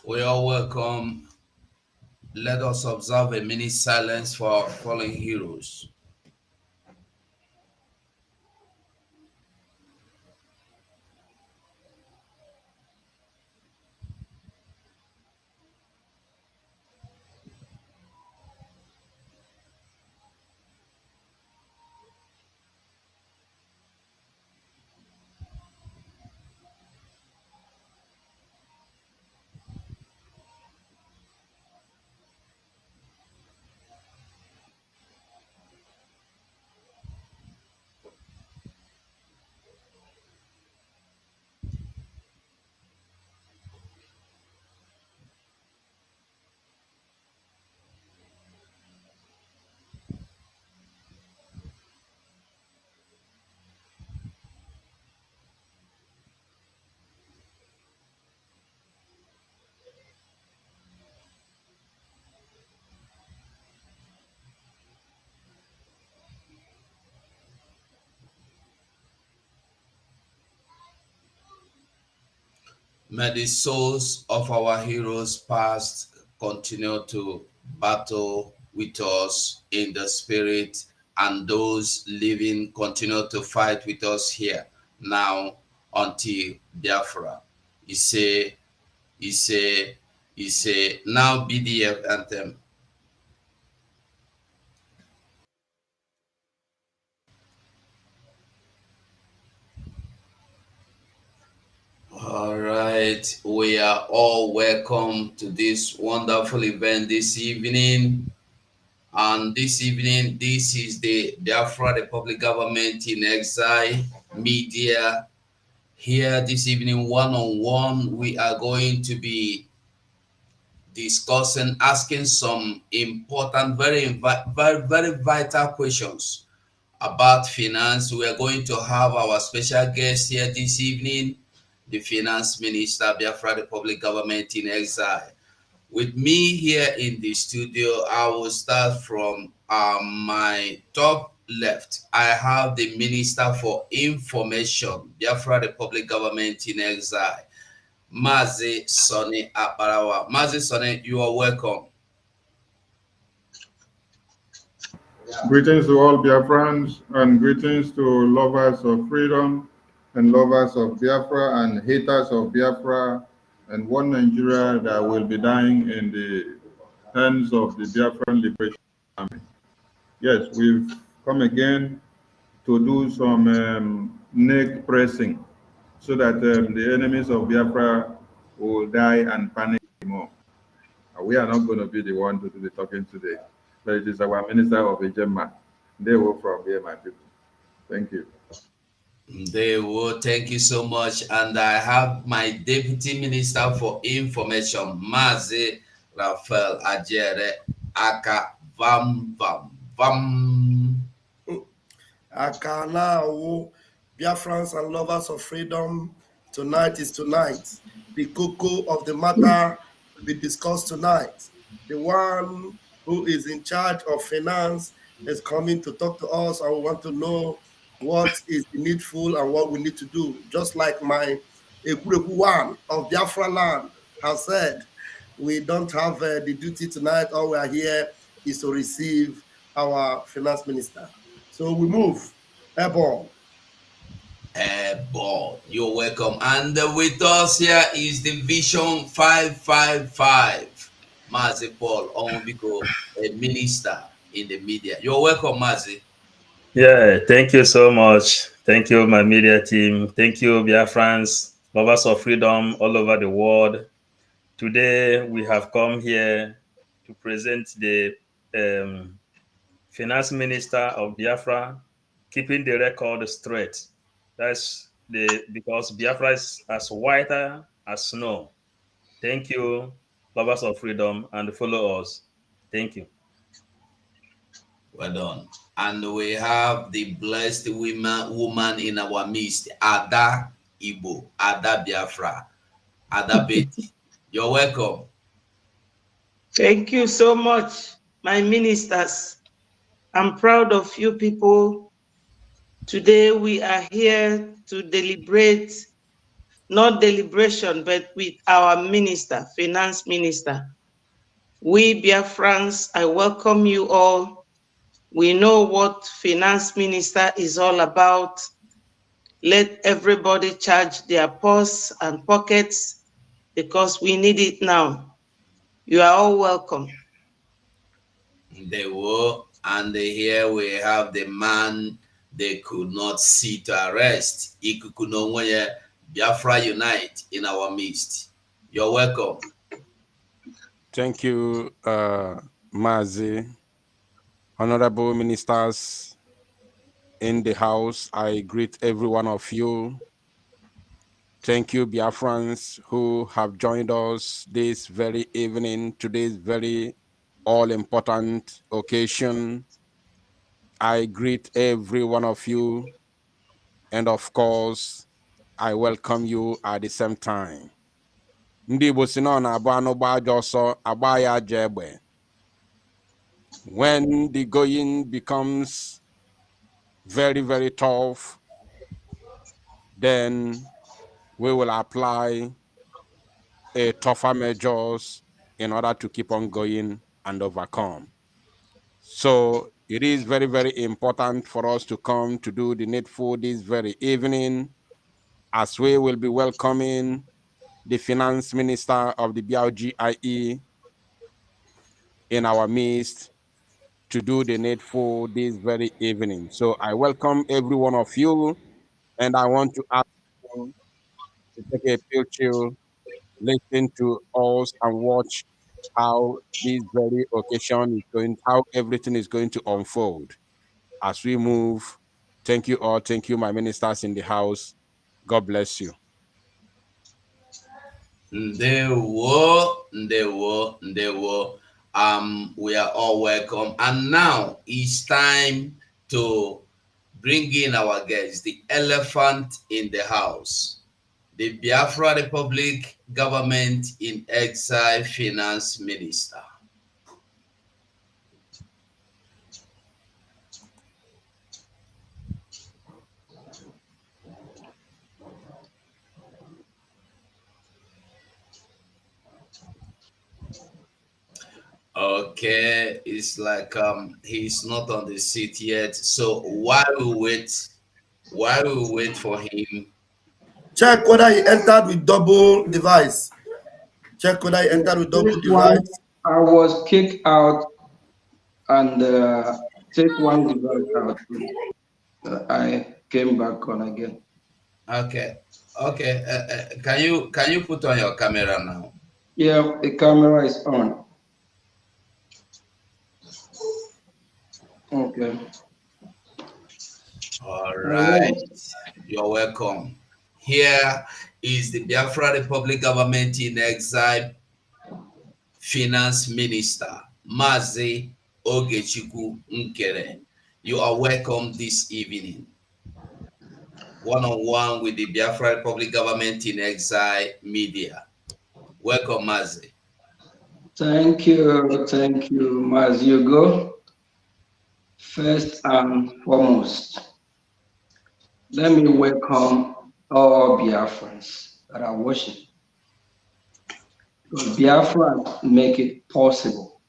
We are welcome. Let us observe a minute silence for our fallen heroes. May the souls of our heroes past continue to battle with us in the spirit, and those living continue to fight with us here now until Biafra. He say, he say, he say, now BDF anthem. All right, we are all welcome to this wonderful event this evening. And this evening, this is the Biafra Republic Government in Exile Media. Here this evening, one on one, we are going to be discussing, asking some important, very vital questions about finance. We are going to have our special guest here this evening, the Finance Minister, Biafra Republic Government in Exile. With me here in the studio, I will start from my top left. I have the Minister for Information, Biafra Republic Government in Exile, Mazi Sonny Aparawa. Mazi Sonny, you are welcome. Greetings to all Biafrans and greetings to lovers of freedom and lovers of Biafra and haters of Biafra and one Nigeria that will be dying in the hands of the Biafran Liberation Army. Yes, we've come again to do some neck pressing so that the enemies of Biafra will die and panic more. We are not going to be the one to do the talking today, but it is our Minister of Ejema. They will from here, my people. Thank you. They will. Thank you so much. And I have my Deputy Minister for Information, Mazi Rafael Ajere Aka Vam Vam Vam. Akana, Biafrans and lovers of freedom, tonight is tonight. The cocoa of the matter will be discussed tonight. The one who is in charge of finance is coming to talk to us, and we want to know what is needful and what we need to do. Just like my Ekureku one of Biafra land has said, we don't have the duty tonight. All we are here is to receive our finance minister. So we move. Airborne. Airborne. You're welcome. And with us here is the Vision 555, Mazi Paul Onwubiko, a minister in the media. You're welcome, Mazi. Yeah, thank you so much. Thank you, my media team. Thank you, Biafrans, lovers of freedom all over the world. Today, we have come here to present the Finance Minister of Biafra, keeping the record straight. That's because Biafra is as whiter as snow. Thank you, lovers of freedom, and follow us. Thank you. Well done. And we have the blessed woman in our midst, Ada Igbo, Ada Biafra, Ada Betty. You're welcome. Thank you so much, my ministers. I'm proud of you people. Today we are here to deliberate not deliberation, but with our minister, finance minister. We Biafrans, I welcome you all. We know what finance minister is all about. Let everybody charge their purse and pockets because we need it now. You are all welcome. They were, and here we have the man they could not see to arrest. Ikukuno Biafra Unite in our midst. You're welcome. Thank you, Mazi. Honorable ministers in the house, I greet every one of you. Thank you, Biafrans, who have joined us this very evening, today's very all-important occasion. I greet every one of you, and of course, I welcome you at the same time. Ndị Igbo si na ọ na-abụ anụ gbaa ajọ ọsọ, agba ya ajọ egbe. When the going becomes very, very tough, then we will apply a tougher measures in order to keep on going and overcome. So it is very, very important for us to come to do the needful this very evening, as we will be welcoming the finance minister of the BRGIE in our midst to do the needful this very evening. So I welcome every one of you, and I want to ask you to take a pill chill, listen to us, and watch how this very occasion is going, how everything is going to unfold as we move. Thank you all. Thank you, my ministers in the house. God bless you. They were. We are all welcome. And now it's time to bring in our guests, the elephant in the house, the Biafra Republic Government in Exile Finance Minister. Okay, it's like he's not on the seat yet. So while we wait for him, Check whether he entered with double device. Check whether he entered with double device. I was kicked out and take one device out. I came back on again. Okay. Can you put on your camera now? Yeah, the camera is on. Okay. All right. You're welcome. Here is the Biafra Republic Government in Exile Finance Minister, Mazi Ogechukwu Nkere. You are welcome this evening. One-on-one with the Biafra Republic Government in Exile Media. Welcome, Mazi. Thank you, Mazi. You go. First and foremost, let me welcome all Biafrans that are watching. Because Biafrans make it possible.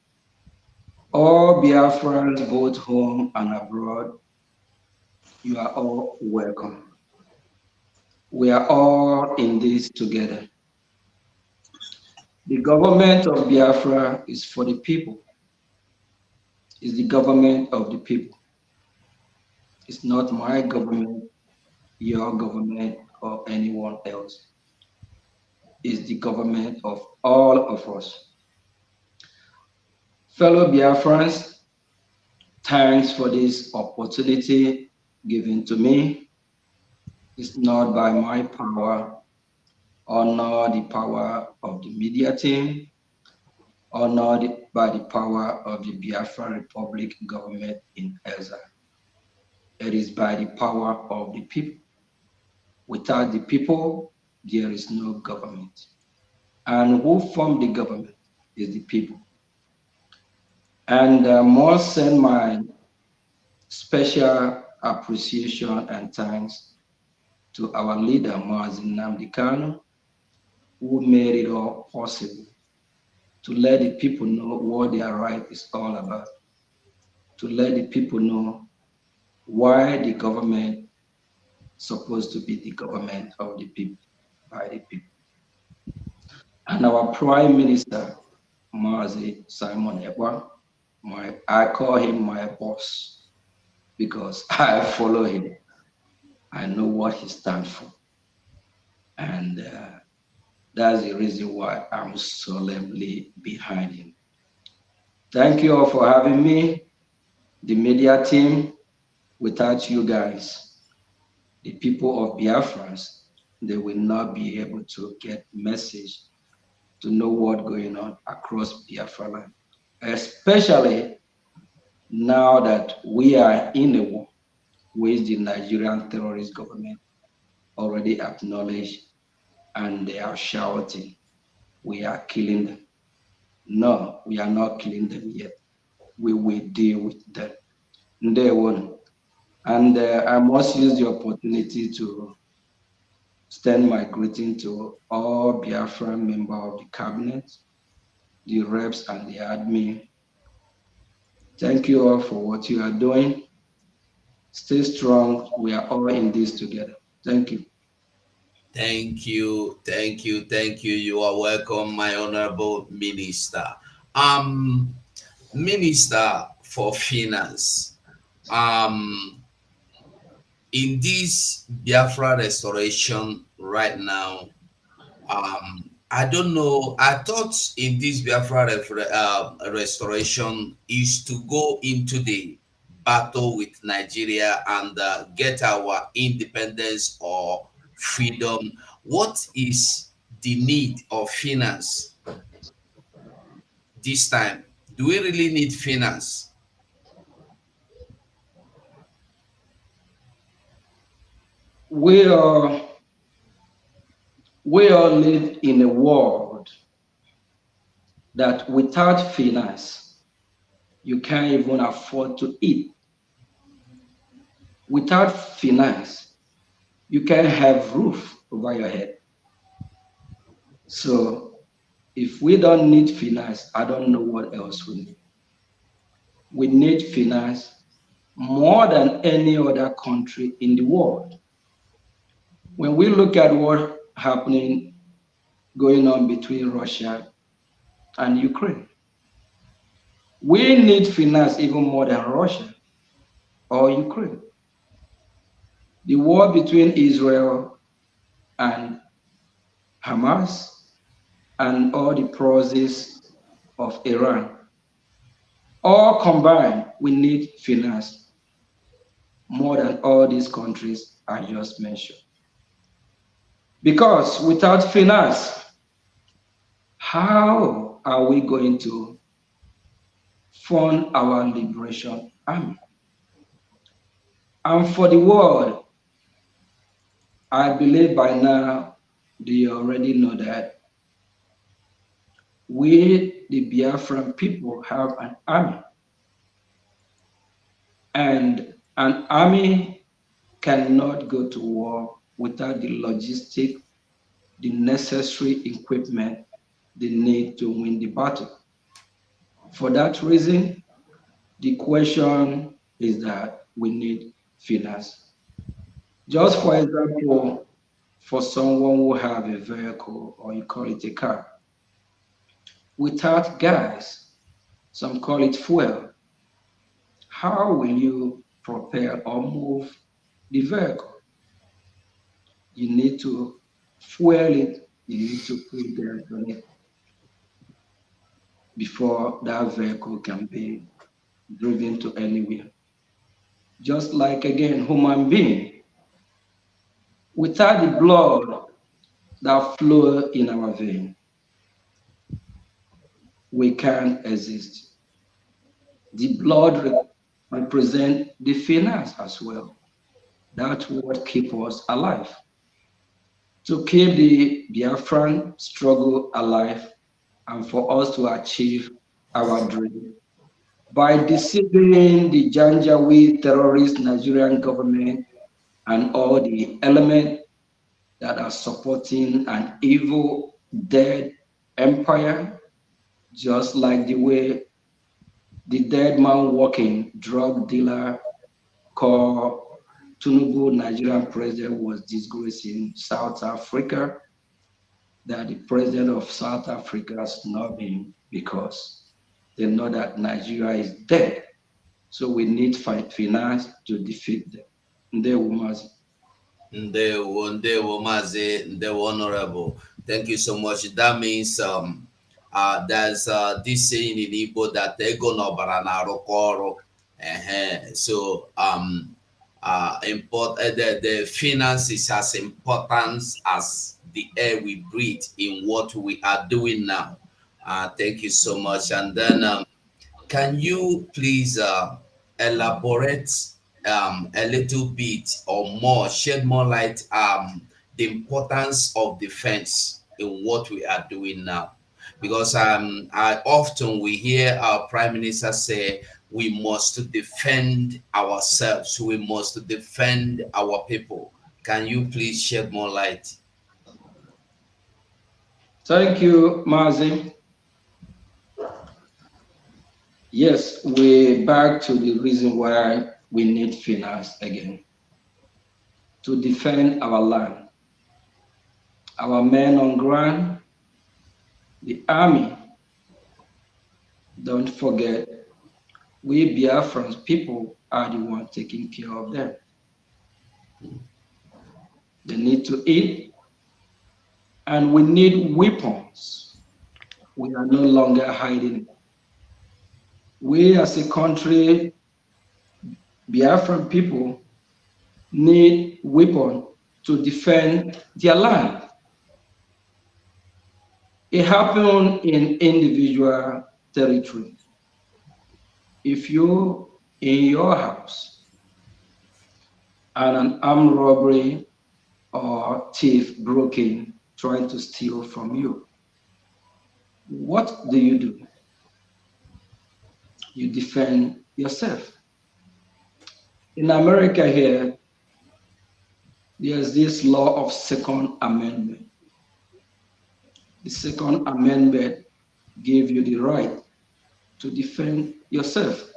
All Biafrans, both home and abroad, you are all welcome. We are all in this together. The government of Biafra is for the people. It's the government of the people. It's not my government, your government, or anyone else. It's the government of all of us. Fellow Biafrans, thanks for this opportunity given to me. It's not by my power or not the power of the media team or not by the power of the Biafra Republic government in exile. It is by the power of the people. Without the people, there is no government. And who formed the government is the people. And I must send my special appreciation and thanks to our leader, Mazi Nnamdi Kanu, who made it all possible to let the people know what their right is all about, to let the people know why the government is supposed to be the government of the people, by the people. And our Prime Minister, Mazi Simon Ekpa, I call him my boss because I follow him. I know what he stands for. And that's the reason why I'm solemnly behind him. Thank you all for having me, the media team. Without you guys, the people of Biafra, they will not be able to get message to know what's going on across Biafra land, especially now that we are in a war which the Nigerian terrorist government already acknowledged, and they are shouting, we are killing them. No, we are not killing them yet. We will deal with them. Day one. And I must use the opportunity to extend my greeting to all Biafran members of the cabinet, the reps and the admin. Thank you all for what you are doing. Stay strong. We are all in this together. Thank you. Thank you, thank you, thank you. You are welcome, my honorable minister. Minister for Finance. In this Biafra restoration right now, I don't know. I thought in this Biafra restoration is to go into the battle with Nigeria and get our independence or freedom. What is the need of finance this time? Do we really need finance? We all live in a world that without finance, you can't even afford to eat. Without finance, you can't have roof over your head. So if we don't need finance, I don't know what else we need. We need finance more than any other country in the world. When we look at what's happening, going on between Russia and Ukraine, we need finance even more than Russia or Ukraine. The war between Israel and Hamas and all the proxies of Iran, all combined, we need finance more than all these countries I just mentioned. Because without finance, how are we going to fund our liberation army? And for the world, I believe by now they already know that we, the Biafran people, have an army. And an army cannot go to war without the logistic, the necessary equipment they need to win the battle. For that reason, the question is that we need finance. Just for example, for someone who have a vehicle, or you call it a car, without gas, some call it fuel, how will you propel or move the vehicle? You need to fuel it, you need to put gas on it before that vehicle can be driven to anywhere. Just like, again, human being, without the blood that flow in our vein, we can't exist. The blood represents the finance as well. That's what keeps us alive. To keep the Biafran struggle alive and for us to achieve our dream. By deceiving the Janjaweed terrorist Nigerian government and all the elements that are supporting an evil, dead empire, just like the way the dead man walking drug dealer called Tinubu, Nigerian president, was disgracing South Africa, that the president of South Africa snubbed him because they know that Nigeria is dead. So we need finance to defeat them. Ndewo Mazi. Ndewo Mazi, Ndewo Honorable. Thank you so much. That means there's this saying in Igbo that ego n'ọbara na-arụkọ ọrụ. So the finance is as important as the air we breathe in what we are doing now. Thank you so much. And then can you please elaborate a little bit or more, shed more light the importance of defense in what we are doing now? Because I often we hear our prime minister say we must defend ourselves, we must defend our people. Can you please shed more light? Thank you, Mazi. Yes, we're back to the reason why we need finance again. To defend our land, our men on ground, the army. Don't forget, we Biafran people are the ones taking care of them. They need to eat, and we need weapons. We are no longer hiding it. We as a country, Biafran people, need weapons to defend their land. It happens in individual territory. If you in your house and an armed robbery or thief broke in trying to steal from you, what do? You defend yourself. In America here, there's this law of Second Amendment. The Second Amendment gives you the right to defend yourself.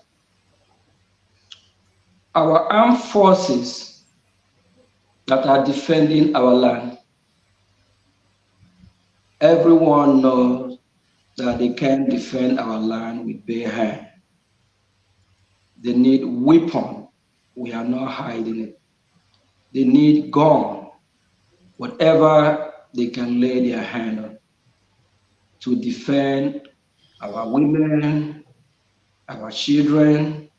Our armed forces that are defending our land, everyone knows that they can't defend our land with bare hand. They need weapon. We are not hiding it. They need gun, whatever they can lay their hand on, to defend our women, our children,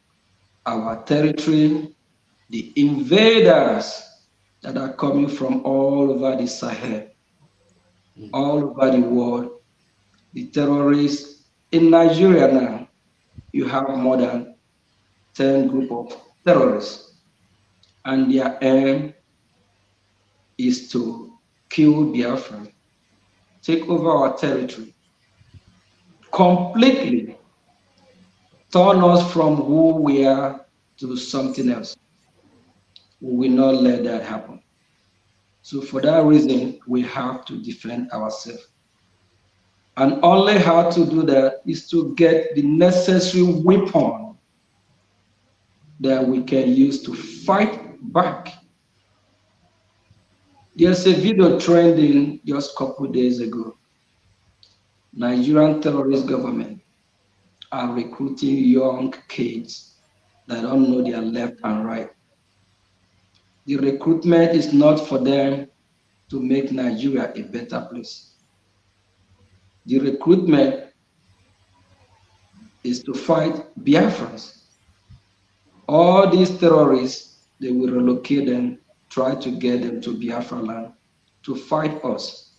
our territory, the invaders that are coming from all over the Sahel, all over the world, the terrorists. In Nigeria now, you have more than 10 group of terrorists, and their aim is to kill Biafra, take over our territory, completely turn us from who we are to something else. We will not let that happen. So for that reason, we have to defend ourselves. And only how to do that is to get the necessary weapon that we can use to fight back. There's a video trending just a couple days ago. Nigerian terrorist government are recruiting young kids that don't know their left and right. The recruitment is not for them to make Nigeria a better place. The recruitment is to fight Biafrans. All these terrorists, they will relocate them, try to get them to Biafra land to fight us.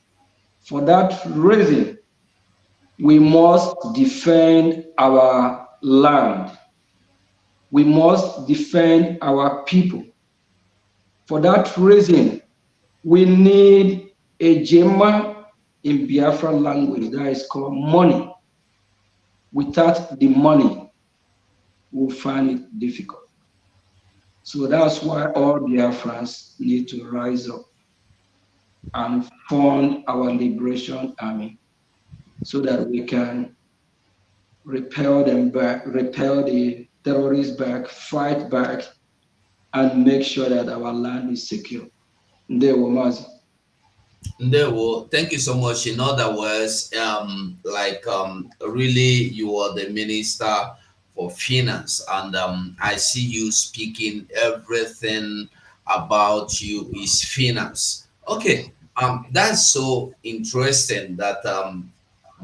For that reason, we must defend our land. We must defend our people. For that reason, we need a Jema in Biafra language that is called money. Without the money, we'll find it difficult. So that's why all Biafrans need to rise up and fund our liberation army so that we can repel them back, repel the terrorists back, fight back, and make sure that our land is secure. Ndewo Mazi. Ndewo, thank you so much. In other words, really, you are the minister for finance, and I see you speaking everything about you is finance. Okay, that's so interesting that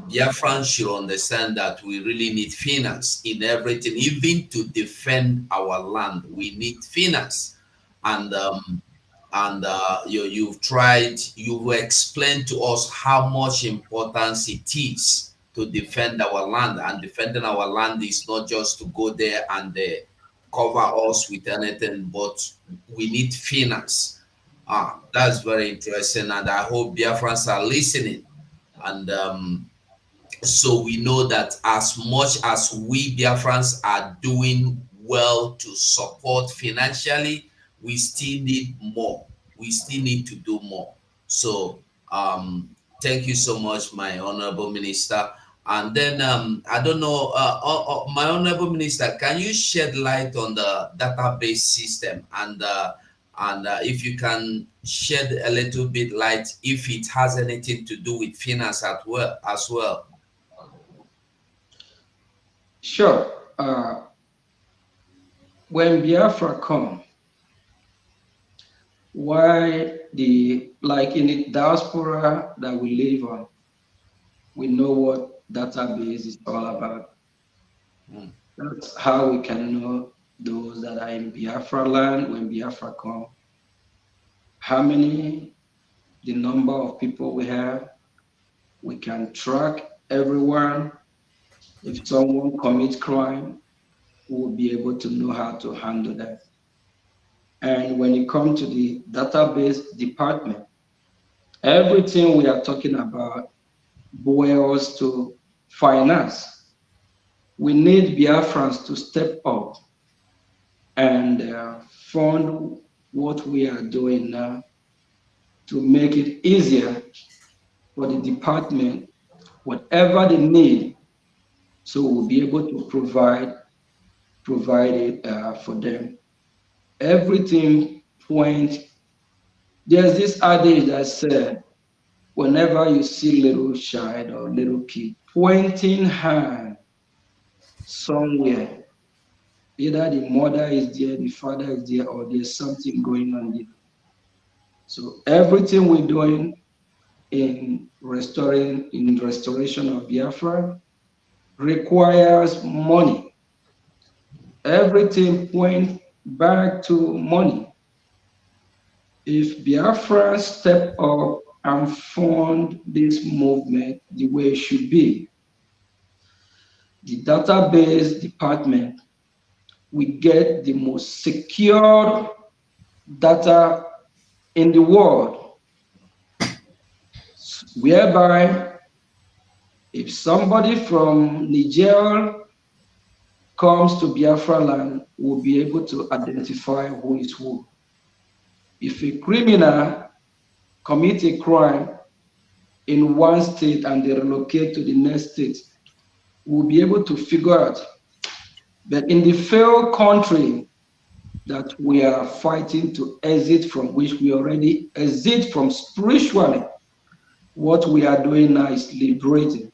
Biafrans should understand that we really need finance in everything, even to defend our land. We need finance, and you've explained to us how much importance it is to defend our land, and defending our land is not just to go there and cover us with anything, but we need finance. That's very interesting, and I hope Biafrans are listening, and so we know that as much as we Biafrans are doing well to support financially, we still need more. We still need to do more. So thank you so much, my honorable minister. And then I don't know, my honorable minister, can you shed light on the database system, and if you can shed a little bit light if it has anything to do with finance as well. Sure. When Biafra come, why the like in the diaspora that we live on, we know what database is all about. Mm. That's how we can know those that are in Biafra land when Biafra come. How many, the number of people we have, we can track everyone. If someone commits crime, we'll be able to know how to handle that. And when it comes to the database department, everything we are talking about boils to finance. We need Biafrans to step up and fund what we are doing now to make it easier for the department, whatever they need, so we'll be able to provide it for them. Everything points. There's this adage that said, whenever you see little child or little kid pointing hand somewhere, either the mother is there, the father is there, or there's something going on there. So everything we're doing in restoration of Biafra requires money. Everything points back to money. If Biafra step up and fund this movement the way it should be, the database department will get the most secure data in the world, whereby if somebody from Niger comes to Biafra land, we'll be able to identify who is who. If a criminal commits a crime in one state and they relocate to the next state, we'll be able to figure out. But in the failed country that we are fighting to exit from, which we already exit from spiritually, what we are doing now is liberating.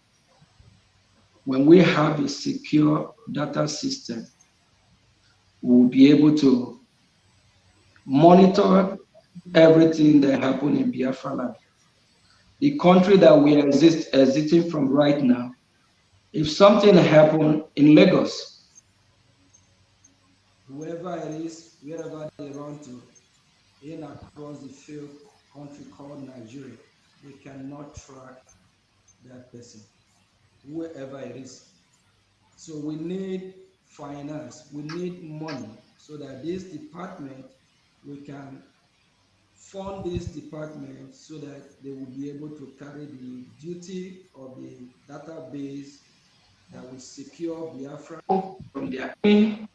When we have a secure data system, we'll be able to monitor everything that happens in Biafra land. The country that we are exiting from right now, if something happened in Lagos, whoever it is, wherever they run to, in across the field country called Nigeria, they cannot track that person, whoever it is. So we need finance, we need money so that this department, we can fund this department so that they will be able to carry the duty of the database that will secure Biafra from the enemy,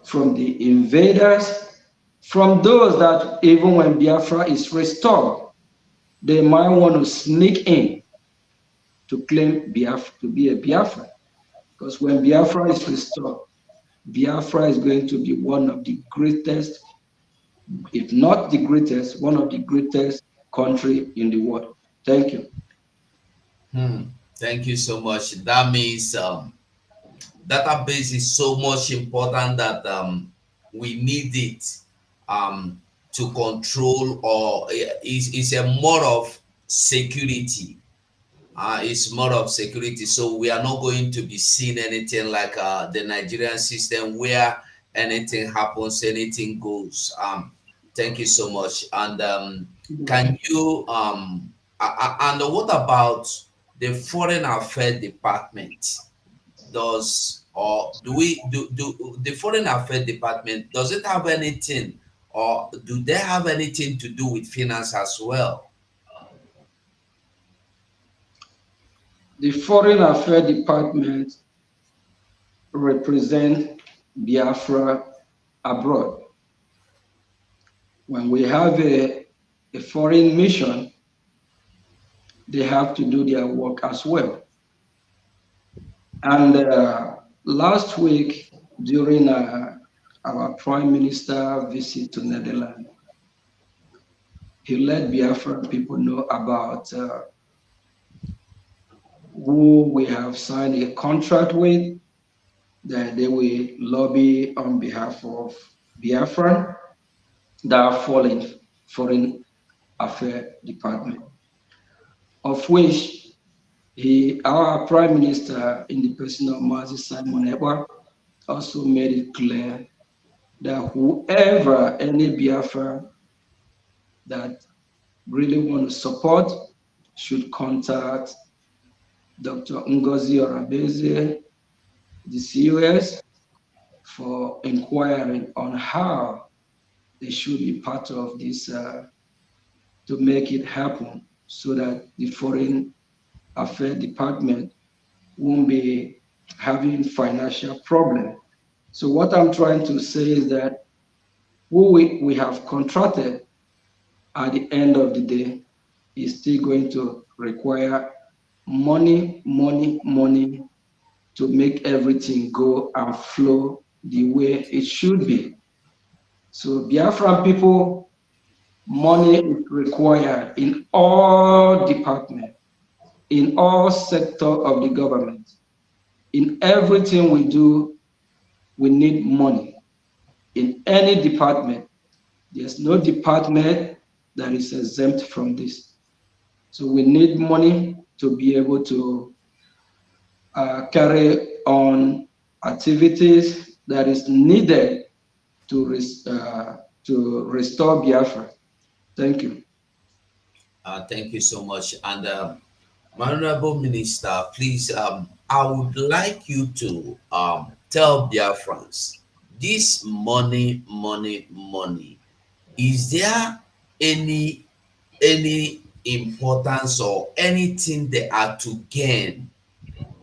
from the invaders, from those that even when Biafra is restored, they might want to sneak in to claim Biafra, to be a Biafra. Because when Biafra is restored, Biafra is going to be one of the greatest, if not the greatest, one of the greatest country in the world. Thank you. Thank you so much. That means database is so much important that we need it um, to control, or is a more of security. It's more of security. So we are not going to be seeing anything like the Nigerian system where anything happens, anything goes. Thank you so much. And can you and what about the Foreign Affairs Department? Does or do we do the Foreign Affairs Department, does it have anything, or do they have anything to do with finance as well? The Foreign Affairs Department represent Biafra abroad. When we have a foreign mission, they have to do their work as well. And last week, during our Prime Minister visit to Netherlands, he let Biafran people know about who we have signed a contract with, that they will lobby on behalf of Biafran, that fall in Foreign Affairs Department, of which our Prime Minister, in the person of Mazi Simon Ekpa, also made it clear that whoever, any Biafra that really want to support, should contact Dr. Ngozi Orabeze, the COS, for inquiring on how they should be part of this to make it happen, so that the Foreign Affairs Department won't be having financial problem. So what I'm trying to say is that who we have contracted at the end of the day is still going to require money, money, money to make everything go and flow the way it should be. So Biafran people, money is required in all departments, in all sector of the government. In everything we do, we need money. In any department, there's no department that is exempt from this. So we need money to be able to carry on activities that is needed to restore Biafra. Thank you. Thank you so much. And my Honorable Minister, please, I would like you to tell Biafrans, this money, money, money, is there any importance or anything they are to gain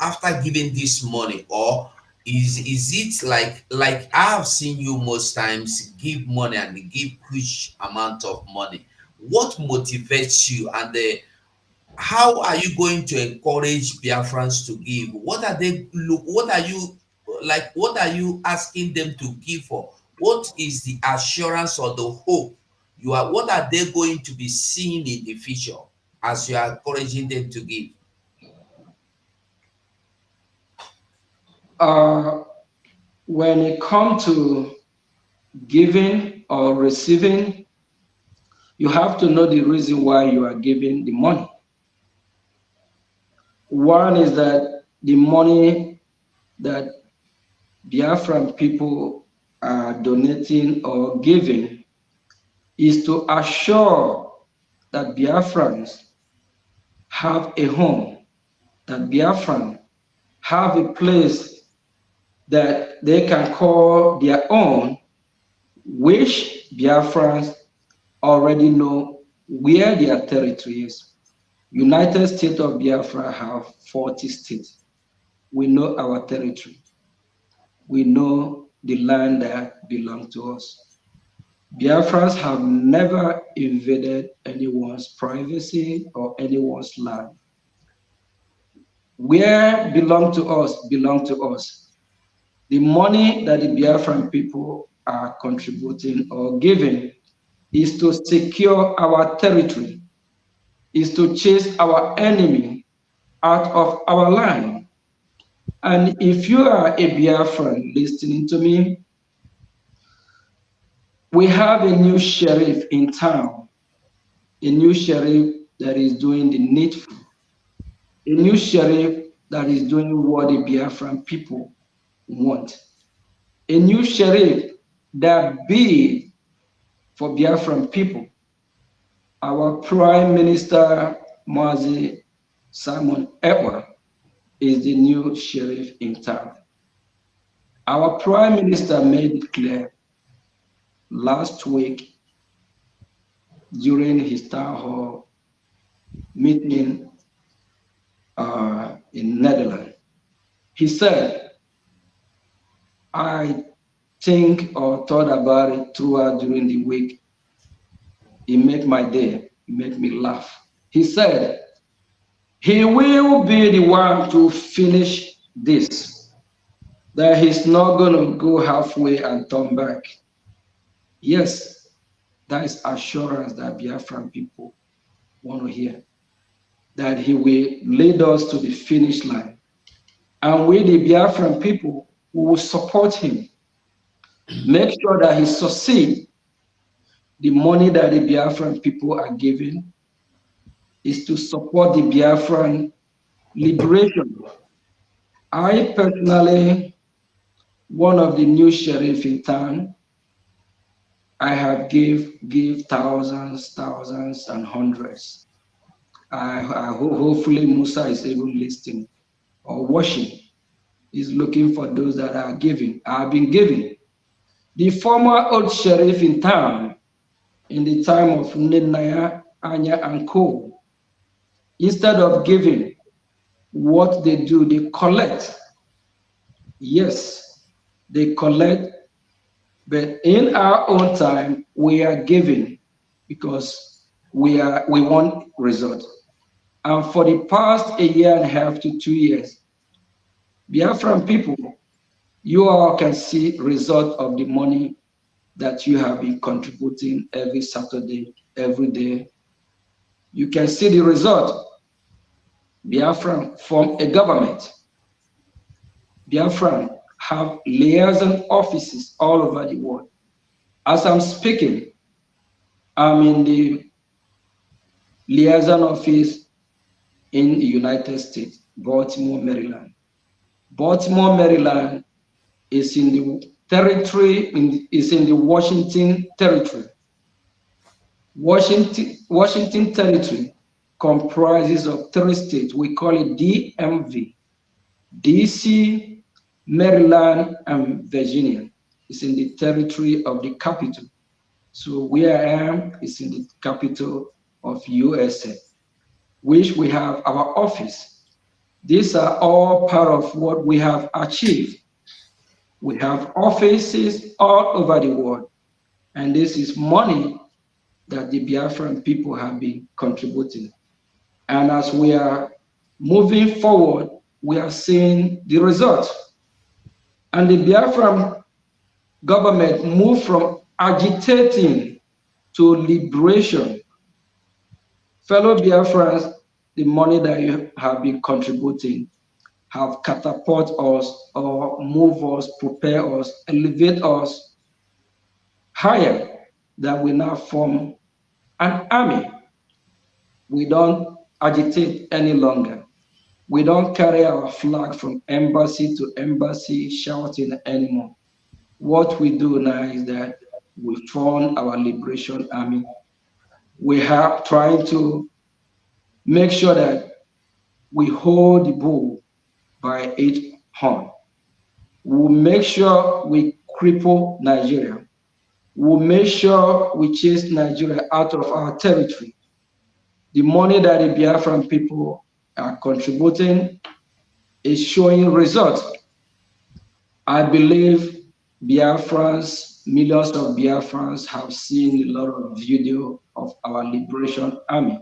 after giving this money, or is it like I have seen you most times give money and they give huge amount of money? What motivates you, and how are you going to encourage Biafrans to give? What are they look? What are you like? What are you asking them to give for? What is the assurance or the hope you are? What are they going to be seeing in the future as you are encouraging them to give? When it comes to giving or receiving, you have to know the reason why you are giving the money. One is that the money that Biafran people are donating or giving is to assure that Biafrans have a home, that Biafrans have a place that they can call their own, which Biafrans already know where their territory is. United States of Biafra have 40 states. We know our territory. We know the land that belongs to us. Biafrans have never invaded anyone's privacy or anyone's land. Where belong to us, belong to us. The money that the Biafran people are contributing or giving is to secure our territory, is to chase our enemy out of our land. And if you are a Biafran listening to me, we have a new sheriff in town, a new sheriff that is doing the needful, a new sheriff that is doing what the Biafran people want, a new sheriff that bid for Biafran people. Our Prime Minister, Mazi Simon Ekpa, is the new sheriff in town. Our Prime Minister made it clear last week during his town hall meeting in Netherlands. He said, I think or thought about it throughout during the week. It made my day, it made me laugh. He said, he will be the one to finish this, that he's not going to go halfway and turn back. Yes, that is assurance that Biafran people want to hear, that he will lead us to the finish line. And we, the Biafran people, will support him, make sure that he succeeds. The money that the Biafran people are giving is to support the Biafran liberation. I personally, one of the new sheriff in town, I have give thousands and hundreds. Hopefully Musa is even listening or watching. He's looking for those that are giving. I've been giving. The former old sheriff in town, in the time of Nenaya, Anya, and Co., instead of giving, what they do, they collect. Yes, they collect, but in our own time, we are giving because we want results. And for the past a year and a half to 2 years, Biafran people, you all can see result of the money that you have been contributing every Saturday, every day. You can see the result. Biafran form a government. Biafran have liaison offices all over the world. As I'm speaking, I'm in the liaison office in the United States, Baltimore, Maryland. Baltimore, Maryland is in the territory, is in the Washington territory. Washington territory comprises of 3 states. We call it DMV, DC, Maryland, and Virginia. It's in the territory of the capital. So where I am is in the capital of USA, which we have our office. These are all part of what we have achieved. We have offices all over the world, and this is money that the Biafran people have been contributing. And as we are moving forward, we are seeing the results. And the Biafran government moved from agitating to liberation. Fellow Biafrans, the money that you have been contributing have catapulted us or move us, prepare us, elevate us higher, that we now form an army. We don't agitate any longer. We don't carry our flag from embassy to embassy shouting anymore. What we do now is that we form our liberation army. We are trying to make sure that we hold the bull by its horn. We'll make sure we cripple Nigeria. We'll make sure we chase Nigeria out of our territory. The money that the Biafran people are contributing is showing results. I believe Biafrans millions of Biafrans have seen a lot of video of our liberation army.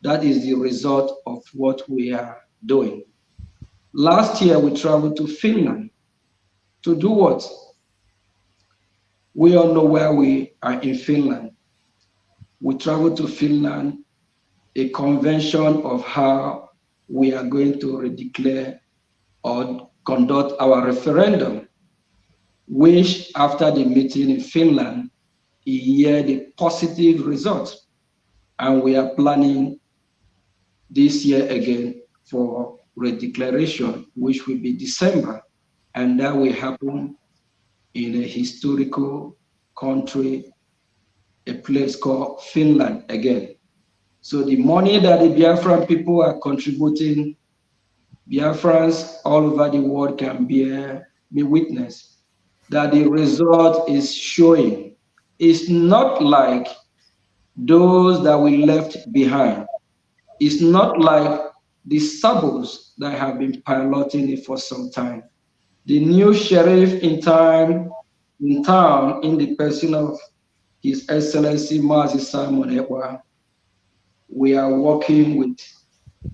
That is the result of what we are doing. Last year, we traveled to Finland to do what? We all know where we are in Finland. We traveled to Finland, a convention of how we are going to redeclare or conduct our referendum, which after the meeting in Finland, he yielded a positive result. And we are planning this year again for redeclaration, which will be December. And that will happen in a historical country, a place called Finland again. So the money that the Biafran people are contributing, Biafrans all over the world can bear me witness that the result is showing. It's not like those that we left behind. It's not like the sabos that have been piloting it for some time. The new sheriff in town, in the person of His Excellency Mazi Simon Ekwa, we are working with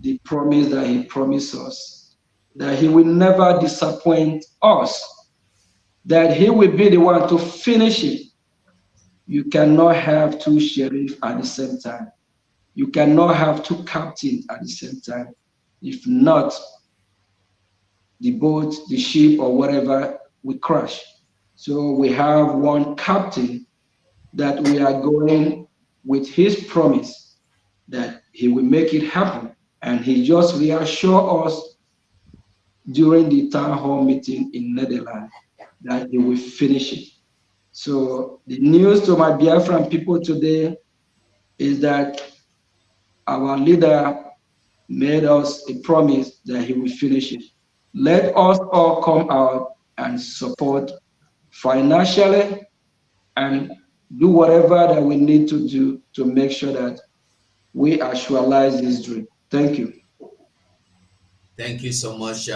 the promise that he promised us, that he will never disappoint us, that he will be the one to finish it. You cannot have two sheriffs at the same time. You cannot have two captains at the same time. If not, the boat, the ship, or whatever will crash. So we have one captain that we are going with his promise that he will make it happen. And he just reassured us during the town hall meeting in Netherlands that he will finish it. So the news to my Biafran people today is that our leader made us a promise that he will finish it. Let us all come out and support financially and do whatever that we need to do to make sure that we actualize this dream. Thank you. Thank you so much.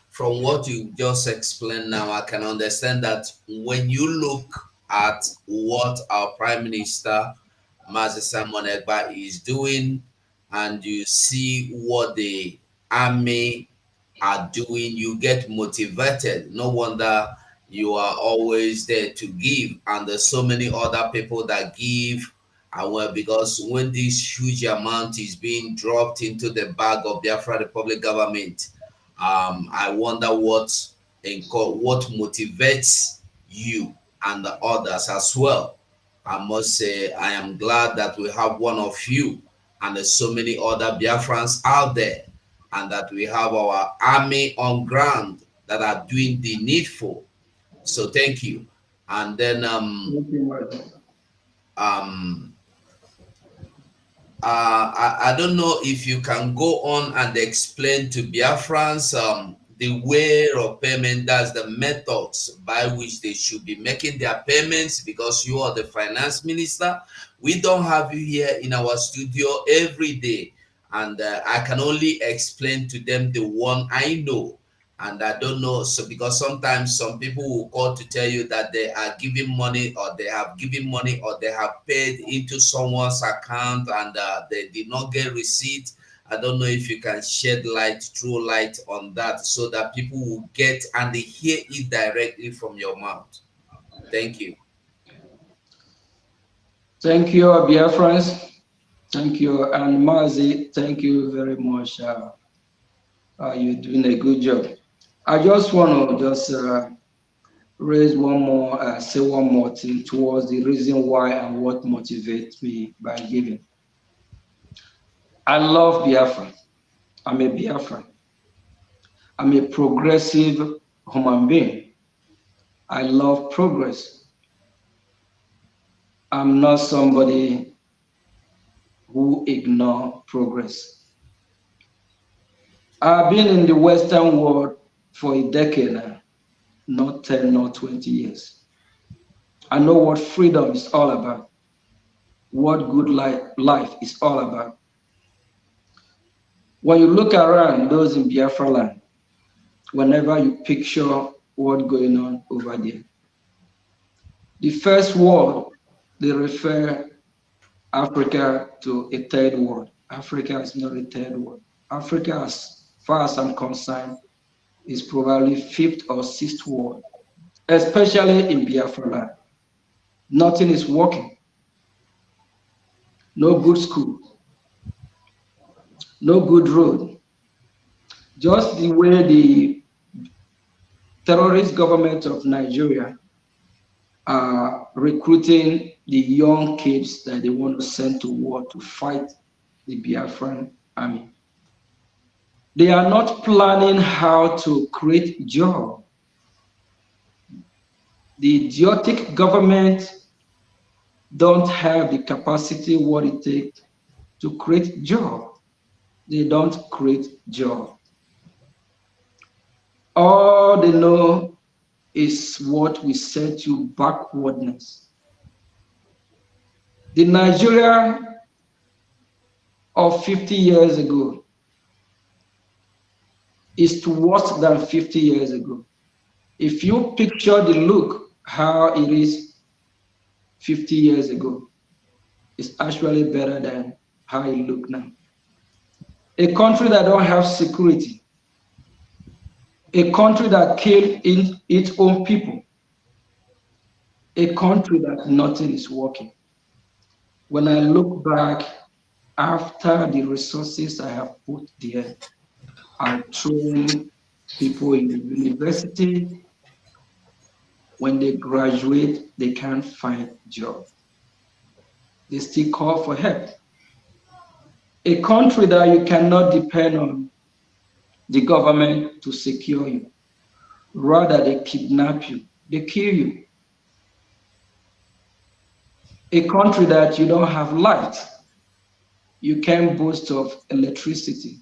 From what you just explained now, I can understand that when you look at what our Prime Minister, Mazi Simon Ekpa, is doing, and you see what the army are doing, you get motivated. No wonder you are always there to give, and there's so many other people that give. Well, because when this huge amount is being dropped into the bag of Biafra Republic government, I wonder what motivates you and the others as well. I must say I am glad that we have one of you, and there's so many other Biafrans out there, and that we have our army on ground that are doing the needful. So thank you. And then I don't know if you can go on and explain to Biafrans the way of payment, that's the methods by which they should be making their payments, because you are the finance minister. We don't have you here in our studio every day, and I can only explain to them the one I know. And I don't know, so because sometimes some people will call to tell you that they are giving money, or they have given money, or they have paid into someone's account, and they did not get receipt. I don't know if you can shed light, true light on that, so that people will get and they hear it directly from your mouth. Thank you. Thank you, Biafrans. Thank you, and Mazi, thank you very much. You're doing a good job. I just want to raise one more, say one more thing towards the reason why and what motivates me by giving. I love Biafra. I'm a Biafran. I'm a progressive human being. I love progress. I'm not somebody who ignores progress. I've been in the Western world for a decade now, not 10, not 20 years. I know what freedom is all about, what good life is all about. When you look around those in Biafra land, whenever you picture what's going on over there, The first world, they refer Africa to a third world. Africa is not a third world. Africa, as far as I'm concerned, is probably fifth or sixth world, especially in Biafra land. Nothing is working. No good school, no good road. Just the way the terrorist government of Nigeria are recruiting the young kids that they want to send to war to fight the Biafran army. They are not planning how to create jobs. The idiotic government don't have the capacity what it takes to create jobs. They don't create jobs. All they know is what we said to backwardness. The Nigeria of 50 years ago is worse than 50 years ago. If you picture the look, how it is 50 years ago, it's actually better than how it looks now. A country that don't have security, a country that killed its own people, a country that nothing is working. When I look back after the resources I have put there, I train people in the university. When they graduate, they can't find a job. They still call for help. A country that you cannot depend on the government to secure you. Rather, they kidnap you, they kill you. A country that you don't have light, you can't boast of electricity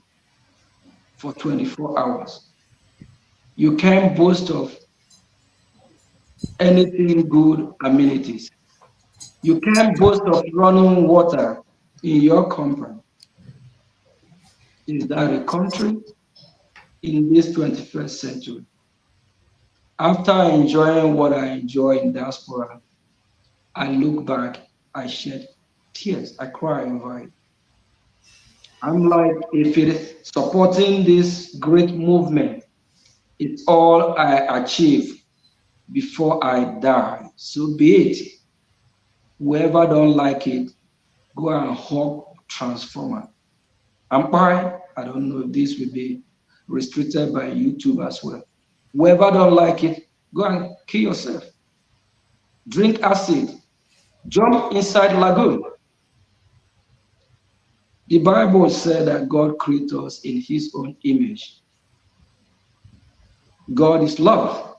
for 24 hours. You can't boast of anything good amenities. You can't boast of running water in your compound. Is that a country in this 21st century? After enjoying what I enjoy in diaspora, I look back, I shed tears, I cry over it. I'm like, if it is supporting this great movement, it's all I achieve before I die. So be it. Whoever don't like it, go and hug transformer. I don't know if this will be restricted by YouTube as well. Whoever don't like it, go and kill yourself. Drink acid. Jump inside lagoon. The Bible said that God created us in his own image. God is love.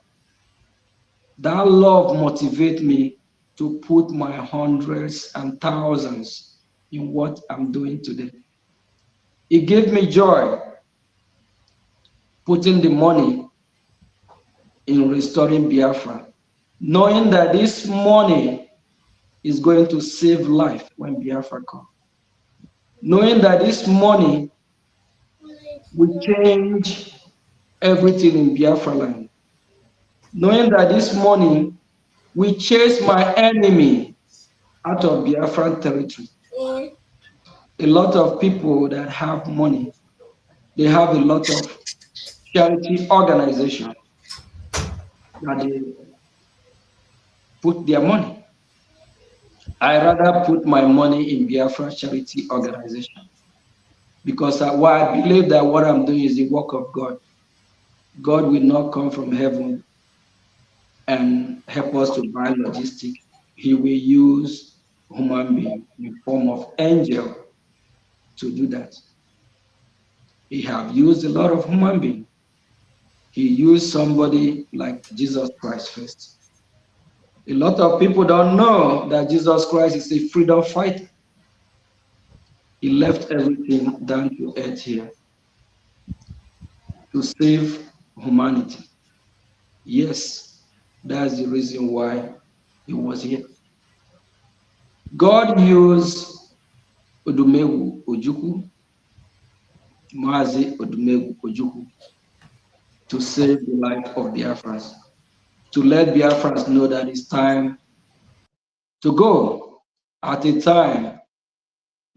That love motivates me to put my hundreds and thousands in what I'm doing today. It gave me joy putting the money in restoring Biafra, knowing that this money is going to save life when Biafra comes. Knowing that this money will change everything in Biafra land. Knowing that this money will chase my enemy out of Biafran territory. A lot of people that have money, they have a lot of charity organizations that they put their money. I rather put my money in Biafra charity organization because I believe that what I'm doing is the work of God. God will not come from heaven and help us to buy logistics. He will use human being in form of angel to do that. He have used a lot of human beings. He used somebody like Jesus Christ first. A lot of people don't know that Jesus Christ is a freedom fighter. He left everything down to earth here to save humanity. Yes, that's the reason why he was here. God used Odumegwu Ojukwu, Mazi Odumegwu Ojukwu, to save the life of Biafrans, to let Biafrans know that it's time to go. At a time,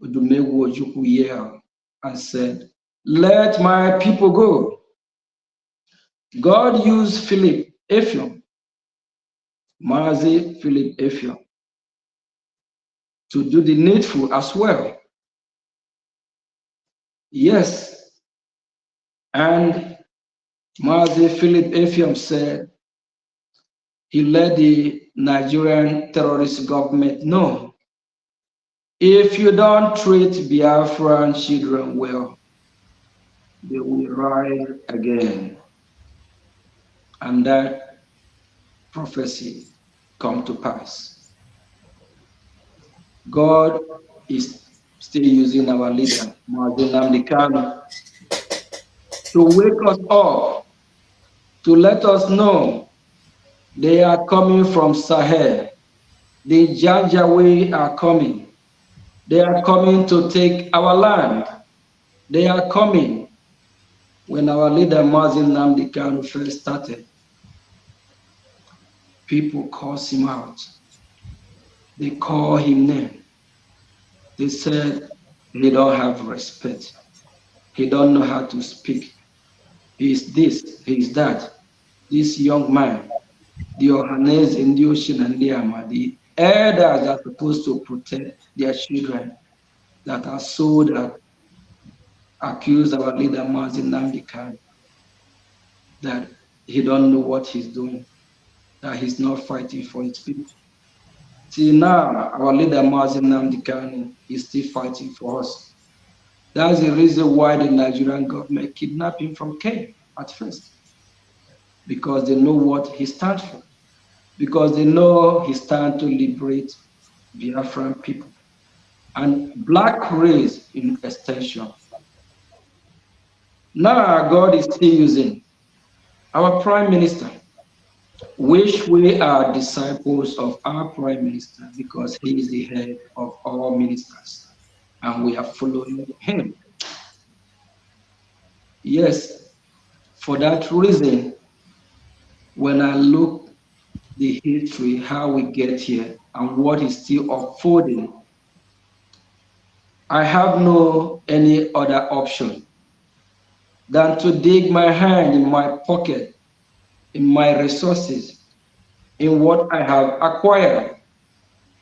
Odumegwu Ojukwu yelled and said, "Let my people go." God used Philip Ephraim, Mazi Philip Ephraim, to do the needful as well. Yes, and Mazi Philip Ephraim said he let the Nigerian terrorist government know, if you don't treat Biafran children well, they will rise again. And that prophecy come to pass. God is still using our leader, Mazi Nnamdi Kanu, to wake us up, to let us know they are coming from Sahel. The Janjaweed are coming. They are coming to take our land. They are coming. When our leader Mazi Nnamdi Kanu first started, people cast him out. They call him name. They said he don't have respect. He don't know how to speak. He is this, he is that. This young man, the Ohanes in the ocean and the elders are supposed to protect their children that are so that accuse our leader Mazi Nnamdi Kanu that he don't know what he's doing, that he's not fighting for his people. Till now, our leader Mazi Nnamdi Kanu is still fighting for us. That's the reason why the Nigerian government kidnapped him from Kenya at first, because they know what he stands for, because they know he stands to liberate Biafran people and black race in extension. Now God is still using our prime minister, which we are disciples of our prime minister because he is the head of all ministers and we are following him. Yes, for that reason, when I look the history, how we get here and what is still unfolding, I have no any other option than to dig my hand in my pocket, in my resources, in what I have acquired,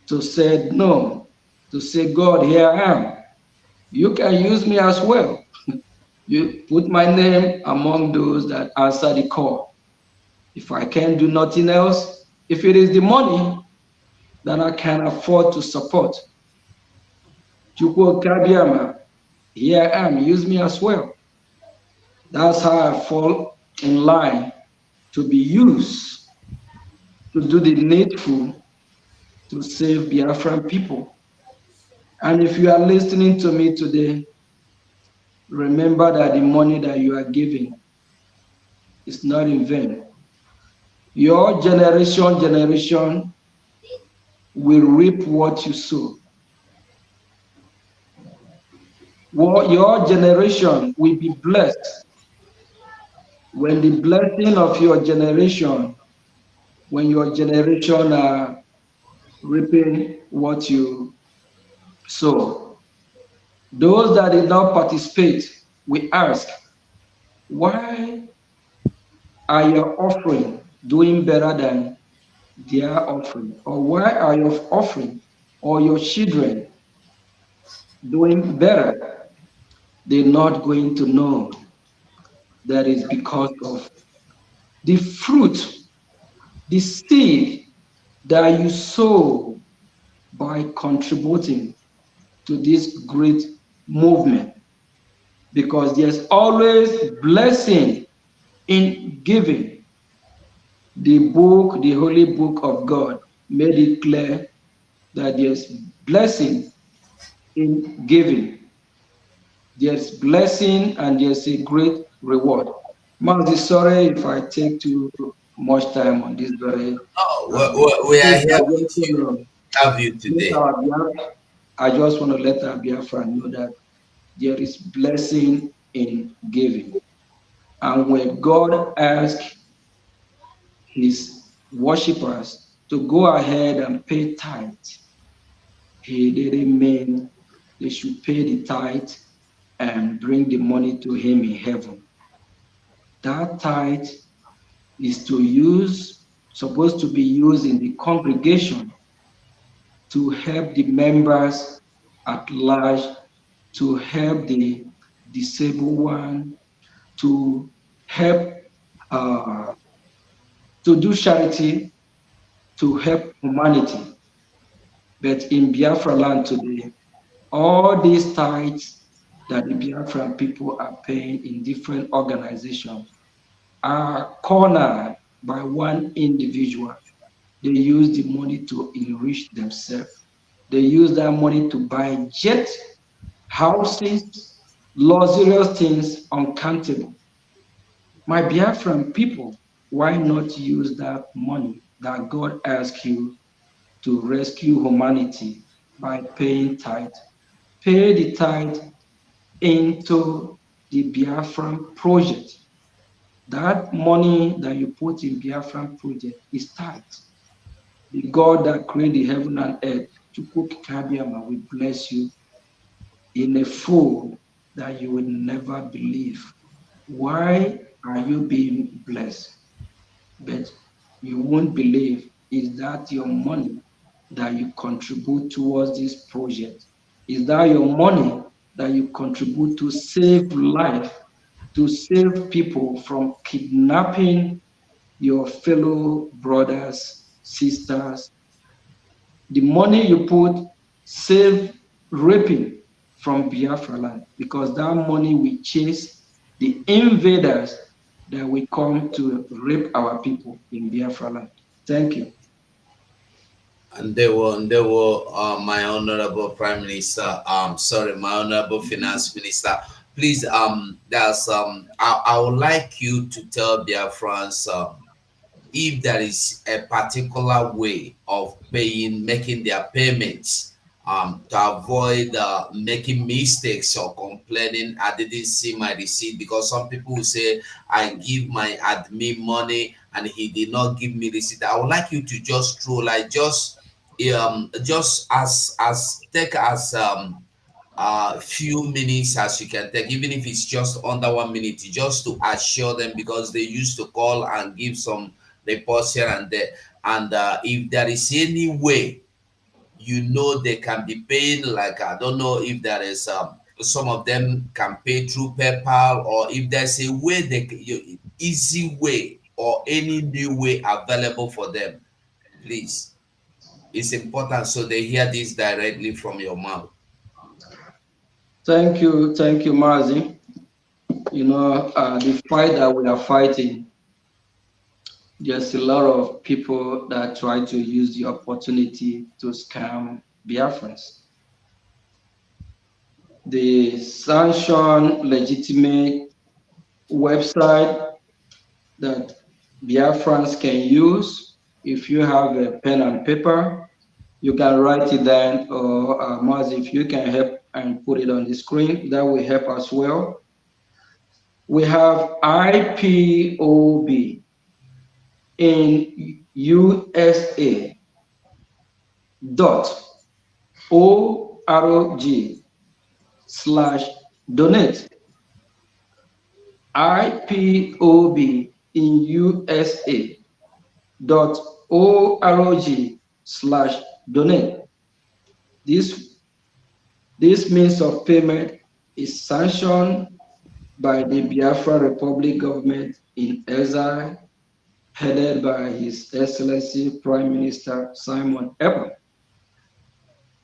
to say no, to say, God, here I am. You can use me as well. You put my name among those that answer the call. If I can do nothing else, if it is the money that I can afford to support, Chukwu Kabiama, here I am, use me as well. That's how I fall in line to be used to do the needful to save Biafran people. And if you are listening to me today, remember that the money that you are giving is not in vain. Your generation will reap what you sow. Your generation will be blessed when the blessing of your generation, when your generation are reaping what you sow. Those that did not participate, we ask, why are your offering doing better than their offering? Or why are your offering or your children doing better? They're not going to know that is because of the fruit, the seed that you sow by contributing to this great movement. Because there's always blessing in giving. The book, the holy book of God, made it clear that there's blessing in giving. There's blessing and there's a great reward. Mazi, sorry if I take too much time on this very. We are here with you. Have you today? I just want to let our Biafra know that there is blessing in giving. And when God asks his worshippers to go ahead and pay tithe, he didn't mean they should pay the tithe and bring the money to him in heaven. That tithe is supposed to be used in the congregation to help the members at large, to help the disabled one, to help to do charity, to help humanity. But in Biafra land today, all these tithes that the Biafran people are paying in different organizations are cornered by one individual. They use the money to enrich themselves. They use that money to buy jet, houses, luxurious things uncountable. My Biafran people, why not use that money that God asked you to rescue humanity by paying tithe? Pay the tithe into the Biafran project. That money that you put in Biafran project is tithe. The God that created the heaven and earth, Chukwu Kabiama, will bless you in a fold that you will never believe. Why are you being blessed? But you won't believe is that your money that you contribute towards this project? Is that your money that you contribute to save life, to save people from kidnapping your fellow brothers, sisters? The money you put save raping from Biafra land, because that money will chase the invaders that will come to rape our people in Biafra land. Thank you. And my honorable Prime Minister, my honorable Finance Minister. Please, I would like you to tell Biafrans if there is a particular way of making their payments to avoid making mistakes or complaining, I didn't see my receipt, because some people will say I give my admin money and he did not give me receipt. I would like you to just just as take as few minutes as you can take, even if it's just under 1 minute, just to assure them, because they used to call and give some reports here and there. And if there is any way, they can be paid, like I don't know if there is some of them can pay through PayPal, or if there's a way easy way or any new way available for them, please. It's important so they hear this directly from your mouth. Thank you, Mazi. The fight that we are fighting, there's a lot of people that try to use the opportunity to scam Biafrans. The sanctioned, legitimate website that Biafrans can use, if you have a pen and paper, you can write it down, or Mazi, if you can help and put it on the screen, that will help as well. We have IPOB in USA .org/donate. IPOB in USA .org/donate. This means of payment is sanctioned by the Biafra Republic government in exile, headed by His Excellency Prime Minister Simon Ekpa.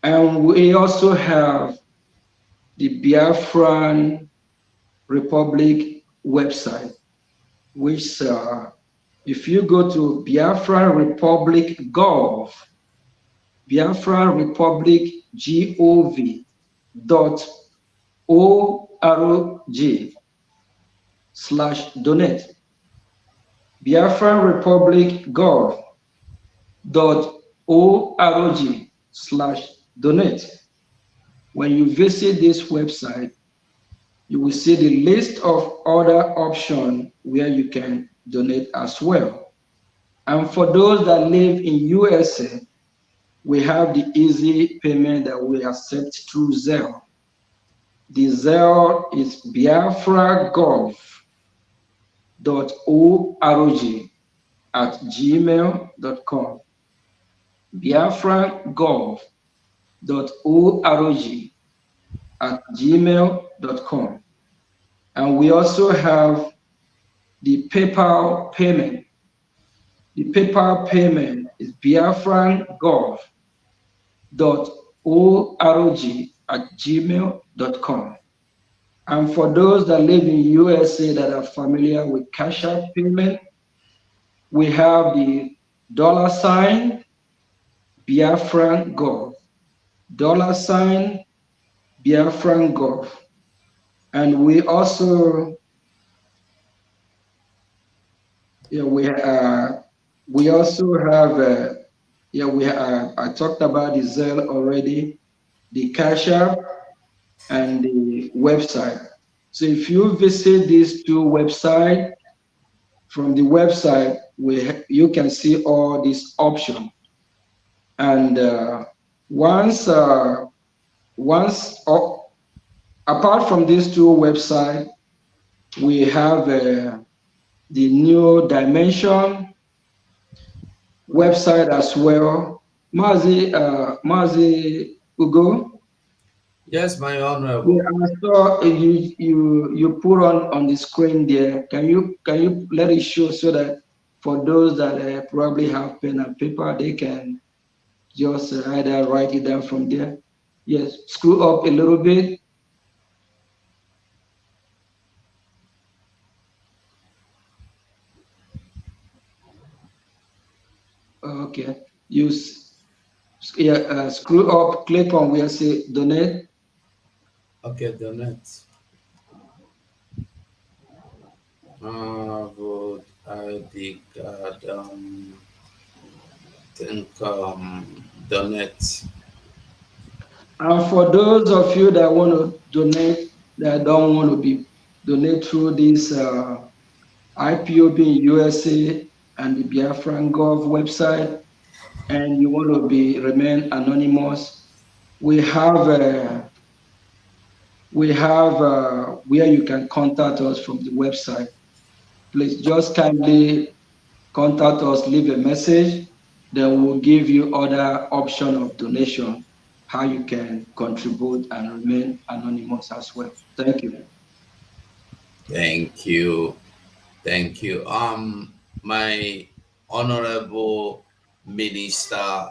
And we also have the Biafran Republic website, which if you go to Biafra Republic Gov, Biafra Republic gov.org/donate. Biafra Republic gov.org/donate. When you visit this website, you will see the list of other options where you can donate as well. And for those that live in USA, we have the easy payment that we accept through Zelle. The Zelle is biafragov.org@gmail.com. biafragov.org@gmail.com. And we also have the PayPal payment. The PayPal payment is biafragov.org@gmail.com. And for those that live in USA that are familiar with Cash App payment, we have the $Biafran Gov, $Biafran Gov. And we also, we also have, I talked about the Zelle already, the Cash App, and the website. So if you visit these two websites, from the website, you can see all these options. And once, apart from these two websites, we have the New Dimension website as well. Mazi Ugo. Yes, my honorable. Yeah, I saw you put on the screen there. Can you let it show so that for those that probably have pen and paper, they can just either write it down from there. Yes, screw up a little bit. Okay, screw up, click on where say donate. Okay, donate. Vote ID card. Think donate. And for those of you that want to donate, that don't want to be donate through this IPOB in USA and the Biafran Gov website, and you want to remain anonymous, we have where you can contact us from the website. Please just kindly contact us, leave a message, then we'll give you other option of donation, how you can contribute and remain anonymous as well. Thank you. Thank you. Thank you. My honorable minister,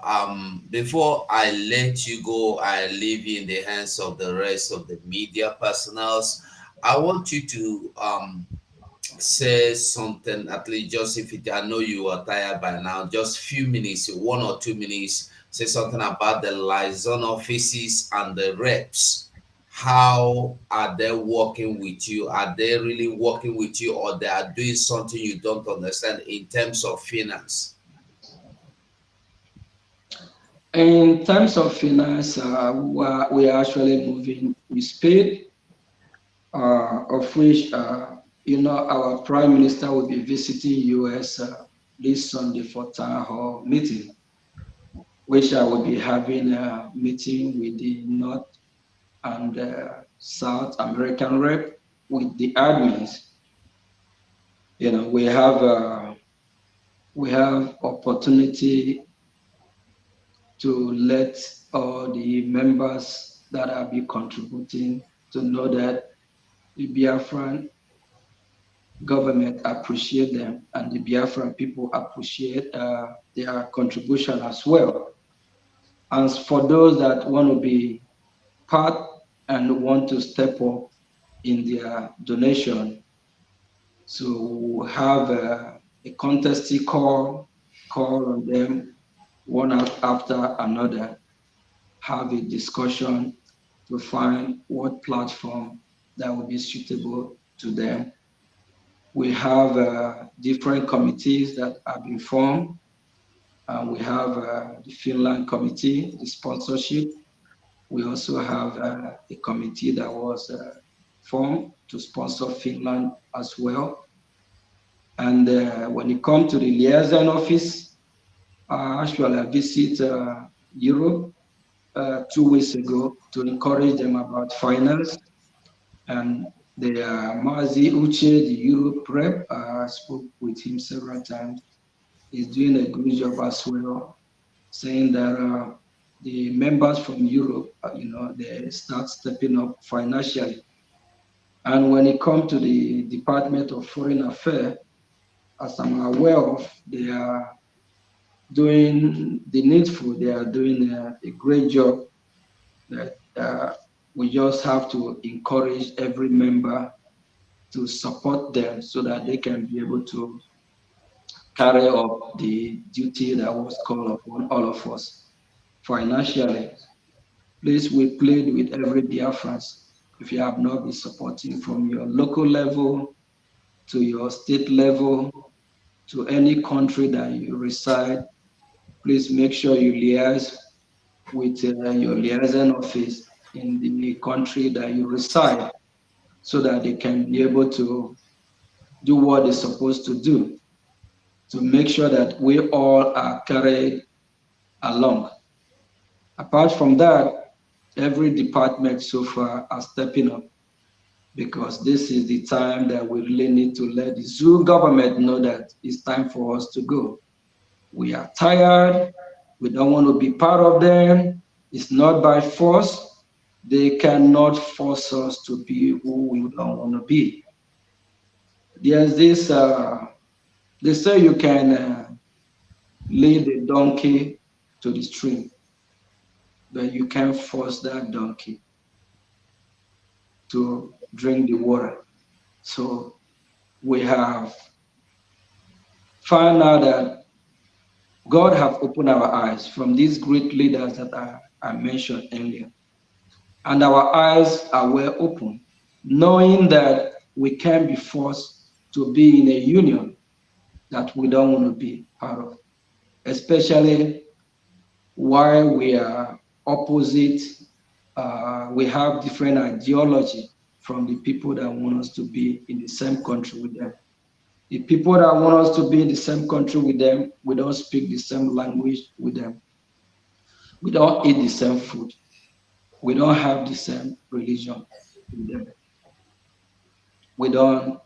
before I let you go, I leave you in the hands of the rest of the media personnels. I want you to say something, at least just if it, I know you are tired by now, just few minutes, 1 or 2 minutes, say something about the liaison offices and the reps. How are they working with you? Are they really working with you, or they are doing something you don't understand in terms of finance? In terms of finance, we are actually moving with speed, of which our Prime Minister will be visiting US this Sunday for town hall meeting, which I will be having a meeting with the North and South American rep with the admins. We have opportunity to let all the members that are be contributing to know that the Biafran government appreciate them and the Biafran people appreciate their contribution as well. And for those that want to be part and want to step up in their donation, so we'll have a contested call on them one after another, have a discussion to find what platform that will be suitable to them. We have different committees that have been formed. We have the Finland committee, the sponsorship. We also have a committee that was formed to sponsor Finland as well. And when it comes to the liaison office, actually I visit Europe 2 weeks ago to encourage them about finance. And the Mazi Uche, the Europe rep, I spoke with him several times. He's doing a good job as well, saying that the members from Europe, they start stepping up financially. And when it comes to the Department of Foreign Affairs, as I'm aware of, they are doing the needful. They are doing a great job. That we just have to encourage every member to support them so that they can be able to carry out the duty that was called upon all of us financially. Please, we plead with every Biafran. If you have not been supporting from your local level to your state level to any country that you reside, please make sure you liaise with your liaison office in the country that you reside so that they can be able to do what they're supposed to do to make sure that we all are carried along. Apart from that, every department so far are stepping up because this is the time that we really need to let the zoo government know that it's time for us to go. We are tired. We don't want to be part of them. It's not by force. They cannot force us to be who we don't want to be. There's this, they say you can lead a donkey to the stream, but you can't force that donkey to drink the water. So we have found out that God have opened our eyes from these great leaders that I mentioned earlier. And our eyes are well open, knowing that we can be forced to be in a union that we don't want to be part of, especially while we are opposite. We have different ideology from the people that want us to be in the same country with them. The people that want us to be in the same country with them, we don't speak the same language with them. We don't eat the same food. We don't have the same religion with them. We don't,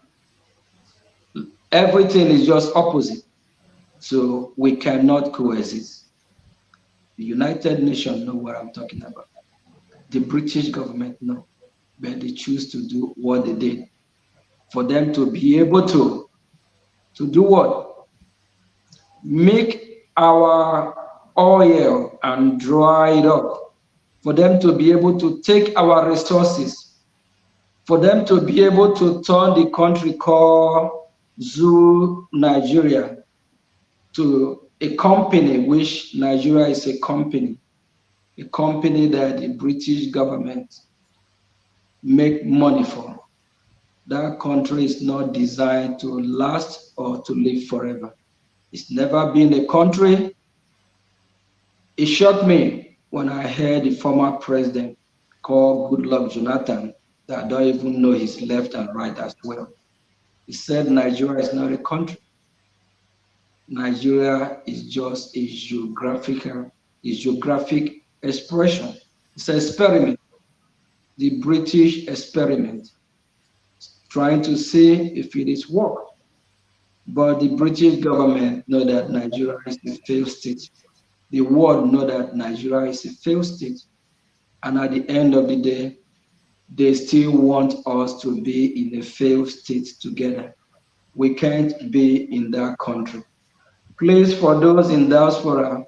everything is just opposite. So we cannot coexist. The United Nations know what I'm talking about. The British government know, but they choose to do what they did. For them to be able to do what? Make our oil and dry it up. For them to be able to take our resources. For them to be able to turn the country called Zoo Nigeria to a company, which Nigeria is a company that the British government make money for. That country is not designed to last or to live forever. It's never been a country. It shocked me when I heard the former president call Goodluck Jonathan, that I don't even know his left and right as well. He said Nigeria is not a country. Nigeria is just a geographic expression. It's an experiment, the British experiment, trying to see if it is work. But the British government know that Nigeria is a failed state. The world know that Nigeria is a failed state. And at the end of the day, they still want us to be in a failed state together. We can't be in that country. Please, for those in diaspora,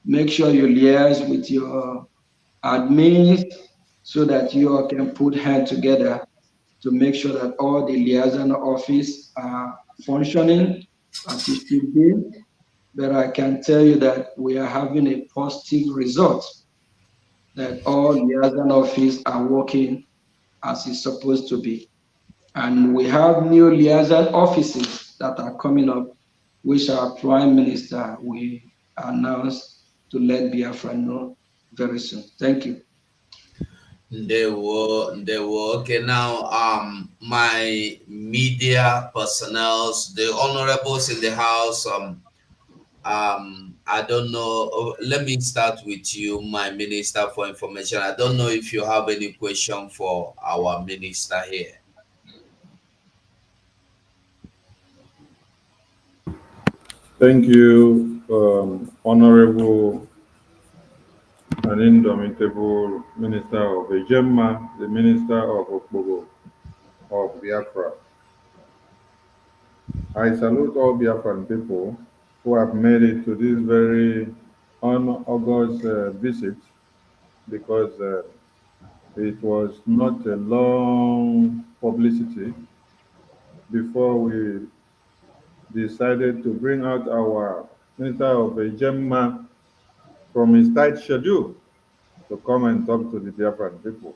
make sure you liaise with your admins so that you all can put hands together to make sure that all the liaison office are functioning as it should be. But I can tell you that we are having a positive result, that all liaison office are working as it's supposed to be. And we have new liaison offices that are coming up, which our Prime Minister will announce to let Biafra know very soon. Thank you. They were okay. Now, my media personnel, the honorables in the house, I don't know. Let me start with you, my minister for information. I don't know if you have any question for our minister here. Thank you, Honorable and indomitable Minister of Ejemma, the Minister of Okpogo of Biafra. I salute all Biafran people who have made it to this very unaugust visit because it was not a long publicity before we decided to bring out our Minister of Ejemma from his tight schedule to come and talk to the Biafran people.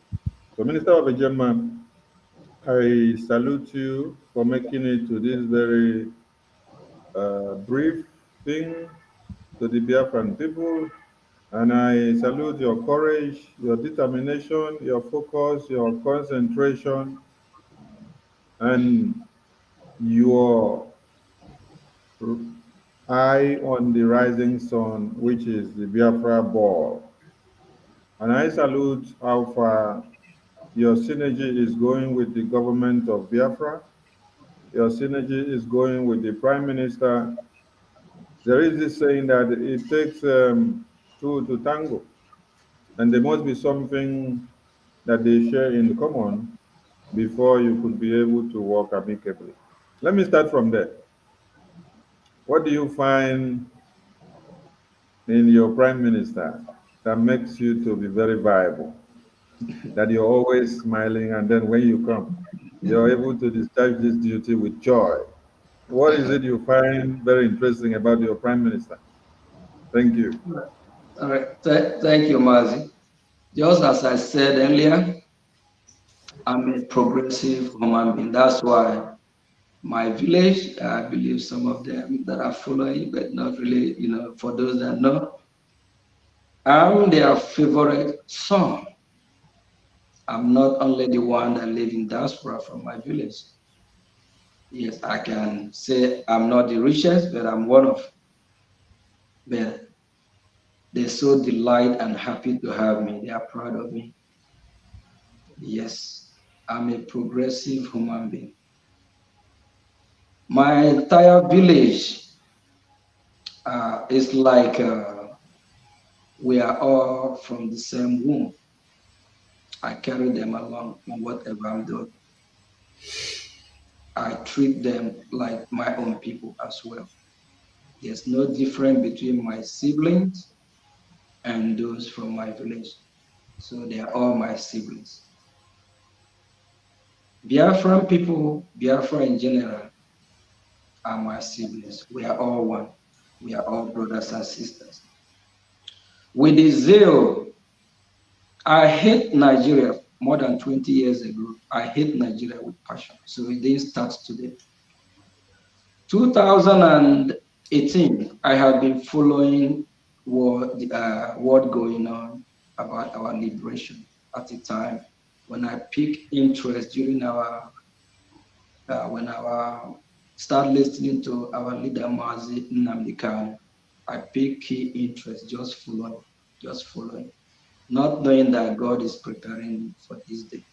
So, Minister of Ejemma, I salute you for making it to this very brief thing to the Biafran people. And I salute your courage, your determination, your focus, your concentration, and your eye on the rising sun, which is the Biafra ball. And I salute how far your synergy is going with the government of Biafra. Your synergy is going with the Prime Minister. There is this saying that it takes two to tango, and there must be something that they share in common before you could be able to work amicably. Let me start from there. What do you find in your Prime Minister that makes you to be very viable? That you're always smiling, and then when you come, you're able to discharge this duty with joy. What is it you find very interesting about your Prime Minister? Thank you. All right. Thank you, Mazi. Just as I said earlier, I'm a progressive human being. That's why my village, I believe some of them that are following, but not really, for those that know, I'm their favorite son. I'm not only the one that live in diaspora from my village. Yes, I can say I'm not the richest, but I'm one of. But they're so delighted and happy to have me. They are proud of me. Yes, I'm a progressive human being. My entire village is like we are all from the same womb. I carry them along in whatever I'm doing. I treat them like my own people as well. There's no difference between my siblings and those from my village. So they are all my siblings. Biafran people, Biafra in general, are my siblings. We are all one. We are all brothers and sisters. With the zeal, I hate Nigeria more than 20 years ago. I hate Nigeria with passion. So it didn't start today. 2018, I have been following what going on about our liberation at the time when I picked interest during when our start listening to our leader Mazi Nnamdi Kanu. I picked key interest, just following, not knowing that God is preparing me for this day.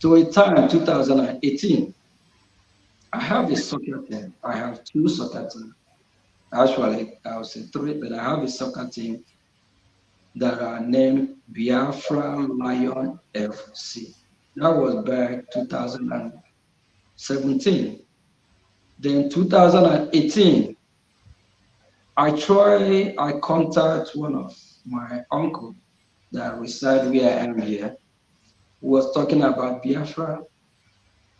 To a time, 2018, I have a soccer team. I have two soccer teams. Actually, I would say three, but I have a soccer team that are named Biafra Lion FC. That was back 2017. Then 2018, I contact one of my uncle that reside where I am here, who was talking about Biafra,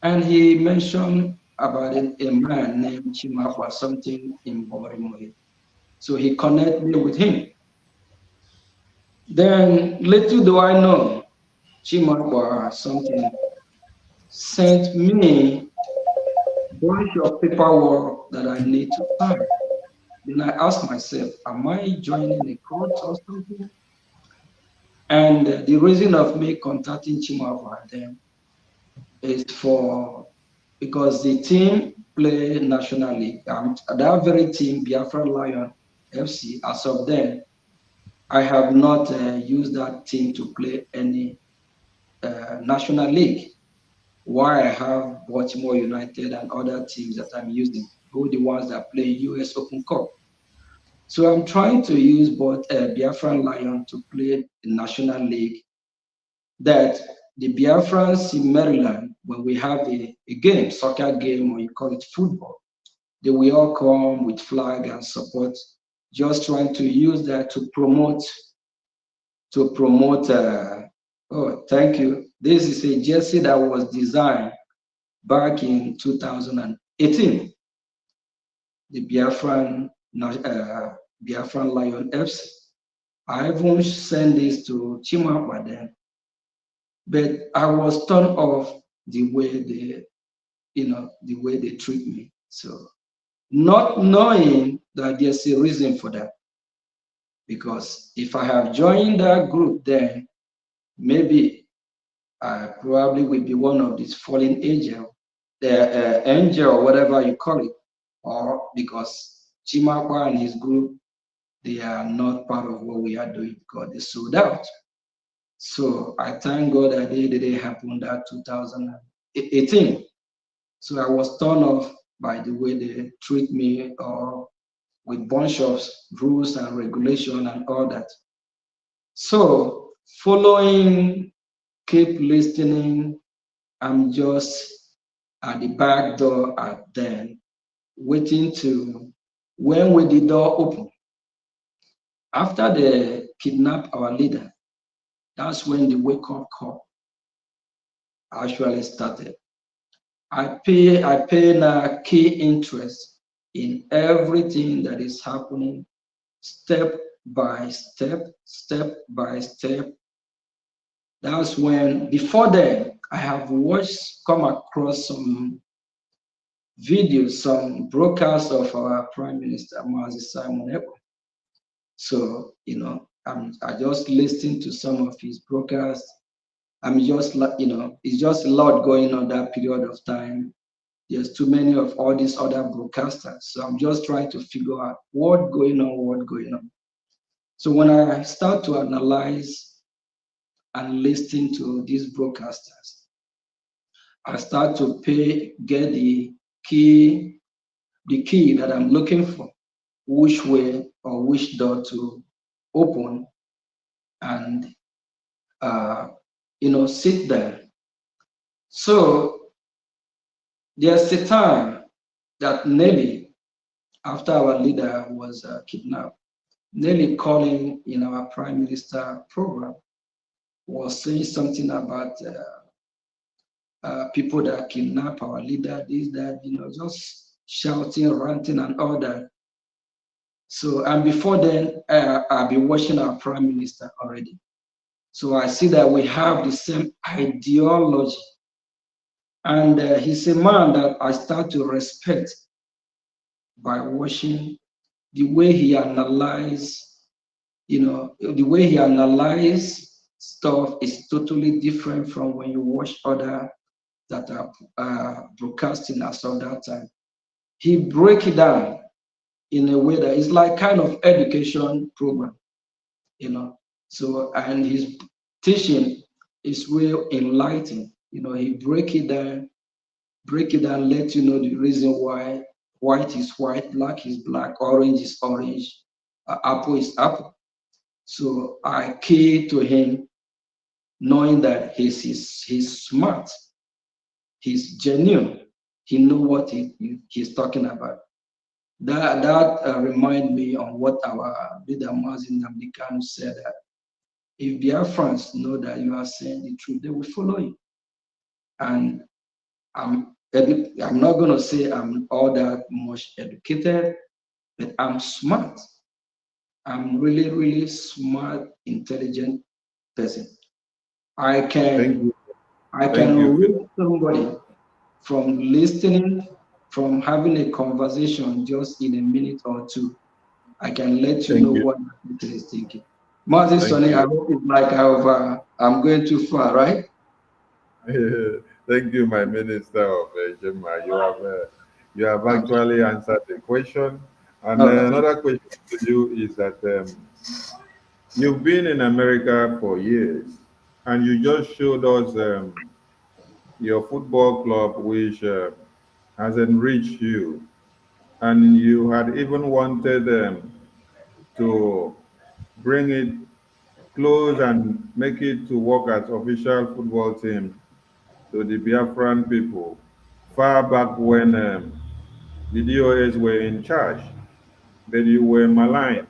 and he mentioned about a man named Chimapa, something in Bomorimoi. So he connected me with him. Then little do I know, Chimapa something sent me a bunch of paperwork that I need to sign. Then I asked myself, am I joining a court or something? And the reason of me contacting Chimwapa then is because the team play National League. That very team, Biafra Lion FC, as of then, I have not used that team to play any National League. Why I have Baltimore United and other teams that I'm using, who the ones that play US Open Cup. So I'm trying to use both Biafran Lion to play the National League, that the Biafrans in Maryland, when we have a game, soccer game, or you call it football, they will all come with flag and support, just trying to use that to promote, oh, thank you. This is a jersey that was designed back in 2018, the Biafran Lion FC. I even sent this to Chimwapa then, but I was turned off the way they treat me. So not knowing that there's a reason for that, because if I have joined that group, then maybe I probably will be one of these fallen angel, angel or whatever you call it, or because Chimwapa and his group, they are not part of what we are doing because they sold out. So I thank God that it didn't happen that 2018. So I was turned off by the way they treat me, or with bunch of rules and regulation and all that. So following, keep listening, I'm just at the back door at then, waiting to, when will the door open? After they kidnap our leader, that's when the wake-up call actually started. I pay now key interest in everything that is happening, step by step, step by step. That's when, before then, I have come across some videos, some broadcasts of our Prime Minister, Mazi Simon Ekpa. So, I just listened to some of his broadcasts. I'm just, it's just a lot going on that period of time. There's too many of all these other broadcasters. So I'm just trying to figure out what's going on. So when I start to analyze and listen to these broadcasters, I start to get the key that I'm looking for, which way or which door to open, and sit there. So there's a time that Nelly, after our leader was kidnapped, Nelly calling in our Prime Minister program was saying something about people that kidnap our leader, this, that, just shouting, ranting, and all that. So, and before then, I've been watching our Prime Minister already. So I see that we have the same ideology. And he's a man that I start to respect by watching the way he analyzes, the way he analyzes stuff is totally different from when you watch other that are broadcasting as of that time. He break it down in a way that is like kind of education program, So, and his teaching is real enlightening. He break it down, let you know the reason why white is white, black is black, orange is orange, apple is apple. So I key to him, knowing that he's smart, he's genuine, he knows what he's talking about. That remind me on what our leader Mazi Nnamdi Kanu said, that if Biafrans know that you are saying the truth, they will follow you. And I'm not going to say I'm all that much educated, but I'm smart. I'm really, really smart, intelligent person. I can read somebody from listening, from having a conversation just in a minute or two. I can let you know what the person is thinking. Moses Thank Sonny, I you. hope it's like I'm going too far, right? Thank you, my Minister of Jemma. You have actually answered the question. And All right. another question to you is that you've been in America for years, and you just showed us your football club, which has enriched you, and you had even wanted to bring it close and make it to work as official football team to the Biafran people far back when the DOS were in charge, but you were maligned.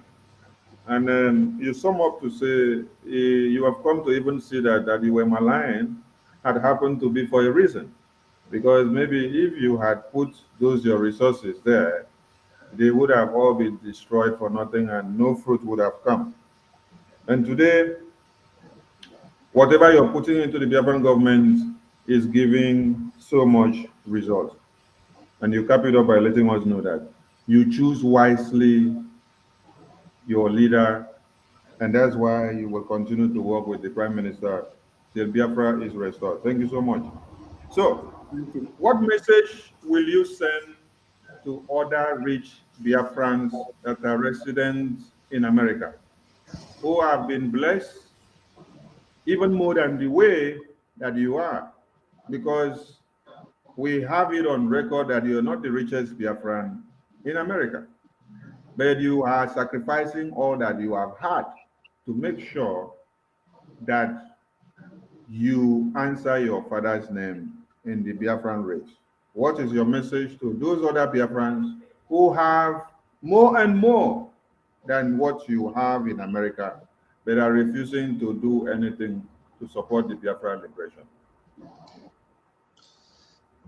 And you sum up to say you have come to even see that you were maligned had happened to be for a reason. Because maybe if you had put those your resources there, they would have all been destroyed for nothing and no fruit would have come. And today, whatever you're putting into the Biafran government is giving so much result. And you cap it up by letting us know that you choose wisely your leader, and that's why you will continue to work with the Prime Minister till Biafra is restored. Thank you so much. So, Thank you. what message will you send to other rich Biafrans that are residents in America who have been blessed even more than the way that you are? Because we have it on record that you're not the richest Biafran in America, but you are sacrificing all that you have had to make sure that you answer your father's name in the Biafran race. What is your message to those other Biafrans who have more and more than what you have in America, but are refusing to do anything to support the Biafran liberation?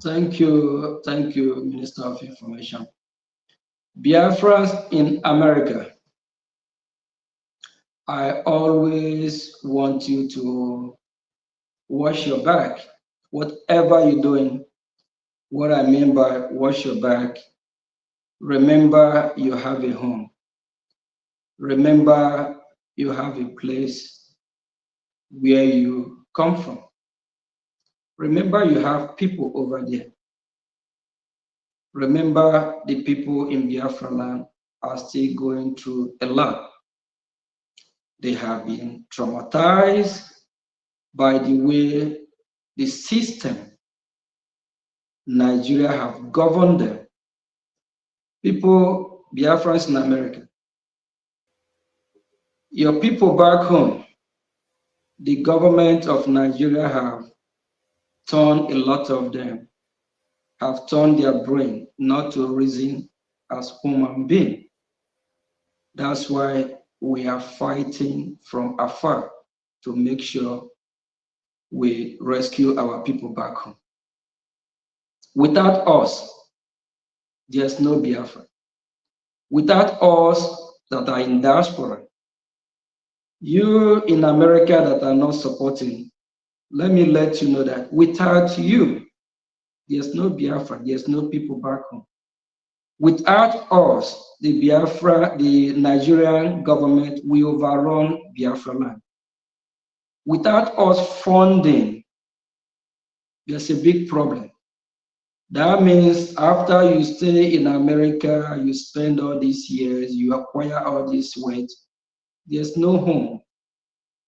Thank you, Minister of Information. Biafrans in America, I always want you to wash your back. Whatever you're doing, what I mean by wash your back, remember you have a home. Remember you have a place where you come from. Remember you have people over there. Remember the people in Biafra land are still going through a lot. They have been traumatized by the way the system Nigeria have governed them. People, Biafrans in America, your people back home, the government of Nigeria have turned a lot of them, have turned their brain not to reason as human being. That's why we are fighting from afar to make sure we rescue our people back home. Without us, there's no Biafra. Without us that are in diaspora, you in America that are not supporting, let me let you know that without you, there's no Biafra, there's no people back home. Without us, the Nigerian government will overrun Biafra land. Without us funding, there's a big problem. That means after you stay in America, you spend all these years, you acquire all this wealth, there's no home.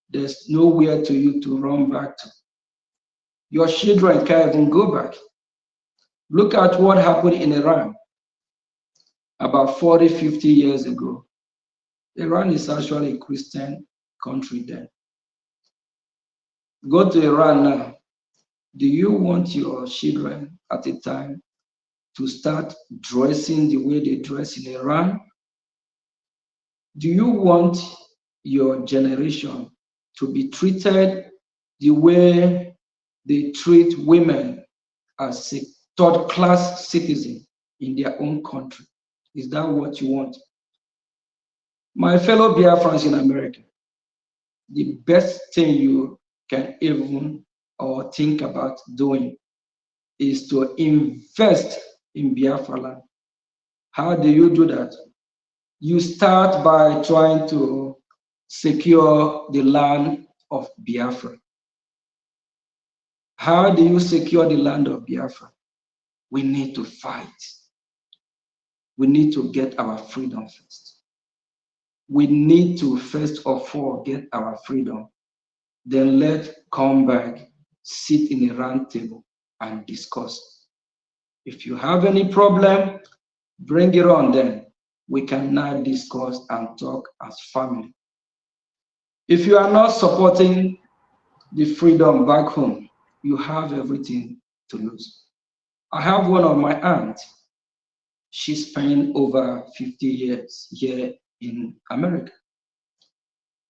There's nowhere to you to run back to. Your children can't even go back. Look at what happened in Iran about 40, 50 years ago. Iran is actually a Christian country then. Go to Iran now. Do you want your children at a time to start dressing the way they dress in Iran? Do you want your generation to be treated the way they treat women as a third-class citizen in their own country? Is that what you want? My fellow Biafrans in America, the best thing you can even or think about doing is to invest in Biafra land. How do you do that? You start by trying to secure the land of Biafra. How do you secure the land of Biafra? We need to fight. We need to get our freedom first. We need to first of all get our freedom. Then let's come back, sit in a round table and discuss. If you have any problem, bring it on then. We can now discuss and talk as family. If you are not supporting the freedom back home, you have everything to lose. I have one of my aunts. She spent over 50 years here in America.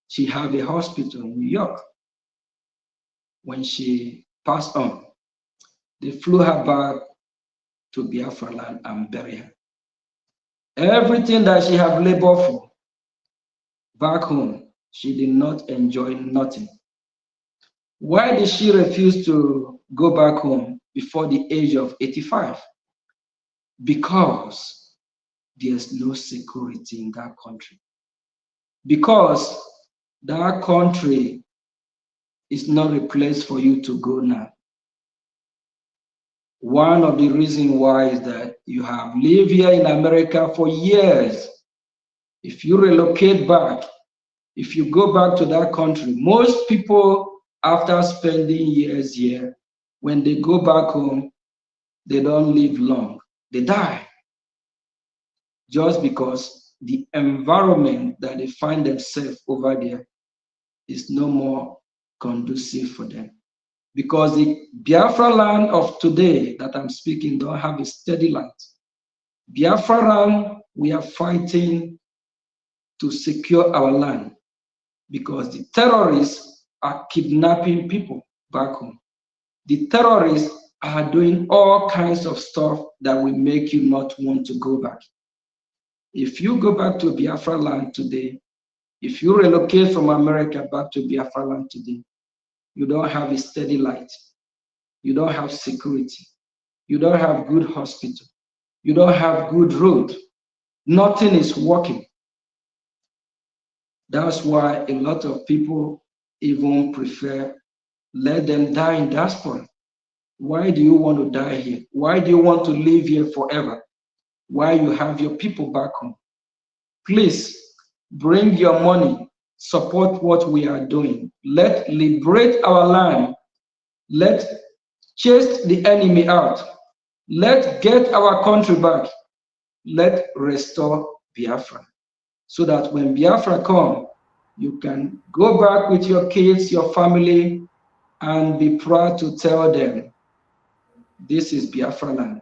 She had a hospital in New York. When she passed on, they flew her back to Biafra land and buried her. Everything that she had labored for back home, she did not enjoy nothing. Why did she refuse to go back home before the age of 85? Because there's no security in that country. Because that country is not a place for you to go now. One of the reasons why is that you have lived here in America for years. If you relocate back, if you go back to that country, most people, after spending years here, when they go back home, they don't live long. They die. Just because the environment that they find themselves over there is no more conducive for them. Because the Biafra land of today that I'm speaking don't have a steady light. Biafra land, we are fighting to secure our land because the terrorists are kidnapping people back home. The terrorists are doing all kinds of stuff that will make you not want to go back. If you go back to Biafra land today, if you relocate from America back to Biafra land today, you don't have a steady light. You don't have security. You don't have good hospital. You don't have good road. Nothing is working. That's why a lot of people even prefer let them die in diaspora. Why do you want to die here? Why do you want to live here forever? Why you have your people back home? Please bring your money, support what we are doing. Let's liberate our land. Let's chase the enemy out. Let's get our country back. Let's restore Biafra. So that when Biafra comes, you can go back with your kids, your family, and be proud to tell them, this is Biafra land.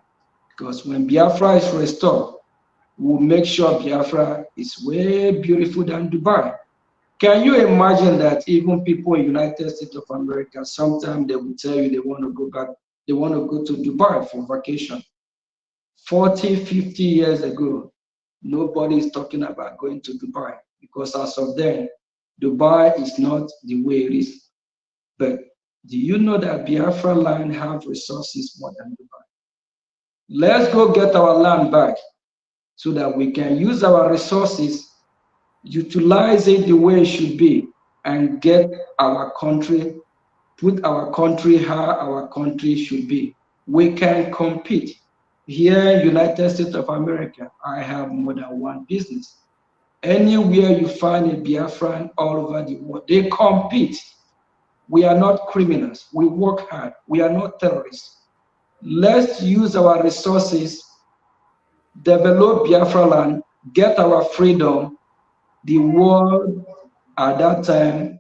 Because when Biafra is restored, we'll make sure Biafra is way beautiful than Dubai. Can you imagine that even people in United States of America, sometimes they will tell you they want to go back, they want to go to Dubai for vacation. 40, 50 years ago, nobody is talking about going to Dubai because as of then, Dubai is not the way it is. But do you know that Biafra land have resources more than Dubai? Let's go get our land back so that we can use our resources, utilize it the way it should be, and get our country, put our country how our country should be. We can compete. Here in United States of America, I have more than one business. Anywhere you find a Biafran all over the world, they compete. We are not criminals. We work hard. We are not terrorists. Let's use our resources, develop Biafra land, get our freedom. The world at that time,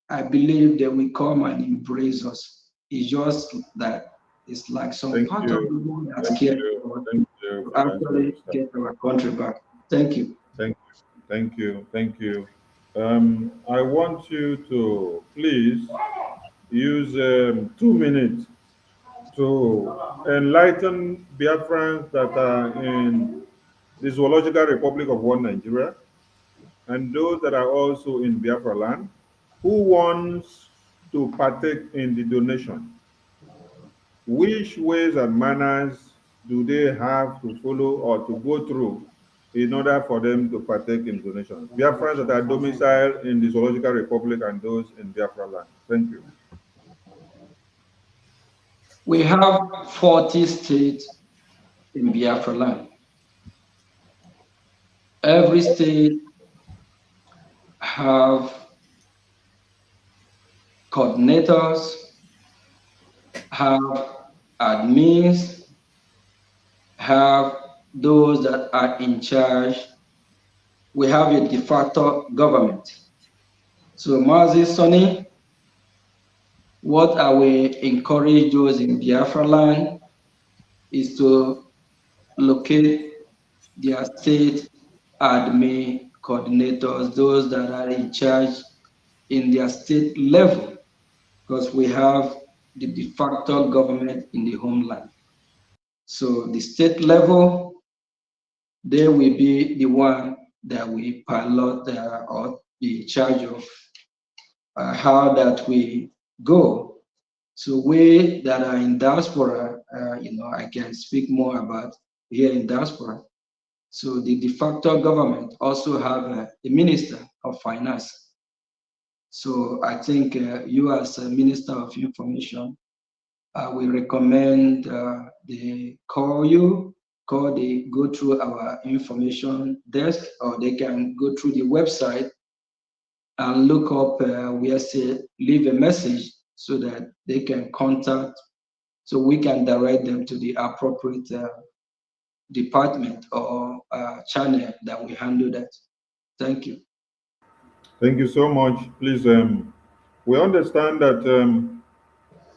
I believe they will come and embrace us. It's just that it's like some Thank part you. of the world that's Thank scared you. Thank you. to actually get our country back. Thank you. Thank you. Thank you. Thank you. I want you to please use 2 minutes to enlighten Biafrans that are in the Zoological Republic of One Nigeria and those that are also in Biafra land who wants to partake in the donation. Which ways and manners do they have to follow or to go through in order for them to partake in donations. Biafrans that are domiciled in the Zoological Republic and those in Biafra land. Thank you. We have 40 states in Biafra land. Every state have coordinators, have admins, have those that are in charge. We have a de facto government. So Mazi Sonny, what I will encourage those in Biafra land is to locate their state admin coordinators, those that are in charge in their state level, because we have the de facto government in the homeland. So the state level, they will be the one that we pilot or be in charge of how that we go. So we that are in diaspora, I can speak more about here in diaspora. So the de facto government also have a minister of finance. So I think you as a minister of information, I will recommend they go through our information desk, or they can go through the website and look up where say leave a message so that they can contact, so we can direct them to the appropriate department or channel that we handle that. Thank you. Thank you so much. Please, we understand that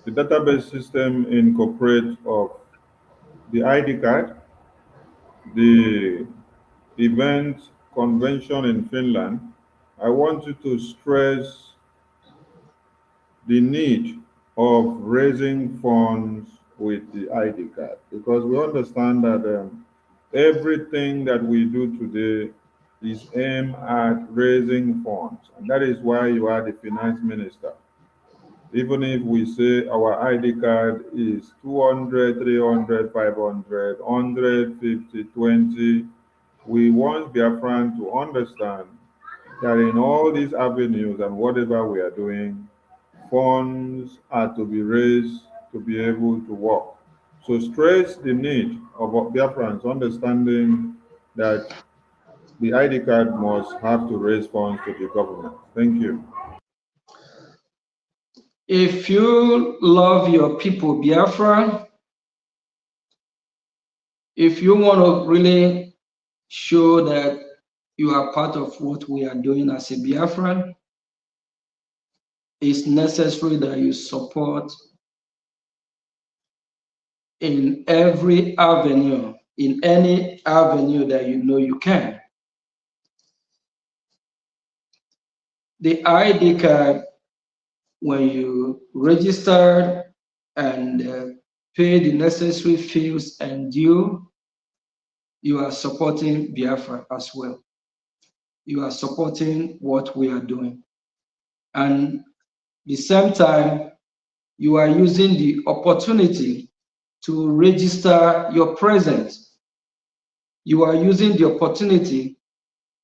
the database system incorporates of the ID card, the event convention in Finland. I want you to stress the need of raising funds with the ID card, because we understand that everything that we do today is aimed at raising funds, and that is why you are the finance minister. Even if we say our ID card is 200, 300, 500, 150, 20, we want Biafran to understand that in all these avenues and whatever we are doing, funds are to be raised to be able to work. So stress the need of Biafrans understanding that the ID card must have to raise funds to the government. Thank you. If you love your people, Biafra, if you want to really show that you are part of what we are doing as a Biafran, it's necessary that you support in every avenue, in any avenue that you know you can. The ID card, when you register and pay the necessary fees and due, you are supporting Biafra as well. You are supporting what we are doing. And the same time, you are using the opportunity to register your presence. You are using the opportunity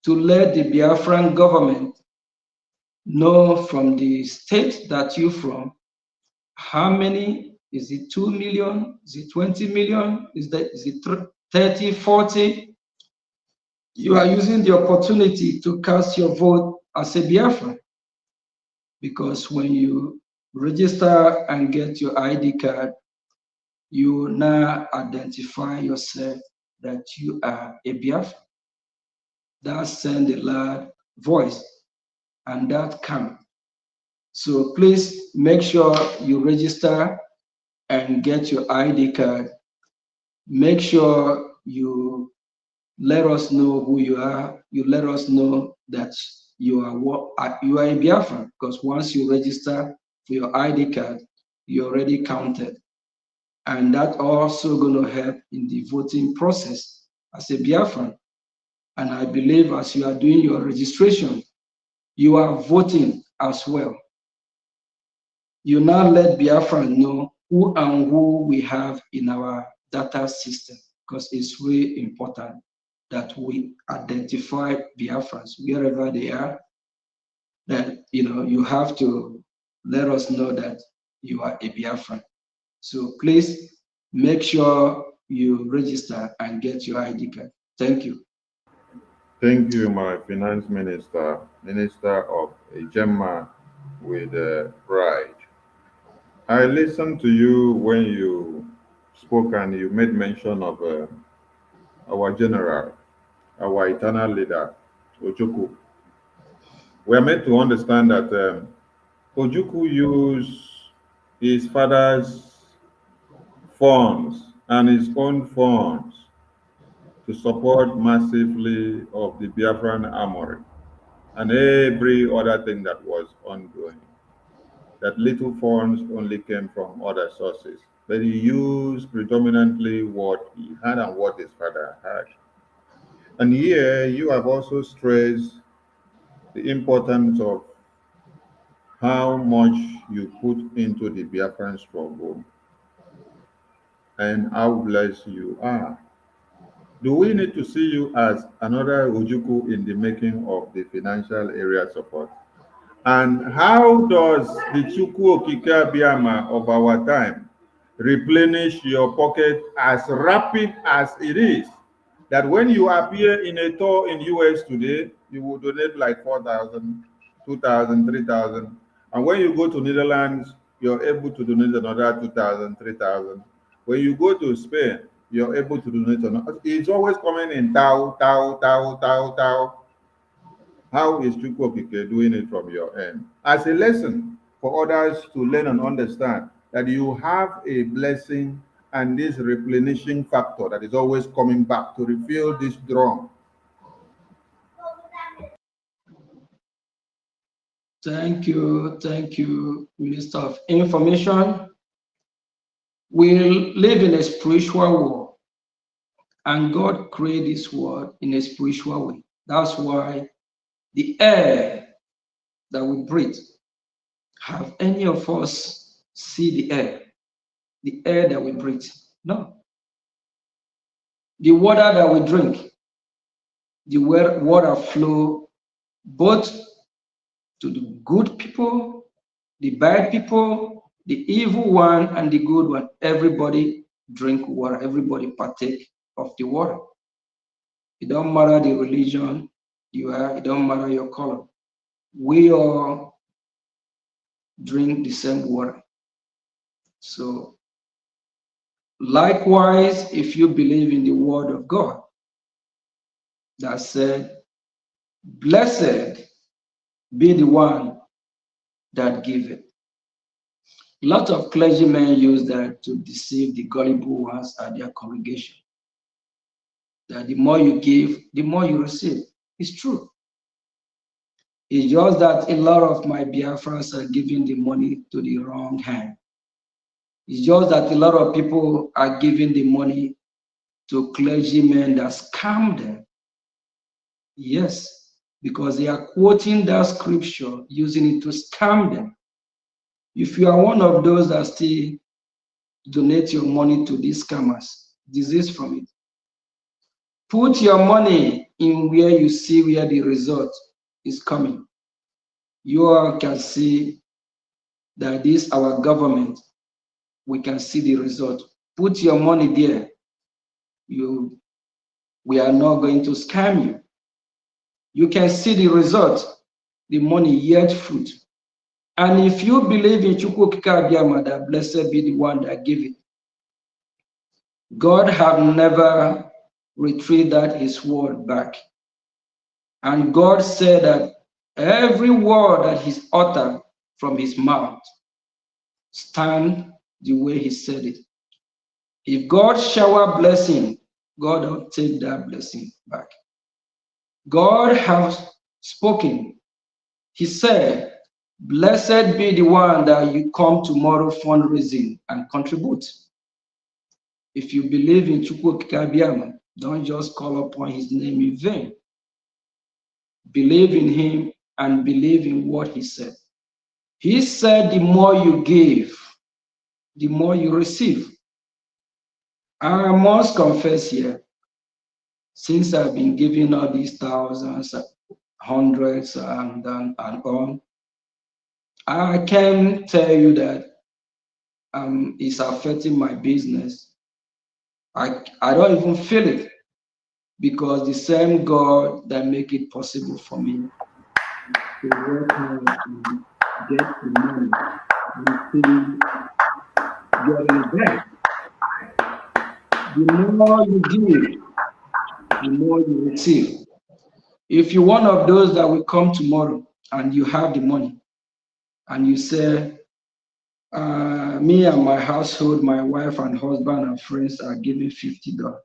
to let the Biafran government know from the state that you're from, how many, is it 2 million, is it 20 million, is it 30, 40? You are using the opportunity to cast your vote as a Biafran, because when you register and get your ID card, you now identify yourself that you are a Biafran. That sends a loud voice, and that counts. So please make sure you register and get your ID card. Make sure you let us know who you are. You let us know that you are a Biafran, because once you register for your ID card, you're already counted. And that also going to help in the voting process as a Biafran. And I believe as you are doing your registration, you are voting as well. You now let Biafran know who and who we have in our data system, because it's really important. that we identify Biafrans wherever they are, that you have to let us know that you are a Biafran. So please make sure you register and get your ID card. Thank you. Thank you, my finance minister, minister of a Gemma with pride. I listened to you when you spoke and you made mention of our general, our eternal leader, Ojukwu. We are meant to understand that Ojukwu used his father's funds and his own funds to support massively of the Biafran armory and every other thing that was ongoing. That little funds only came from other sources, but he used predominantly what he had and what his father had. And here you have also stressed the importance of how much you put into the Biafran struggle and how blessed you are. Do we need to see you as another Ojuku in the making of the financial area support? And how does the Chukwu Okike Biama of our time replenish your pocket as rapid as it is? That when you appear in a tour in US today, you will donate like 4,000, 2,000, 3,000. And when you go to Netherlands, you're able to donate another 2,000, 3,000. When you go to Spain, you're able to donate another. It's always coming in tau, tau, tau, tau, tau. How is Chukwu Okike doing it from your end? As a lesson for others to learn and understand that you have a blessing and this replenishing factor that is always coming back to refill this drum. Thank you, Minister of Information. We live in a spiritual world, and God created this world in a spiritual way. That's why the air that we breathe, have any of us see the air that we breathe? No. The water that we drink, the water flow both to the good people, the bad people, the evil one, and the good one. Everybody drink water. Everybody partake of the water. It don't matter the religion you are. It don't matter your color. We all drink the same water. So likewise, if you believe in the word of God that said, blessed be the one that giveth. A lot of clergymen use that to deceive the gullible ones at their congregation. That the more you give, the more you receive. It's true. It's just that a lot of my Biafrans are giving the money to the wrong hand. It's just that a lot of people are giving the money to clergymen that scam them. Yes, because they are quoting that scripture, using it to scam them. If you are one of those that still donate your money to these scammers, desist from it. Put your money in where you see where the result is coming. You all can see that this our government, we can see the result. Put your money there. We are not going to scam you. You can see the result, the money yield fruit. And if you believe in Chukwu Okike Abiama, that blessed be the one that gave it, God have never retrieved his word back. And God said that every word that he's uttered from his mouth stand the way he said it. If God shower blessing, God will take that blessing back. God has spoken. He said, blessed be the one that you come tomorrow fundraising and contribute. If you believe in Chukwu Okike Abiama, don't just call upon his name in vain. Believe in him and believe in what he said. He said the more you give, the more you receive. I must confess here since I've been giving all these thousands, hundreds, and on, I can tell you that it's affecting my business. I don't even feel it, because the same God that make it possible for me to work hard and get the money and still getting it back. The more you give, the more you receive. If you're one of those that will come tomorrow and you have the money and you say, me and my household, my wife and husband and friends are giving $50,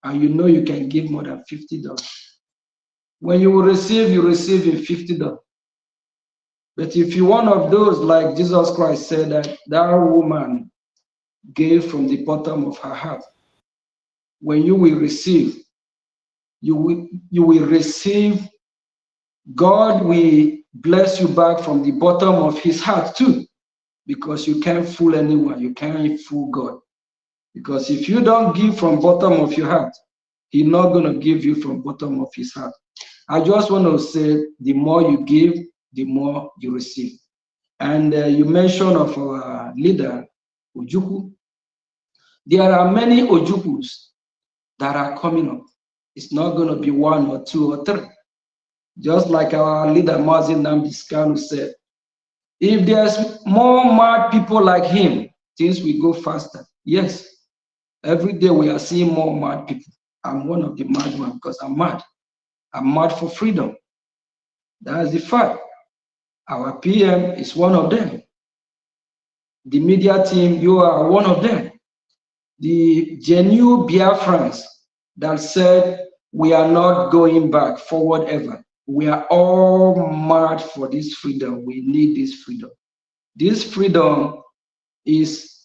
and you know you can give more than $50. When you will receive, you receive in $50. But if you're one of those, like Jesus Christ said, that woman gave from the bottom of her heart, when you will receive, you will receive. God will bless you back from the bottom of his heart too, because you can't fool anyone. You can't fool God. Because if you don't give from bottom of your heart, he's not going to give you from bottom of his heart. I just want to say, the more you give, the more you receive. And you mentioned of our leader, Ojukwu. There are many Ojukus that are coming up. It's not going to be one or two or three. Just like our leader, Mazin Namdiskanu, said, if there's more mad people like him, things will go faster. Yes, every day we are seeing more mad people. I'm one of the mad ones because I'm mad. I'm mad for freedom. That's the fact. Our PM is one of them. The media team, you are one of them. The genuine Biafrans that said, we are not going back forward ever. We are all mad for this freedom. We need this freedom. This freedom is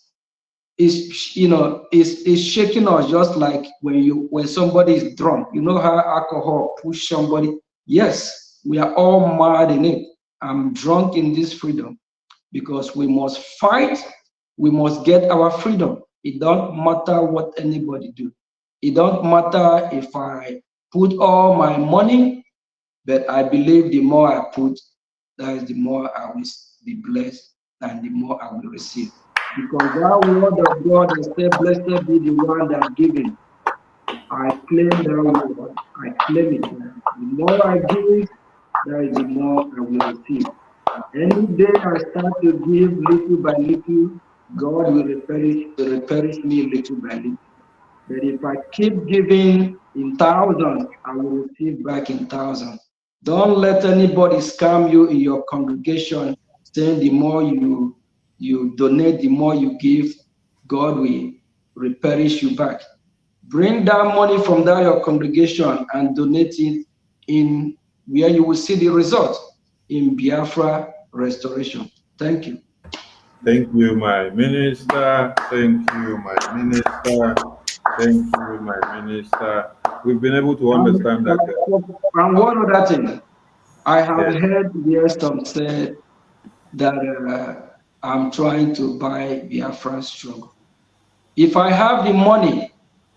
shaking us, just like when somebody is drunk. You know how alcohol push somebody? Yes, we are all mad in it. I'm drunk in this freedom, because we must fight. We must get our freedom. It don't matter what anybody do. It don't matter if I put all my money, but I believe the more I put, that is the more I will be blessed and the more I will receive. Because that word of God has said, blessed be the one that giving. I claim that word. I claim it. The more I give, that is the more I will receive. Any day I start to give little by little, God will replenish me little by little. But if I keep giving in thousands, I will receive back in thousands. Don't let anybody scam you in your congregation, saying the more you donate, the more you give, God will replenish you back. Bring that money from that your congregation and donate it in where you will see the result, in Biafra restoration. Thank you. Thank you, my minister. Thank you, my minister. Thank you, my minister. We've been able to understand that. And one other thing, I have Yes. heard the some say that I'm trying to buy Biafra struggle. If I have the money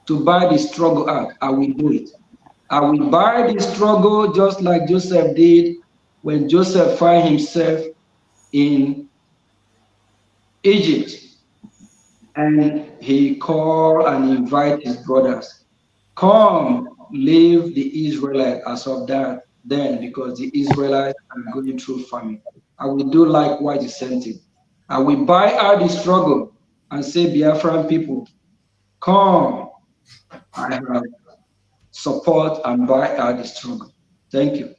to buy the struggle out, I will do it. I will buy the struggle just like Joseph did when Joseph found himself in Egypt, and he called and invited his brothers, come, leave the Israelites as of that then, because the Israelites are going through famine. I will do likewise the same thing. I will buy out the struggle and say, Biafran people, come, I have support and buy out the struggle. Thank you.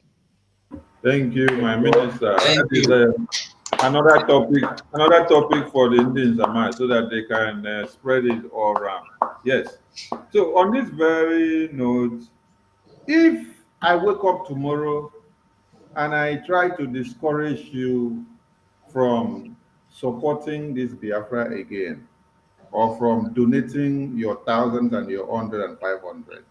Thank you, my minister. Thank That is you. another topic for the Indians, so that they can spread it all around. Yes. So on this very note, if I wake up tomorrow and I try to discourage you from supporting this Biafra again, or from donating your thousands and your 100 and 500,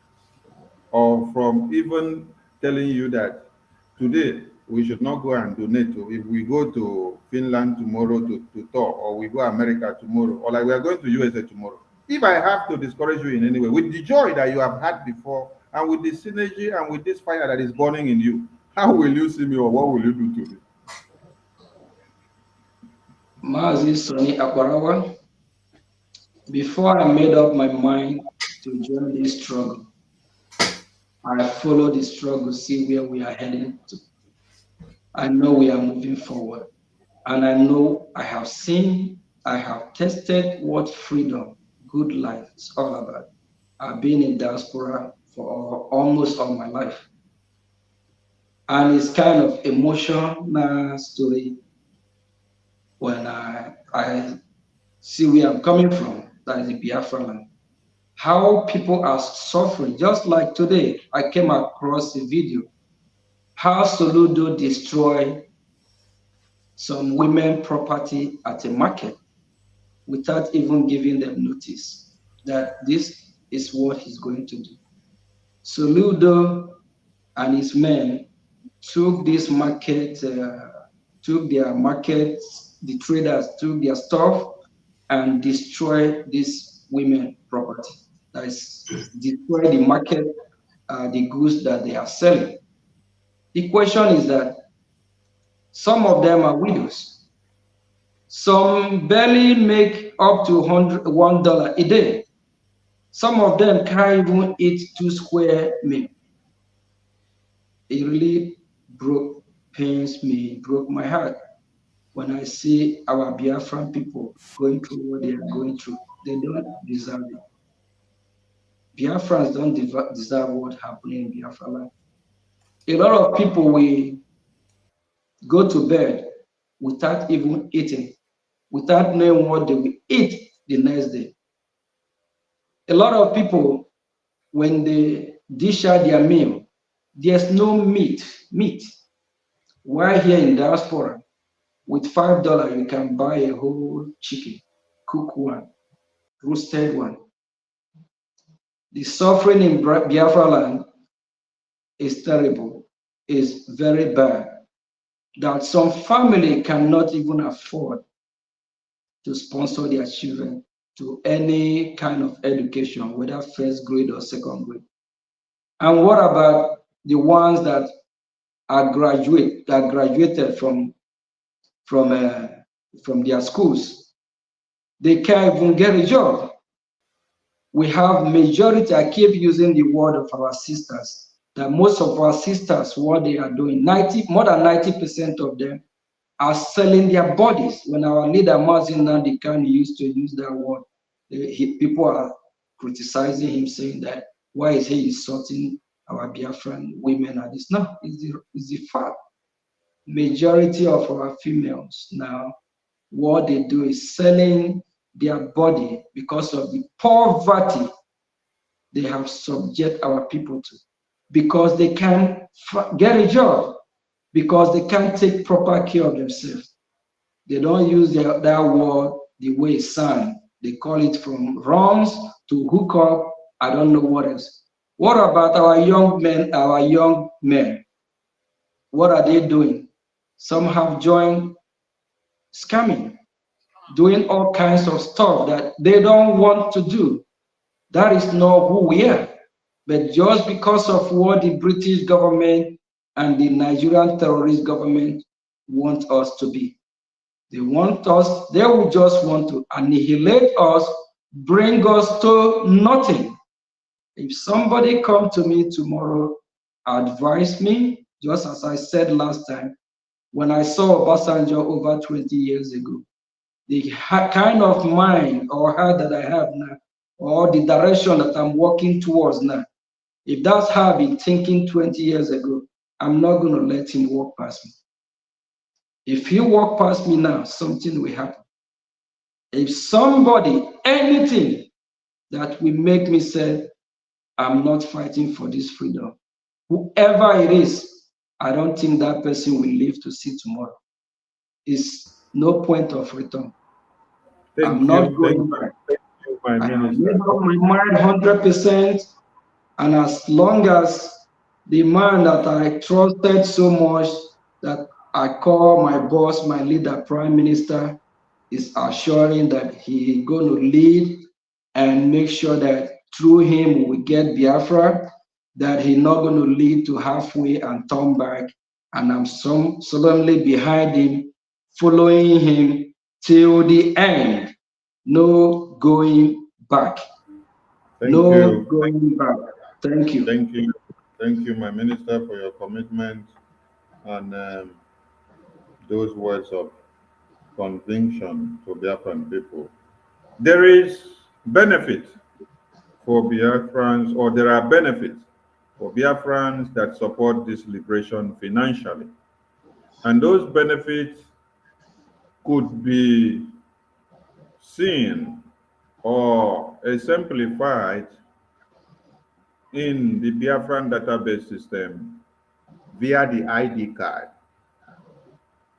or from even telling you that today we should not go and donate to, if we go to Finland tomorrow to tour, or we go America tomorrow, or like we are going to USA tomorrow. If I have to discourage you in any way, with the joy that you have had before And with the synergy and with this fire that is burning in you, how will you see me or what will you do to me? Mazi Soni Akwarawa, before I made up my mind to join this struggle, I followed the struggle, see where we are heading to. I know we are moving forward. And I know I have seen, I have tested what freedom, good life is all about. I've been in diaspora for almost all my life. And it's kind of emotional story when I see where I'm coming from, that is the Biafra land. How people are suffering, just like today, I came across a video, how Soludo destroyed some women property at a market without even giving them notice that this is what he's going to do. Soludo and his men took this market, took their markets, the traders took their stuff and destroyed this women property. That is, destroy the market, the goods that they are selling. The question is that some of them are widows. Some barely make up to $1 a day. Some of them can't even eat 2 square meal. It really pains me, broke my heart when I see our Biafran people going through what they are going through. They don't deserve it. Biafrans don't deserve what happened in Biafra land. A lot of people will go to bed without even eating, without knowing what they will eat the next day. A lot of people, when they dish out their meal, there's no meat. While here in diaspora, with $5, you can buy a whole chicken, cook one, roasted one. The suffering in Biafra land is terrible, is very bad, that some family cannot even afford to sponsor their children to any kind of education, whether first grade or second grade. And what about the ones that are graduated from their schools? They can't even get a job. We have majority, I keep using the word of our sisters, that most of our sisters, what they are doing, more than 90% of them are selling their bodies. When our leader, Mazin Nandikan, used to use that word, people are criticizing him, saying that, why is he insulting our Biafran women at this? No, it's the fact. Majority of our females now, what they do is selling their body because of the poverty they have subject our people to, because they can't get a job, because they can't take proper care of themselves. They don't use that word the way it sounds. They call it from runs to hook up. I don't know what else. What about our young men? What are they doing? Some have joined scamming, doing all kinds of stuff that they don't want to do. That is not who we are. But just because of what the British government and the Nigerian terrorist government want us to be. They will just want to annihilate us, bring us to nothing. If somebody come to me tomorrow, advise me, just as I said last time, when I saw Obasanjo over 20 years ago, the kind of mind or heart that I have now, or the direction that I'm working towards now, if that's how I've been thinking 20 years ago, I'm not going to let him walk past me. If he walk past me now, something will happen. If somebody, anything that will make me say, I'm not fighting for this freedom, whoever it is, I don't think that person will live to see tomorrow. It's no point of return. I'm not going back. Thank you, my I have minister. made up my mind 100%. And as long as the man that I trusted so much, that I call my boss, my leader, Prime Minister, is assuring that he is going to lead and make sure that through him we get Biafra, that he's not going to lead to halfway and turn back. And I'm solemnly behind him, following him till the end. No going back. Thank No you. going back. Thank you. Thank you. Thank you, my minister, for your commitment and those words of conviction to Biafran people. There is benefit for Biafrans, or there are benefits for Biafrans that support this liberation financially. And those benefits could be seen or exemplified in the Biafran database system via the ID card.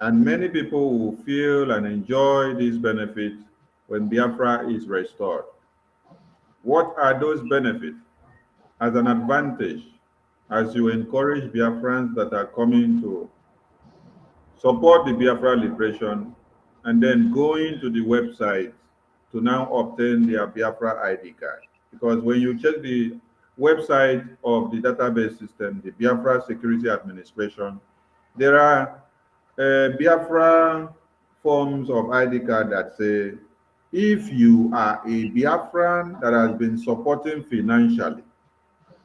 And many people will feel and enjoy these benefits when Biafra is restored. What are those benefits? As an advantage, as you encourage Biafrans that are coming to support the Biafra liberation and then going to the website to now obtain their Biafra ID card. Because when you check the website of the database system, the Biafra Security Administration, there are Biafra forms of ID card that say, if you are a Biafran that has been supporting financially,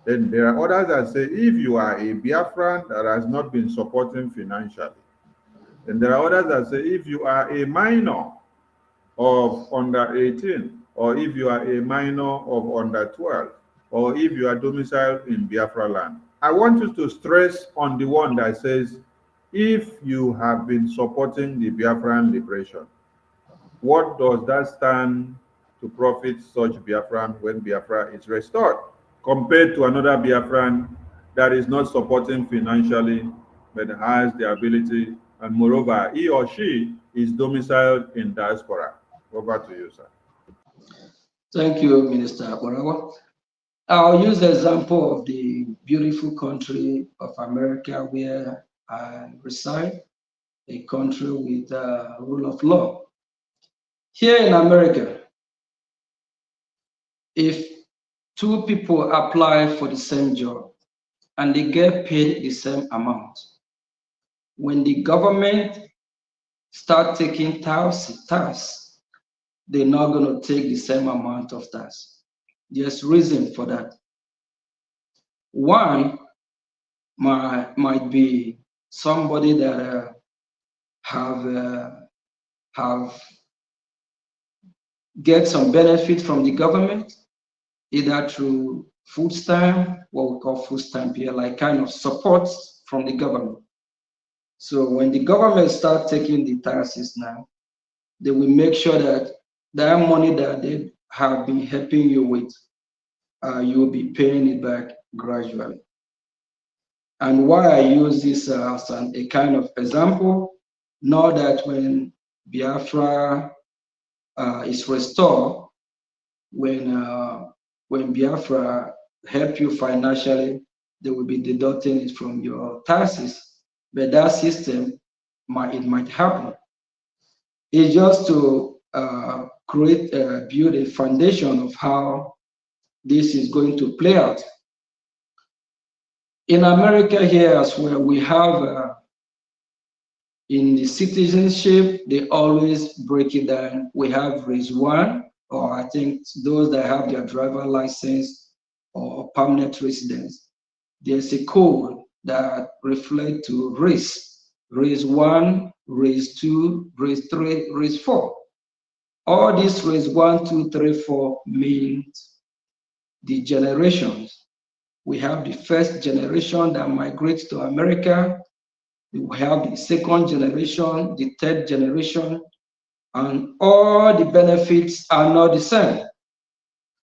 then there are others that say, if you are a Biafran that has not been supporting financially, then there are others that say, if you are a minor of under 18, or if you are a minor of under 12, or if you are domiciled in Biafra land. I want you to stress on the one that says, if you have been supporting the Biafran liberation. What does that stand to profit such Biafran when Biafra is restored, compared to another Biafran that is not supporting financially, but has the ability, and moreover, he or she is domiciled in diaspora? Over to you, sir. Thank you, Minister Borawa. I'll use the example of the beautiful country of America where I reside, a country with rule of law. Here in America, if two people apply for the same job and they get paid the same amount, when the government start taking tax, they're not going to take the same amount of tax. There's reason for that. One might be somebody that have get some benefit from the government, either through food stamp, what we call food stamp here, like kind of support from the government. So when the government start taking the taxes now, they will make sure that that money that they have been helping you with, you will be paying it back gradually. And why I use this as a kind of example, know that when Biafra is restored, when Biafra help you financially, they will be deducting it from your taxes. But that system might happen. It's just to build a foundation of how this is going to play out. In America here as well, we have in the citizenship, they always break it down. We have race 1, or I think those that have their driver license or permanent residence. There's a code that reflects to race 1, race 2, race 3, race 4. All these race 1, 2, 3, 4 means the generations. We have the first generation that migrates to America. We have the second generation, the third generation, and all the benefits are not the same.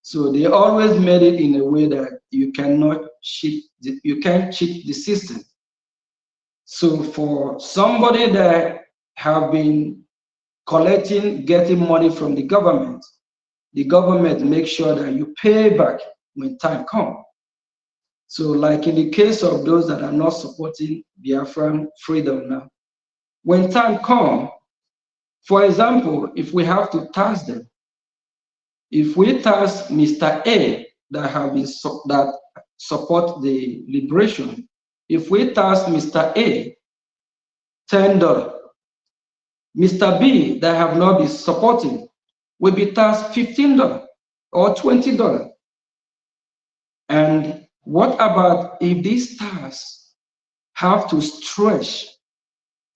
So they always made it in a way that you can't cheat the system. So for somebody that have been getting money from the government makes sure that you pay back when time comes. So like in the case of those that are not supporting Biafran freedom now, when time comes, for example, if we have to tax them, if we tax Mr. A that support the liberation. If we tax Mr. A $10, Mr. B that have not been supporting will be taxed $15 or $20. And what about if these tax have to stretch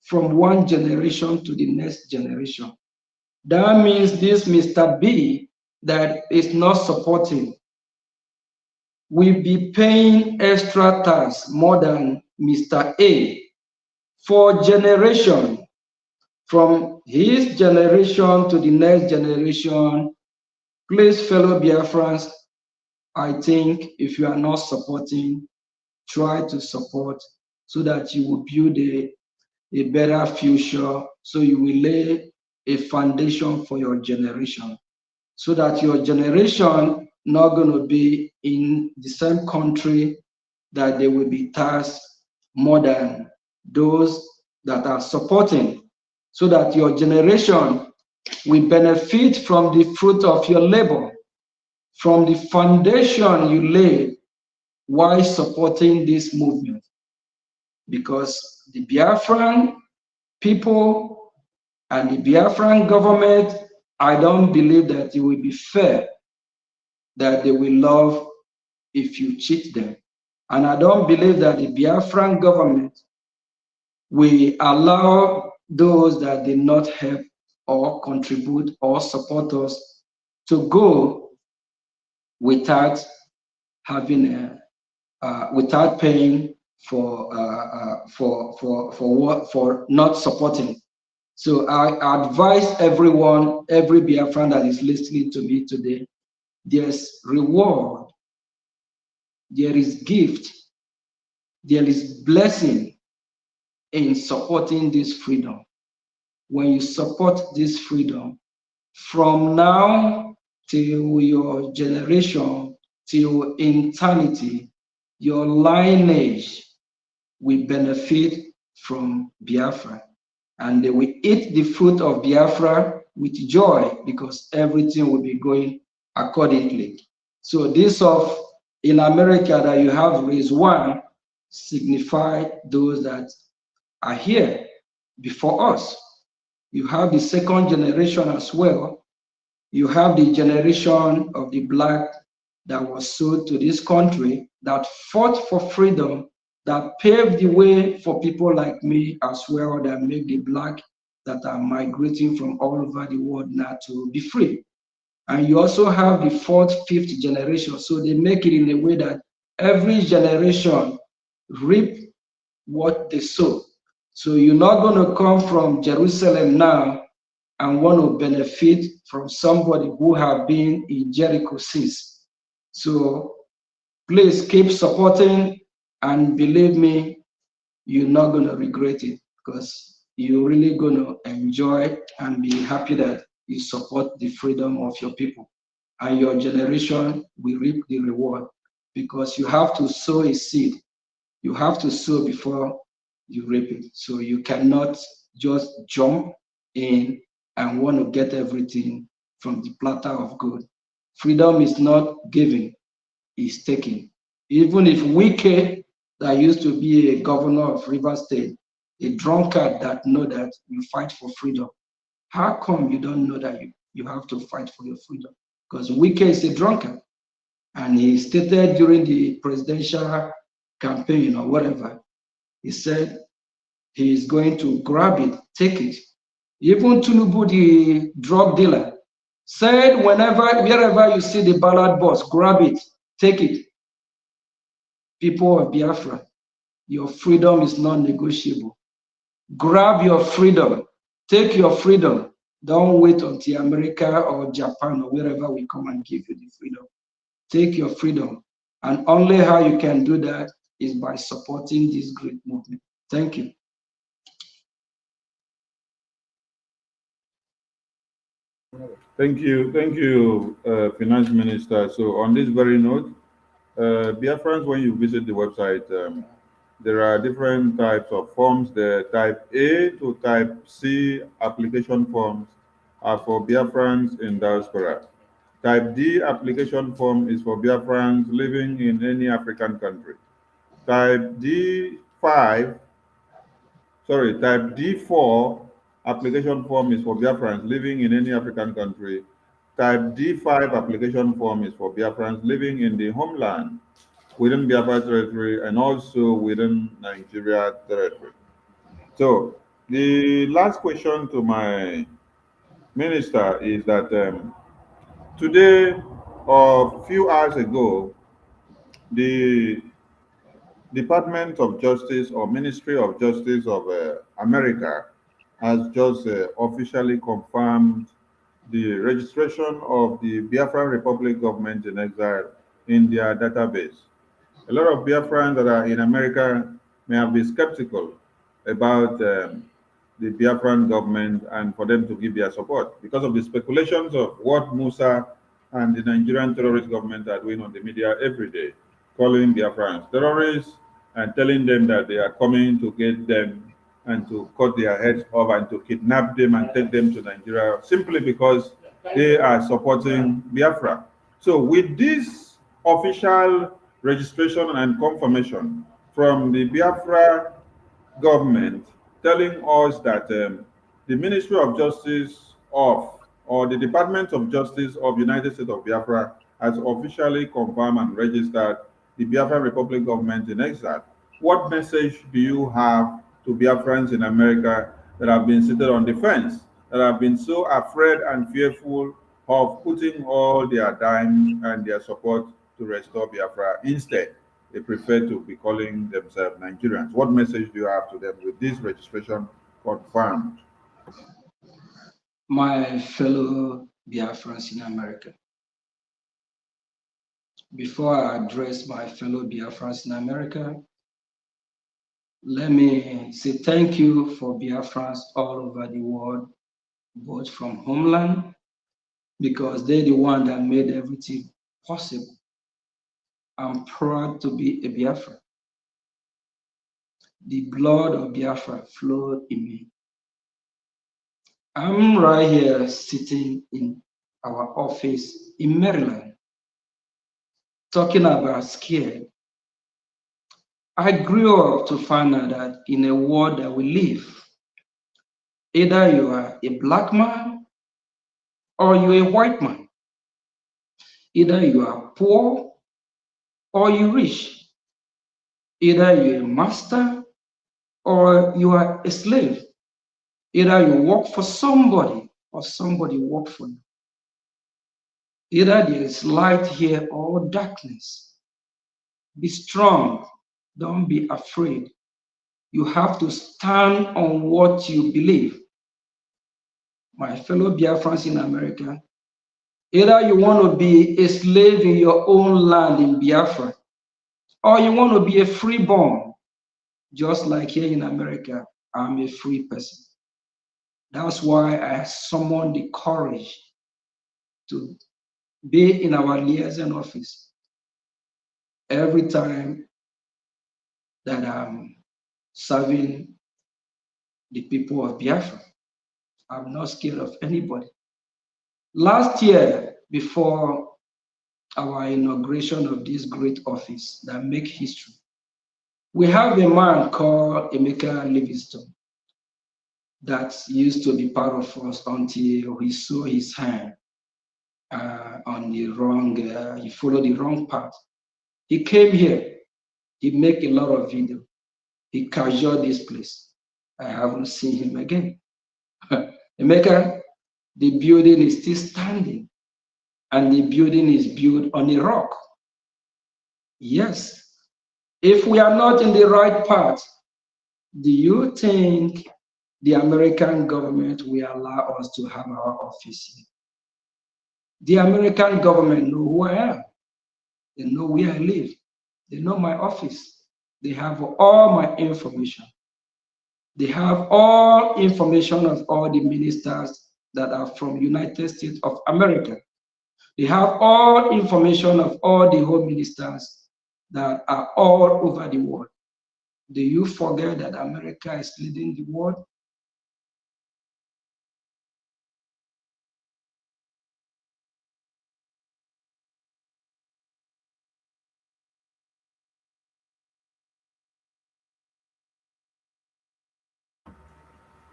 from one generation to the next generation? That means this Mr. B that is not supporting will be paying extra tax more than Mr. A for generation. From his generation to the next generation, please, fellow Biafrans, I think if you are not supporting, try to support so that you will build a better future, so you will lay a foundation for your generation, so that your generation not going to be in the same country that they will be taxed more than those that are supporting, so that your generation will benefit from the fruit of your labor, from the foundation you laid while supporting this movement. Because the Biafran people and the Biafran government, I don't believe that it will be fair that they will love if you cheat them. And I don't believe that the Biafran government will allow those that did not help or contribute or support us to go without having without paying for not supporting. So I advise everyone, every Biafran that is listening to me today, there's reward, there is gift, there is blessing in supporting this freedom. When you support this freedom, from now till your generation, till eternity, your lineage will benefit from Biafra, and they will eat the fruit of Biafra with joy, because everything will be going accordingly. So this of in America that you have raised one signify those that are here before us. You have the second generation as well. You have the generation of the black that was sold to this country, that fought for freedom, that paved the way for people like me as well, that make the black that are migrating from all over the world now to be free. And you also have the fourth, fifth generation. So they make it in a way that every generation reap what they sow. So you're not going to come from Jerusalem now and want to benefit from somebody who have been in Jericho since. So please keep supporting, and believe me, you're not going to regret it, because you're really going to enjoy and be happy that you support the freedom of your people, and your generation will reap the reward, because you have to sow a seed. You have to sow before you reap it. So you cannot just jump in and want to get everything from the platter of gold. Freedom is not giving, it's taking. Even if Wike, that used to be a governor of Rivers State, a drunkard that know that you fight for freedom, how come you don't know that you have to fight for your freedom? Because Wike is a drunkard, and he stated during the presidential campaign or whatever, he said he is going to grab it, take it. Even Tinubu, the drug dealer, said wherever you see the ballot box, grab it, take it. People of Biafra, your freedom is not negotiable. Grab your freedom, take your freedom. Don't wait until America or Japan or wherever we come and give you the freedom. Take your freedom. And only how you can do that is by supporting this great movement. Thank you. Thank you, Finance Minister. So on this very note, Biafrans, when you visit the website, there are different types of forms. The type A to type C application forms are for Biafrans in diaspora. Type D application form is for Biafrans living in any African country. Type D5, Type D4 application form is for Biafrans living in any African country. Type D5 application form is for Biafrans living in the homeland, within Biafra territory, and also within Nigeria territory. So the last question to my minister is that today or a few hours ago, the Department of Justice or Ministry of Justice of America has just officially confirmed the registration of the Biafran Republic government in exile in their database. A lot of Biafrans that are in America may have been skeptical about the Biafran government and for them to give their support because of the speculations of what Musa and the Nigerian terrorist government are doing on the media every day, calling Biafrans terrorists and telling them that they are coming to get them and to cut their heads off and to kidnap them and take them to Nigeria simply because they are supporting Biafra. So with this official registration and confirmation from the Biafra government telling us that the Ministry of Justice of or the Department of Justice of United States of Biafra has officially confirmed and registered the Biafra Republic government in exile. What message do you have to Biafrans in America that have been seated on the fence, that have been so afraid and fearful of putting all their dimes and their support to restore Biafra? Instead, they prefer to be calling themselves Nigerians. What message do you have to them with this registration confirmed? My fellow Biafrans in America, before I address my fellow Biafrans in America, let me say thank you for Biafrans all over the world, both from homeland, because they're the one that made everything possible. I'm proud to be a Biafran. The blood of Biafra flowed in me. I'm right here sitting in our office in Maryland, talking about scared. I grew up to find out that in a world that we live, either you are a black man or you're a white man. Either you are poor or you're rich. Either you're a master or you are a slave. Either you work for somebody or somebody work for you. Either there is light here or darkness. Be strong. Don't be afraid. You have to stand on what you believe. My fellow Biafrans in America, either you want to be a slave in your own land in Biafra, or you want to be a freeborn, just like here in America, I'm a free person. That's why I summoned the courage to be in our liaison office every time that I'm serving the people of Biafra. I'm not scared of anybody. Last year, before our inauguration of this great office that make history, we have a man called Emeka Livingstone that used to be part of us until he saw his hand on the wrong, he followed the wrong path. He came here, he make a lot of video. He casualed this place. I haven't seen him again. Emeka, the building is still standing, and the building is built on a rock. Yes, if we are not in the right path, do you think the American government will allow us to have our office here? The American government know who I am. They know where I live. They know my office. They have all my information. They have all information of all the ministers that are from United States of America. They have all information of all the home ministers that are all over the world. Do you forget that America is leading the world?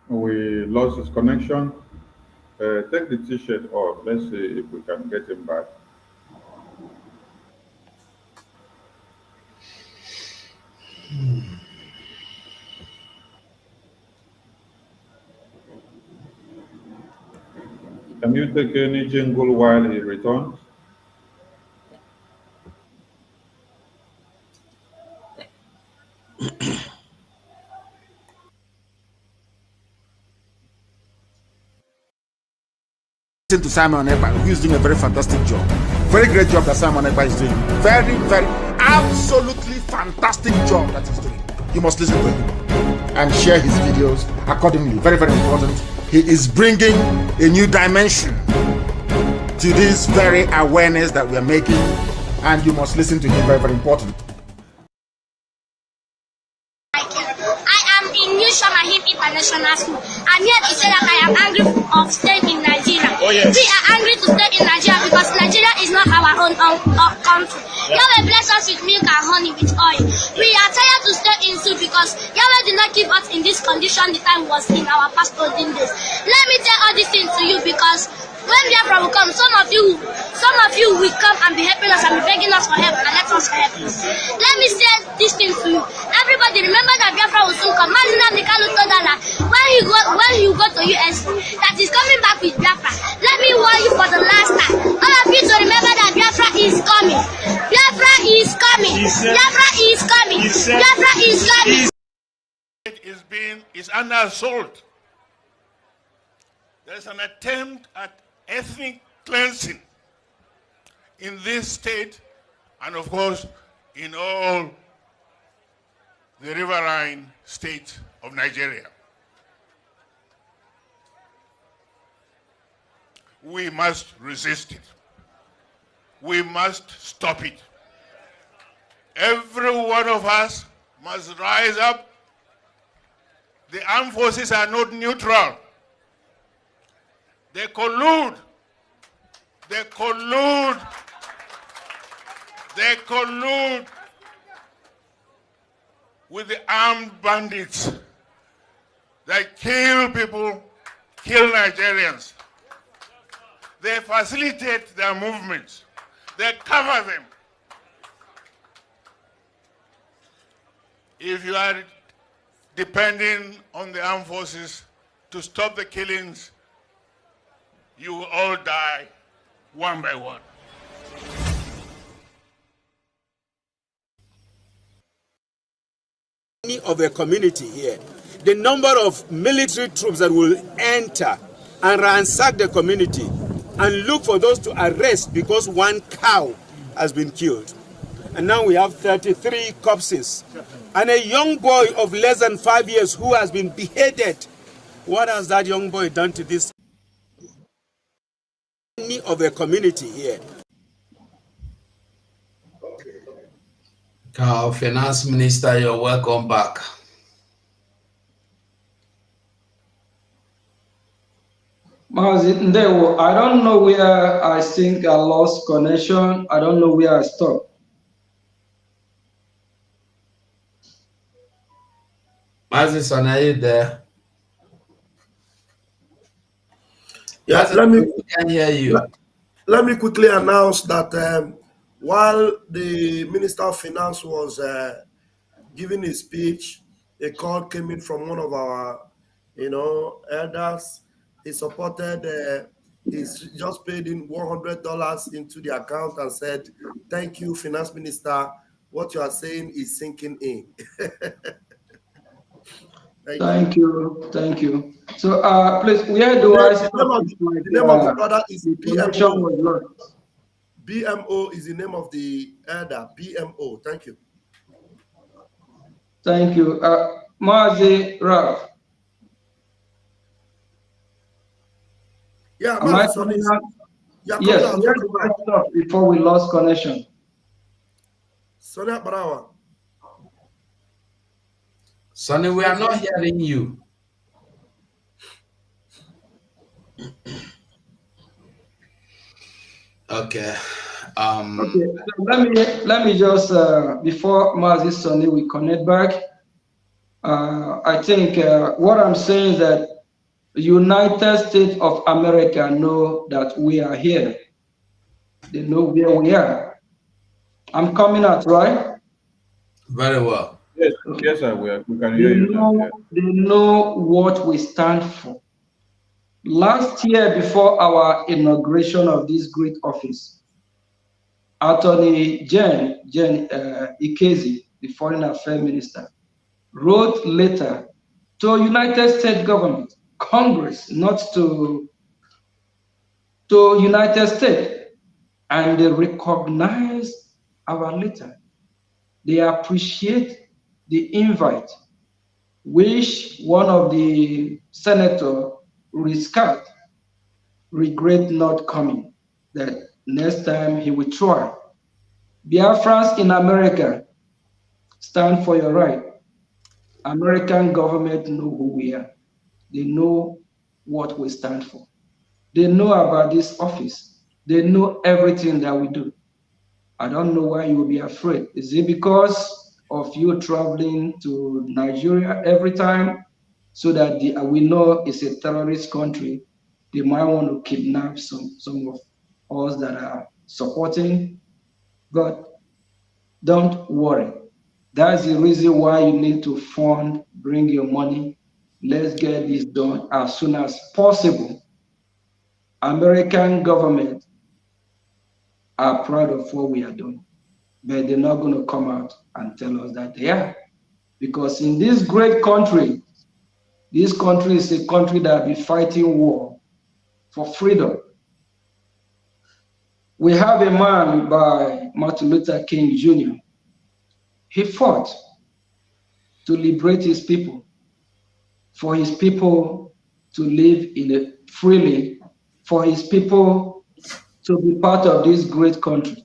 We lost his connection. Take the t-shirt off. Let's see if we can get him back. Can you take any jingle while he returns? To Simon Ekpa, who is doing a very fantastic job. Very great job that Simon Ekpa is doing. Very, very, absolutely fantastic job that he's doing. You must listen to him and share his videos accordingly. Very, very important. He is bringing a new dimension to this very awareness that we are making, and you must listen to him. Very, very important. Mahim International School. I'm here to say that I am angry of staying in Nigeria. Oh, yes. We are angry to stay in Nigeria because Nigeria is not our own country. Yahweh bless us with milk and honey with oil. We are tired to stay in zoo because Yahweh did not keep us in this condition the time was in our past olden days. Let me tell all these things to you because when Biafra will come, some of you will come and be helping us and be begging us for help and let us help you. Let me say these things to you. Everybody remember that Biafra will soon come. Mazina Mikalu told that when you go to US, that is coming back with Biafra. Let me warn you for the last time. All of you to remember that Biafra is coming. Biafra is coming. Biafra is coming. Biafra is coming. Is under assault. There is an attempt at ethnic cleansing in this state and of course in all the riverine states of Nigeria. We must resist it. We must stop it. Every one of us must rise up. The armed forces are not neutral. They collude. They collude. They collude with the armed bandits that kill people, kill Nigerians. They facilitate their movements. They cover them. If you are depending on the armed forces to stop the killings, you will all die one by one. Of a community here, the number of military troops that will enter and ransack the community and look for those to arrest because one cow has been killed. And now we have 33 corpses and a young boy of less than 5 years who has been beheaded. What has that young boy done to this of a community here? Finance Minister, you're welcome back. I don't know where I think I lost connection. I don't know where I stopped. Mazison, are you there? Yeah, Mazison, we can hear you. Let me quickly announce that while the Minister of Finance was giving his speech, a call came in from one of our, elders. He supported. He's just paid in $100 into the account and said, "Thank you, Finance Minister. What you are saying is sinking in." Thank you. Thank you. So, please, where do I start? The name of the brother is BMO. BMO is the name of the elder. BMO. Thank you. Thank you. Mazi Ralph. Yeah, yes, where do I stop before we lost connection? Sonia Brawa. Sonny, we are not hearing you. Okay. Okay. So let me just before Mazi Sonny we connect back. I think what I'm saying is that United States of America know that we are here. They know where we are. I'm coming out, right? Very well. Yes, Okay. yes, sir. We can hear you now. Yes. They know what we stand for. Last year, before our inauguration of this great office, Attorney Jen Ikezi, the Foreign Affairs Minister, wrote letter to United States government, Congress, not to United States, and they recognize our letter. They appreciate the invite, which one of the senator Riskat regret not coming. That next time he will try. Biafrans in America, stand for your right. American government know who we are. They know what we stand for. They know about this office. They know everything that we do. I don't know why you will be afraid. Is it because of you traveling to Nigeria every time so that we know it's a terrorist country? They might want to kidnap some of us that are supporting, but don't worry. That's the reason why you need to fund, bring your money. Let's get this done as soon as possible. American government are proud of what we are doing, but they're not going to come out and tell us that they are. Because in this great country, this country is a country that will be fighting war for freedom. We have a man by Martin Luther King Jr. He fought to liberate his people, for his people to live freely, for his people to be part of this great country.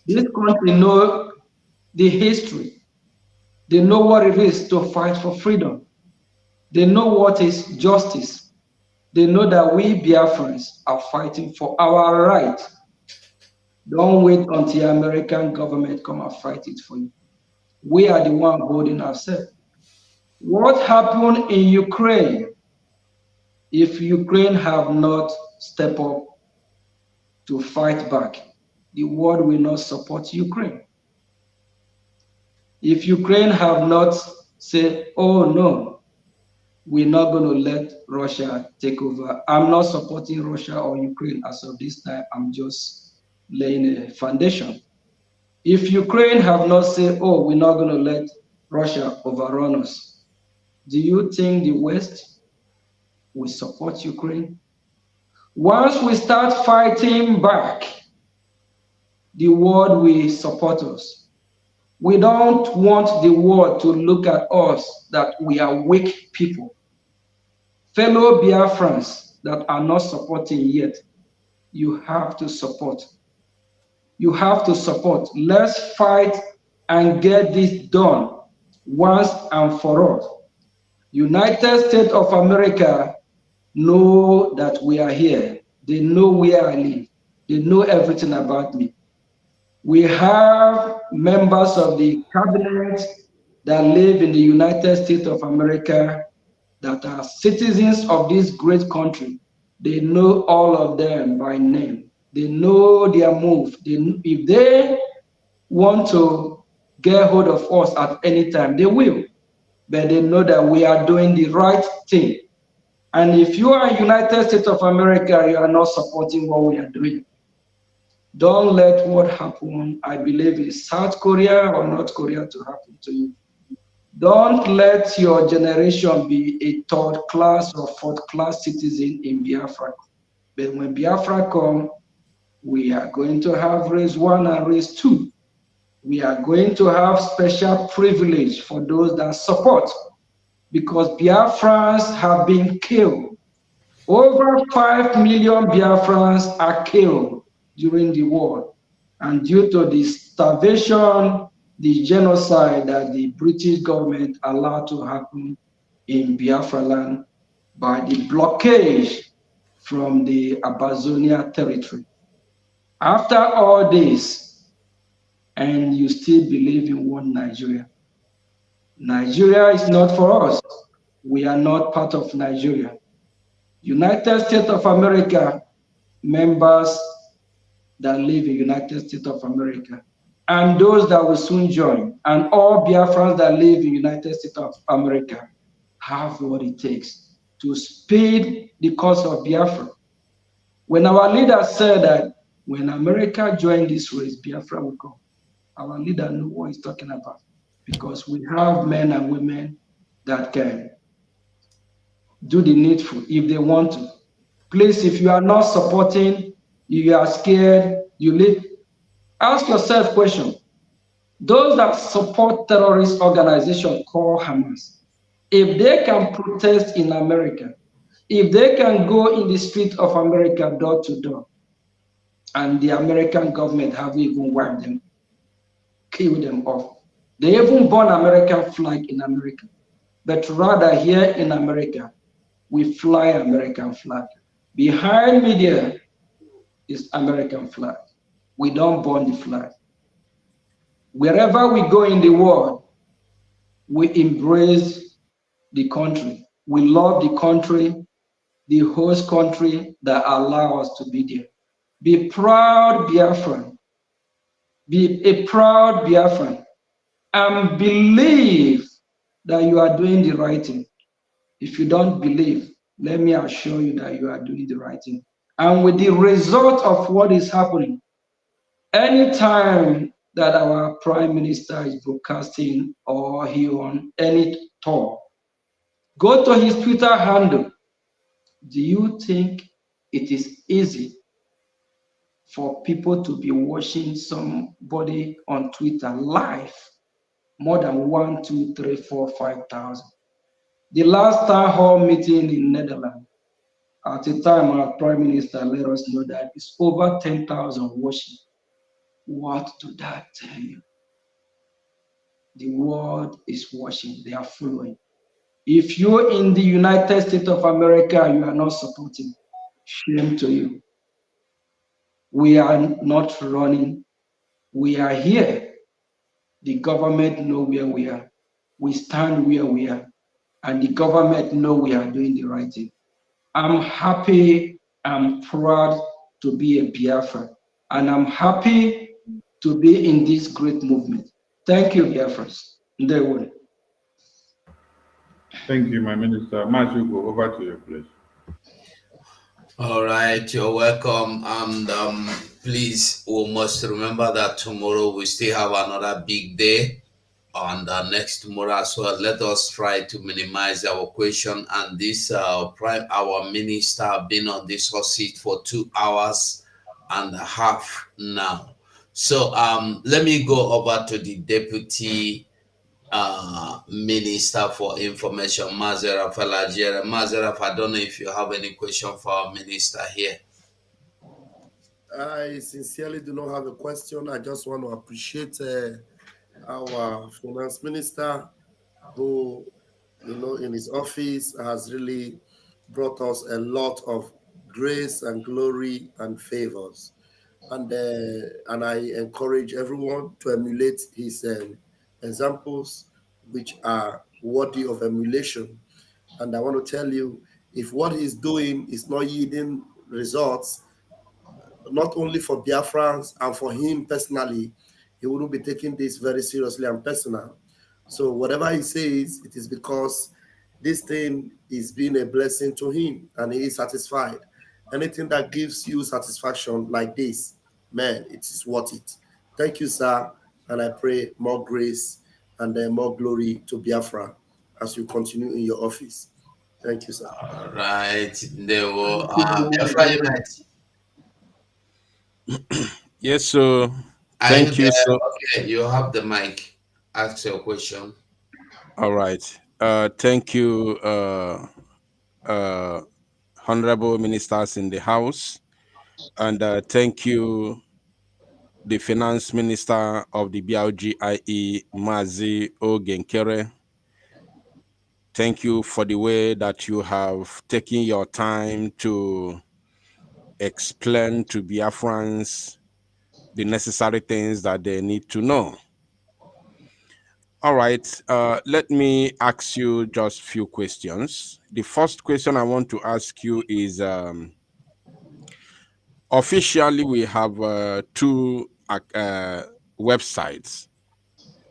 This country knows the history. They know what it is to fight for freedom. They know what is justice. They know that we Biafrans are fighting for our right. Don't wait until American government come and fight it for you. We are the one holding ourselves. What happened in Ukraine? If Ukraine have not stepped up to fight back, the world will not support Ukraine. If Ukraine have not said, oh no, we're not going to let Russia take over. I'm not supporting Russia or Ukraine as of this time. I'm just laying a foundation. If Ukraine have not said, oh, we're not going to let Russia overrun us, do you think the West will support Ukraine? Once we start fighting back, the world will support us. We don't want the world to look at us that we are weak people. Fellow Biafrans that are not supporting yet, you have to support. You have to support. Let's fight and get this done once and for all. United States of America know that we are here. They know where I live. They know everything about me. We have members of the cabinet that live in the United States of America that are citizens of this great country. They know all of them by name. They know their move. If they want to get hold of us at any time, they will. But they know that we are doing the right thing. And if you are United States of America, you are not supporting what we are doing. Don't let what happened, I believe, in South Korea or North Korea to happen to you. Don't let your generation be a third class or fourth class citizen in Biafra. But when Biafra come, we are going to have race 1 and race 2. We are going to have special privilege for those that support, because Biafrans have been killed. Over 5 million Biafrans are killed during the war. And due to the starvation, the genocide that the British government allowed to happen in Biafra land by the blockade from the Amazonia territory. After all this, and you still believe in one Nigeria. Nigeria is not for us. We are not part of Nigeria. United States of America members that live in United States of America, and those that will soon join, and all Biafrans that live in United States of America have what it takes to speed the cause of Biafra. When our leader said that when America joined this race, Biafra will come, our leader knew what he's talking about, because we have men and women that can do the needful if they want to. Please, if you are not supporting, you are scared, you leave, ask yourself question. Those that support terrorist organization called Hamas, if they can protest in America, if they can go in the street of America door to door, and the American government haven't even wiped them, killed them off. They even burn American flag in America. But rather here in America, we fly American flag. Behind media is American flag. We don't burn the flag. Wherever we go in the world, we embrace the country. We love the country, the host country that allow us to be there. Be proud Biafran. Be a proud Biafran. And believe that you are doing the right thing. If you don't believe, let me assure you that you are doing the right thing. And with the result of what is happening, anytime that our prime minister is broadcasting or he on any tour, go to his Twitter handle. Do you think it is easy for people to be watching somebody on Twitter live more than 1, 2, 3, 4, 5,000? The last town hall meeting in Netherlands, at the time our prime minister let us know that it's over 10,000 watching. What do that tell you? The world is watching, they are following. If you're in the United States of America, you are not supporting, shame to you. We are not running, we are here. The government know where we are. We stand where we are. And the government know we are doing the right thing. I'm happy, I'm proud to be a Biafran. And I'm happy to be in this great movement. Thank you, Biafrans. Ndewo. Thank you, my minister. Mashugo, over to you, please. All right, you're welcome. And please, we must remember that tomorrow we still have another big day. And next tomorrow as well, let us try to minimize our question. And this our minister have been on this hot seat for 2 hours and a half now. So let me go over to the deputy Minister for Information, Mazeraf Alajere. Mazeraf, I don't know if you have any question for our minister here. I sincerely do not have a question. I just want to appreciate our finance minister who, in his office has really brought us a lot of grace and glory and favors. And I encourage everyone to emulate his examples, which are worthy of emulation. And I want to tell you, if what he's doing is not yielding results, not only for Biafrans and for him personally, he wouldn't be taking this very seriously and personal. So whatever he says, it is because this thing is being a blessing to him and he is satisfied. Anything that gives you satisfaction like this, man, it is worth it. Thank you, sir. And I pray more grace and more glory to Biafra as you continue in your office. Thank you, sir. All right, there were Biafra Unite. Yes, so Are thank you. there? So, Okay, you have the mic. Ask your question. all right. Thank you, honorable ministers in the House. And thank you, the Finance Minister of the BLGIE, Mazi Ogenkere. Thank you for the way that you have taken your time to explain to Biafrans the necessary things that they need to know. All right. Let me ask you just few questions. The first question I want to ask you is officially we have two websites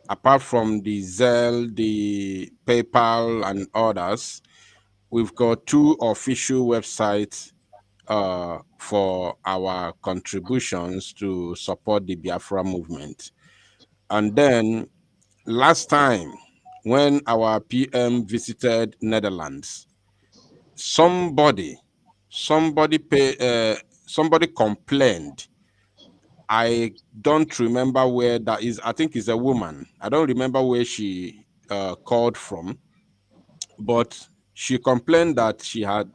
apart from the Zelle, the PayPal, and others. We've got two official websites for our contributions to support the Biafra movement. And then last time when our PM visited Netherlands, somebody somebody complained. I don't remember where that is. I think it's a woman. I don't remember where she called from, but she complained that she has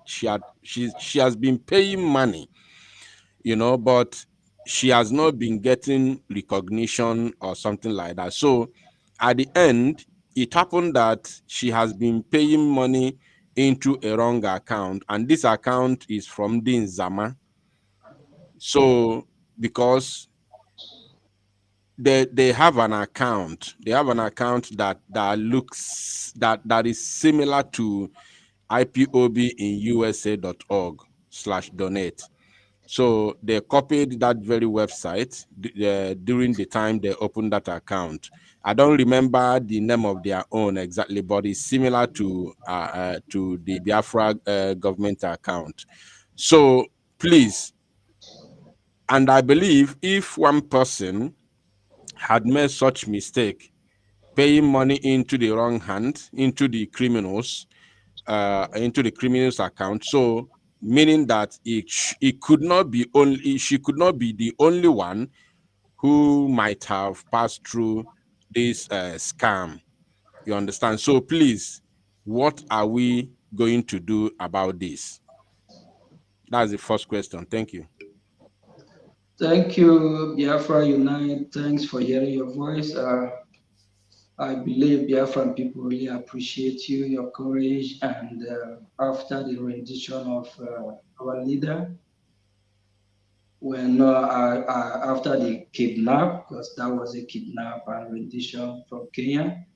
been paying money, but she has not been getting recognition or something like that. So at the end, it happened that she has been paying money into a wrong account, and this account is from Din Zama. So because they have an account, that looks that is similar to IPOB in USA.org/donate. So they copied that very website during the time they opened that account. I don't remember the name of their own exactly, but it's similar to the Biafra government account. So please, and I believe if one person had made such mistake, paying money into the wrong hand, into the criminals account, so meaning that it could not be only she could not be the only one who might have passed through this scam. You understand? So please, what are we going to do about this? That's the first question. Thank you. Thank you, Biafra Unite. Thanks for hearing your voice. I believe Biafran people really appreciate you, your courage, and after the rendition of our leader, when after the kidnap, because that was a kidnap and rendition from Kenya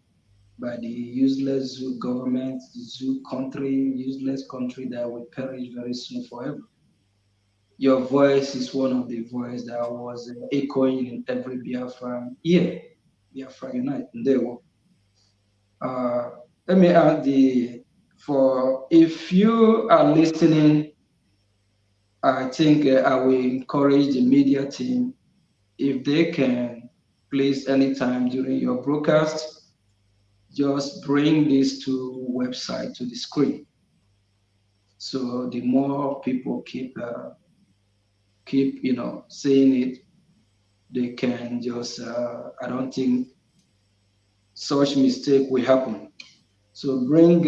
by the useless zoo government, zoo country, useless country that will perish very soon forever. Your voice is one of the voices that was echoing in every Biafran ear. Biafra Unite. There let me add for if you are listening, I think I will encourage the media team if they can please anytime during your broadcast, just bring these two websites to the screen. So the more people keep saying it, they can just I don't think such mistake will happen. So bring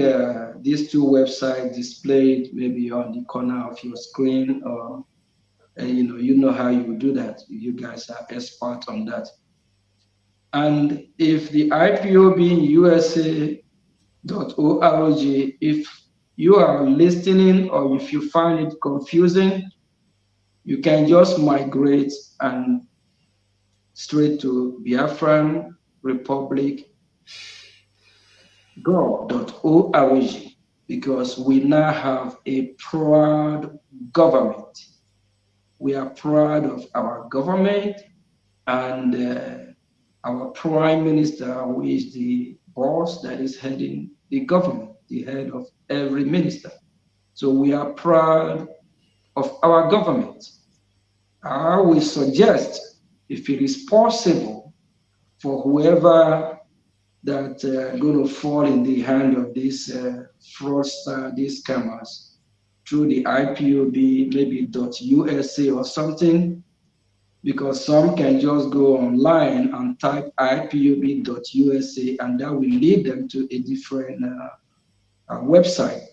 these two websites displayed maybe on the corner of your screen, or you know how you do that. You guys are expert on that. And if the IPOB USA.org, if you are listening or if you find it confusing, you can just migrate and straight to Biafran Republic gov.org, because we now have a proud government. We are proud of our government and our prime minister, who is the boss that is heading the government, the head of every minister. So we are proud of our government. I will suggest, if it is possible, for whoever that going to fall in the hand of these fraudster, these scammers, through the IPOB, maybe .USA or something, because some can just go online and type IPOB.USA and that will lead them to a different website.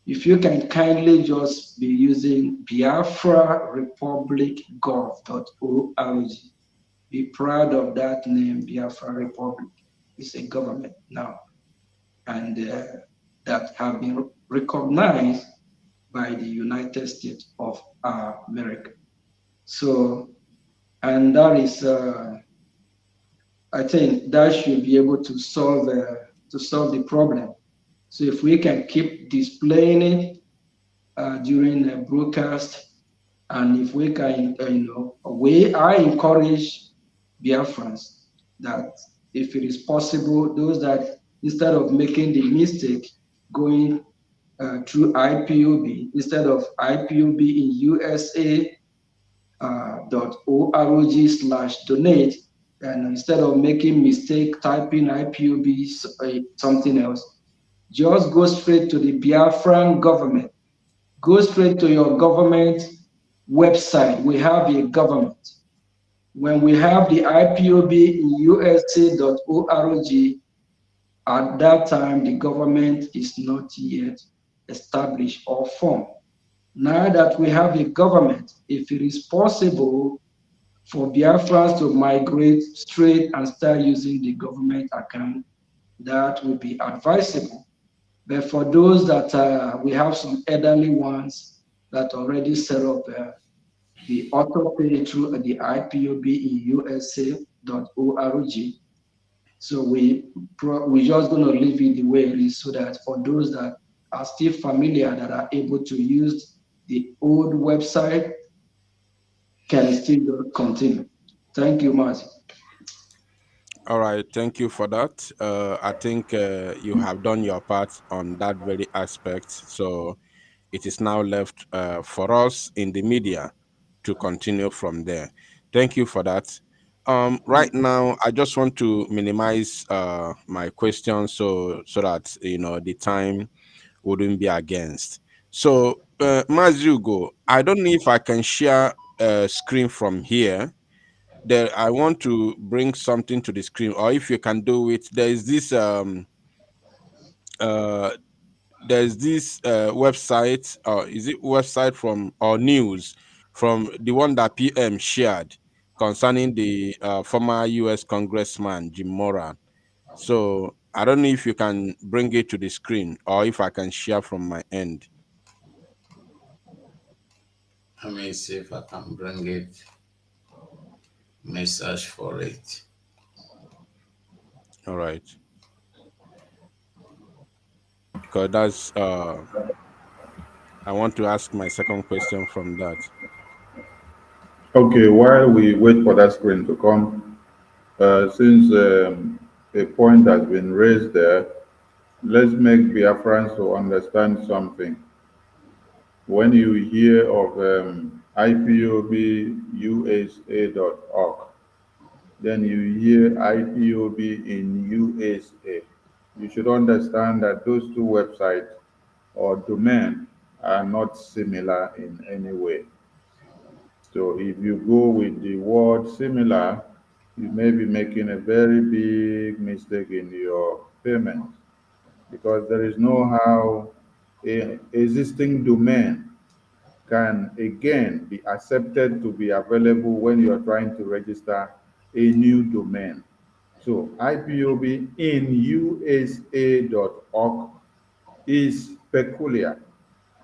If you can kindly just be using Biafra Republic Gov.org, be proud of that name, Biafra Republic. It's a government now, and that have been recognized by the United States of America. So, and that is I think that should be able to solve the problem. So if we can keep displaying it during the broadcast, and if we can, I encourage Biafrans that if it is possible, those that instead of making the mistake going through IPOB, instead of IPOB in USA .org/donate, and instead of making mistake typing IPOB something else, just go straight to the Biafran government. Go straight to your government website. We have a government. When we have the IPOB in USA.org, at that time the government is not yet established or formed. Now that we have a government, if it is possible for Biafrans to migrate straight and start using the government account, that would be advisable. But for those that we have some elderly ones that already set up the auto pay through the IPOB in USA.org. So we just gonna leave it the way it is, so that for those that are still familiar, that are able to use the old website, can still continue. Thank you, Marty. All right, thank you for that. I think you have done your part on that very aspect. So it is now left for us in the media to continue from there. Thank you for that. Right now, I just want to minimize my questions so that the time wouldn't be against. So, Mazugo, I don't know if I can share a screen from here. There, I want to bring something to the screen, or if you can do it, uh there's this website, or is it website from or news from the one that PM shared concerning the former US Congressman Jim Moran. So I don't know if you can bring it to the screen or if I can share from my end. Let me see if I can bring it. Message for it. All right. Because that's I want to ask my second question from that. Okay, while we wait for that screen to come, since a point has been raised there, let's make Biafrans to understand something. When you hear of IPOBUSA.org, then you hear IPOB in USA. You should understand that those two websites or domain are not similar in any way. So if you go with the word similar, you may be making a very big mistake in your payment, because there is no how a existing domain can again be accepted to be available when you are trying to register a new domain. So IPOB in USA.org is peculiar.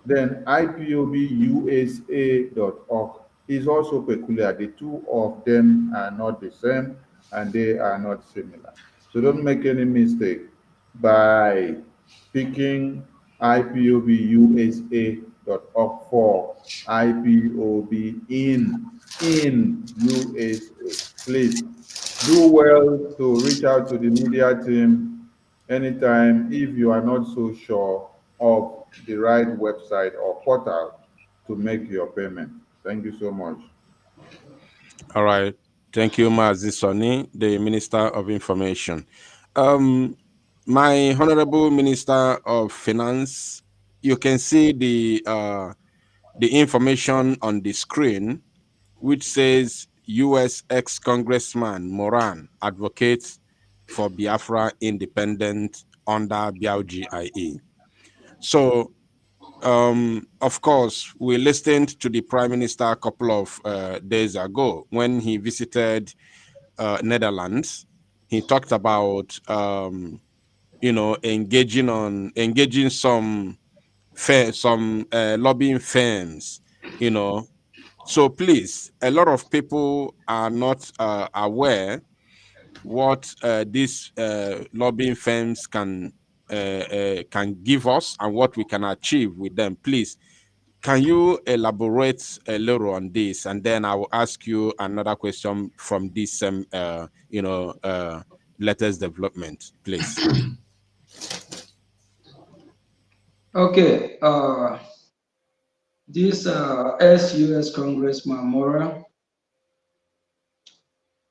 Then IPOBUSA.org is also peculiar. The two of them are not the same and they are not similar. So don't make any mistake by picking IPOBUSA.org for IPOB in USA. Please do well to reach out to the media team anytime if you are not so sure of the right website or portal to make your payment. Thank you so much. All right. Thank you, Mazi Soni, the Minister of Information. My Honorable Minister of Finance, you can see the information on the screen, which says U.S. ex-Congressman Moran advocates for Biafra independent under Brgie IE. So, of course, we listened to the Prime Minister a couple of days ago when he visited Netherlands. He talked about engaging some lobbying firms. So please, a lot of people are not aware what these lobbying firms can give us and what we can achieve with them. Please, can you elaborate a little on this, and then I will ask you another question from this latest development, please. Okay. This ex-US Congressman Mora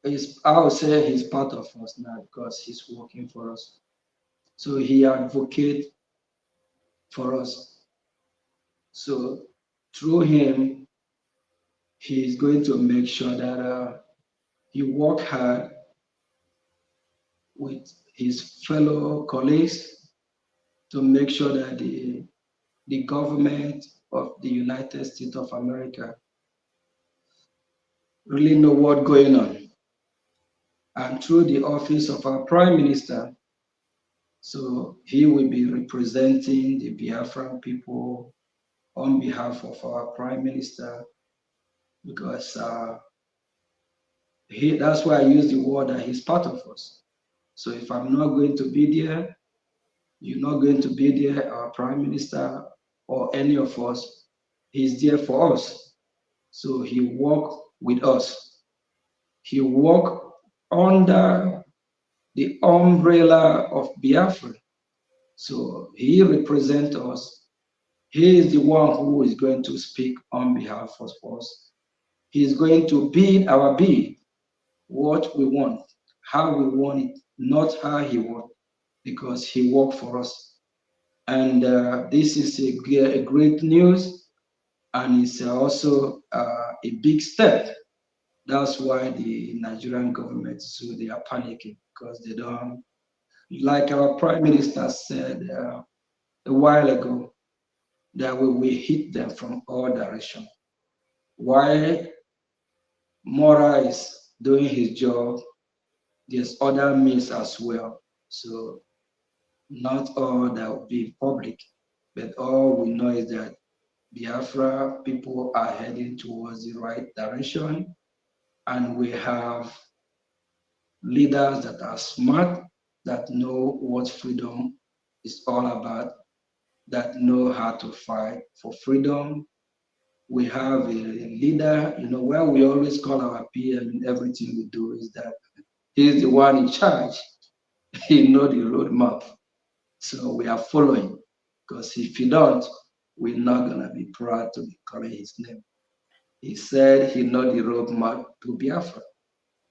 is, I would say, he's part of us now because he's working for us. So he advocates for us. So through him, he's going to make sure that he work hard with his fellow colleagues to make sure that the government of the United States of America really know what's going on. And through the office of our Prime Minister, so he will be representing the Biafran people on behalf of our Prime Minister, because that's why I use the word that he's part of us. So if I'm not going to be there, you're not going to be there, our Prime Minister or any of us, he's there for us. So he work with us. He work under the umbrella of Biafra. So he represents us. He is the one who is going to speak on behalf of us. He is going to bid our bid, what we want, how we want it, not how he wants, because he worked for us. And this is a great news, and it's also a big step. That's why the Nigerian government, so they are panicking, because they don't, like our Prime Minister said a while ago, that we will hit them from all directions. While Mora is doing his job, there's other means as well. So not all that will be public, but all we know is that Biafra people are heading towards the right direction, and we have leaders that are smart, that know what freedom is all about, that know how to fight for freedom. We have a leader, where we always call our PM in everything we do, is that he's the one in charge. He knows the roadmap. So we are following, because if you don't, we're not going to be proud to be calling his name. He said he knows the roadmap to Biafra.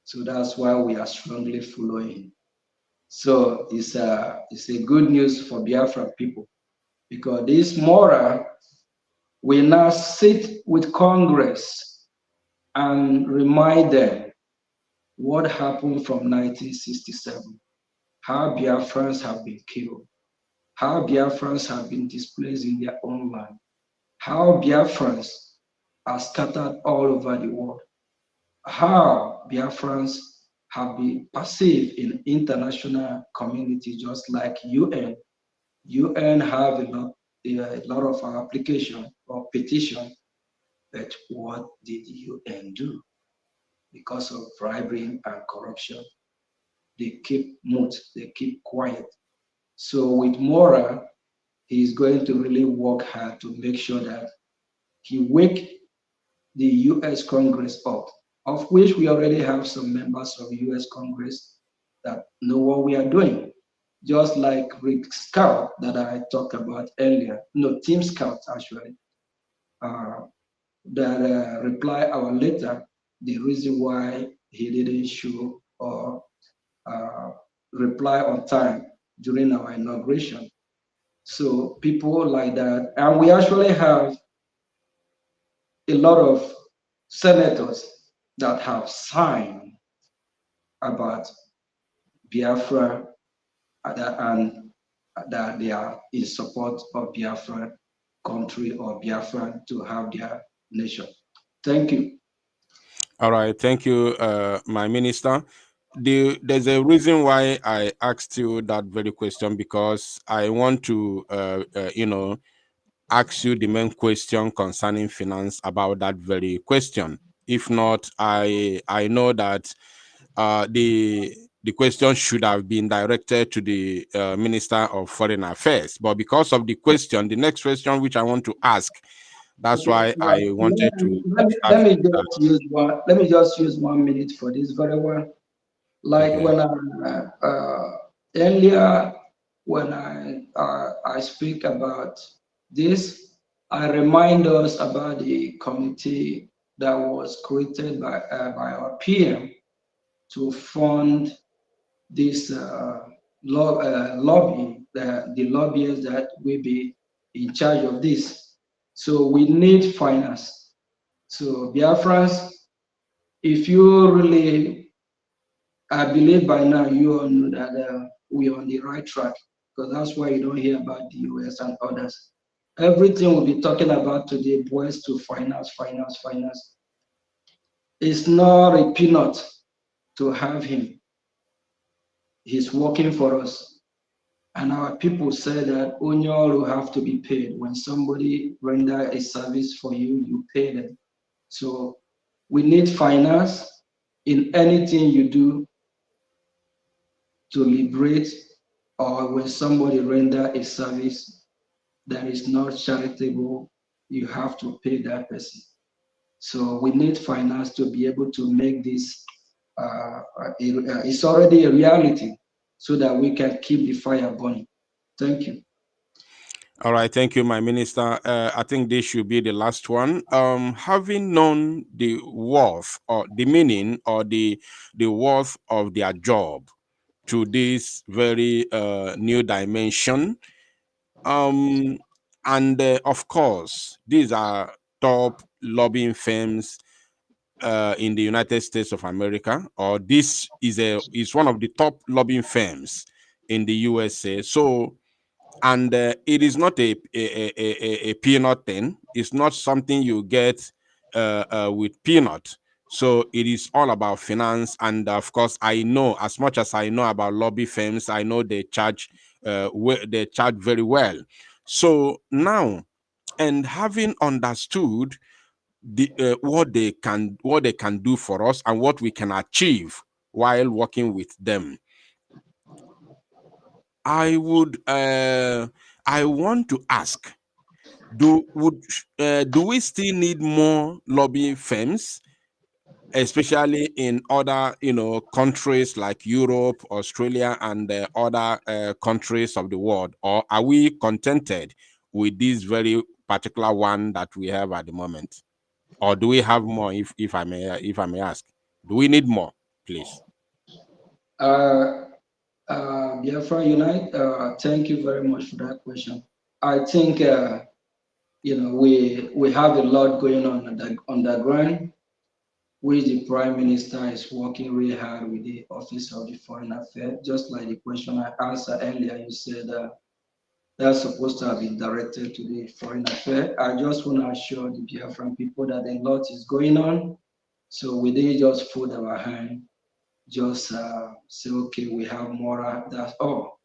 So that's why we are strongly following him. So it's a good news for Biafra people, because this Mora will now sit with Congress and remind them what happened from 1967, how Biafrans have been killed, how Biafrans have been displaced in their own land, how Biafrans are scattered all over the world, how Biafrans have been passive in international community, just like UN. UN have a lot of application or petition, but what did UN do? Because of bribery and corruption, they keep mute, they keep quiet. So with Mora, he's going to really work hard to make sure that he wake the US Congress up, of which we already have some members of US Congress that know what we are doing. Just like Rick Scout that I talked about earlier, no, Team Scout actually, that reply our letter, the reason why he didn't show or reply on time during our inauguration. So people like that, and we actually have a lot of senators that have signed about Biafra, and that they are in support of Biafra country or Biafra to have their nation. Thank you. All right, thank you, my minister. There's a reason why I asked you that very question, because I want to, ask you the main question concerning finance about that very question. If not, I know that the the question should have been directed to the Minister of Foreign Affairs. But because of the question, the next question which I want to ask, that's why I wanted to let me just use 1 minute for this very well. Like okay. when I earlier when I speak about this, I remind us about the committee that was created by our PM to fund this lobby, the lobbyists that will be in charge of this. So we need finance. So Biafrans, if you really, I believe by now you all know that we're on the right track, because that's why you don't hear about the US and others. Everything we'll be talking about today boils to finance, finance, finance. It's not a peanut to have him. He's working for us. And our people say that Onyol will have to be paid. When somebody render a service for you, you pay them. So we need finance in anything you do to liberate, or when somebody render a service that is not charitable, you have to pay that person. So we need finance to be able to make this, it's already a reality, so that we can keep the fire burning. Thank you. All right, thank you, my minister. I think this should be the last one. Having known the worth or the meaning or the worth of their job to this very new dimension, and of course, these are top lobbying firms in the United States of America, or this is one of the top lobbying firms in the USA. So, and it is not a peanut thing. It's not something you get with peanut. So it is all about finance, and of course, I know as much as I know about lobby firms. I know they charge very well. So now, and having understood what they can do for us and what we can achieve while working with them, I want to ask, do we still need more lobbying firms, especially in other countries like Europe, Australia, and other countries of the world, or are we contented with this very particular one that we have at the moment? Or do we have more, if I may ask? Do we need more, please? Biafra Unite, thank you very much for that question. I think we have a lot going on the ground, which the Prime Minister is working really hard with the Office of the Foreign Affairs. Just like the question I answered earlier, you said that's supposed to have been directed to the Foreign Affairs. I just want to assure the Biafran people that a lot is going on. So we didn't just fold our hand, just say, okay, we have more. That's all.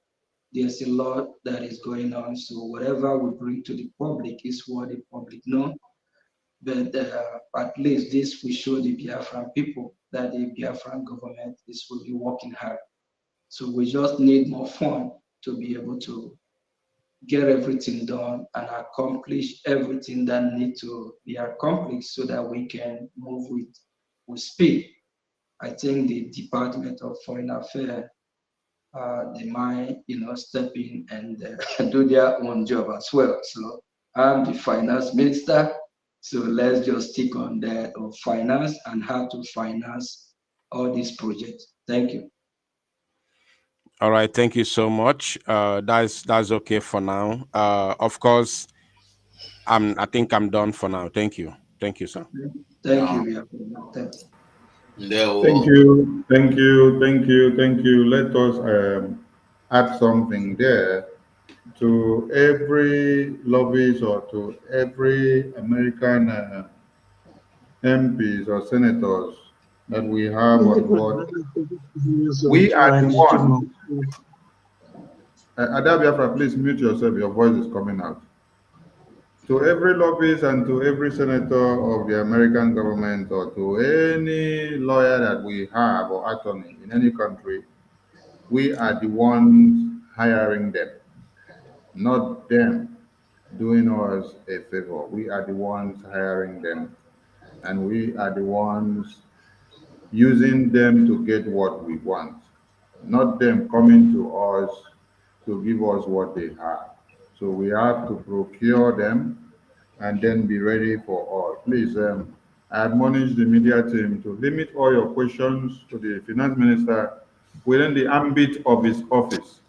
There's a lot that is going on. So whatever we bring to the public is what the public know. But at least this will show the Biafran people that the Biafran government is really working hard. So we just need more fund to be able to get everything done and accomplish everything that needs to be accomplished so that we can move with speed. I think the Department of Foreign Affairs, they might, step in and do their own job as well. So I'm the finance minister. So let's just stick on that of finance and how to finance all these projects. Thank you. All right, thank you so much. That's okay for now. Of course, I think I'm done for now. Thank you, sir. Thank you. Thanks. Thank you, thank you, thank you, thank you. Let us add something there to every lobbyist or to every American MPs or senators that we have on board. We are the ones. Ada Biafra, please mute yourself. Your voice is coming out. To every lobbyist and to every senator of the American government or to any lawyer that we have or attorney in any country, We are the ones hiring them, not them doing us a favor. We are the ones hiring them, and we are the ones using them to get what we want, not them coming to us to give us what they have. So we have to procure them and then be ready for all. Please, I admonish the media team to limit all your questions to the finance minister within the ambit of his office.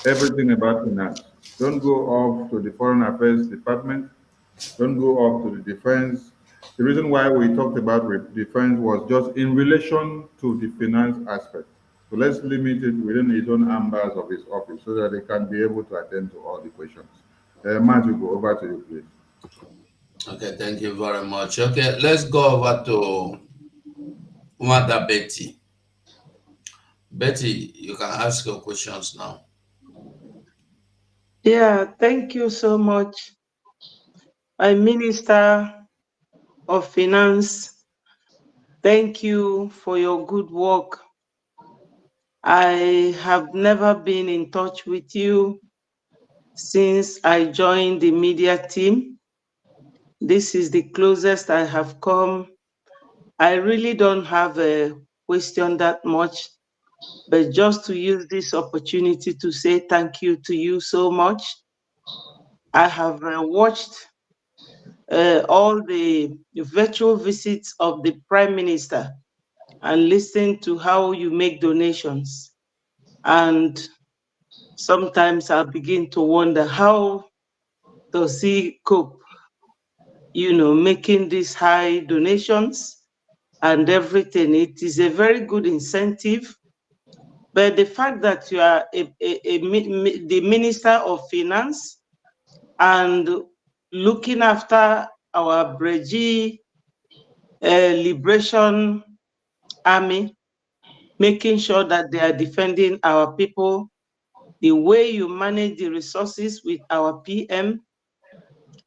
Everything about finance. Don't go off to the foreign affairs department. Don't go off to the defense. The reason why we talked about defense was just in relation to the finance aspect. So let's limit it within his own ambers of his office so that they can be able to attend to all the questions. Matthew, go over to you, please. Okay, thank you very much. Okay, let's go over to Mother Betty. Betty, you can ask your questions now. Yeah, thank you so much. My Minister of Finance, thank you for your good work. I have never been in touch with you since I joined the media team. This is the closest I have come. I really don't have a question that much, but just to use this opportunity to say thank you to you so much. I have watched all the virtual visits of the Prime Minister and listened to how you make donations. And sometimes I begin to wonder, how does he cope, making these high donations and everything? It is a very good incentive. But the fact that you are the Minister of Finance and looking after our Brgie Liberation Army, making sure that they are defending our people, the way you manage the resources with our PM,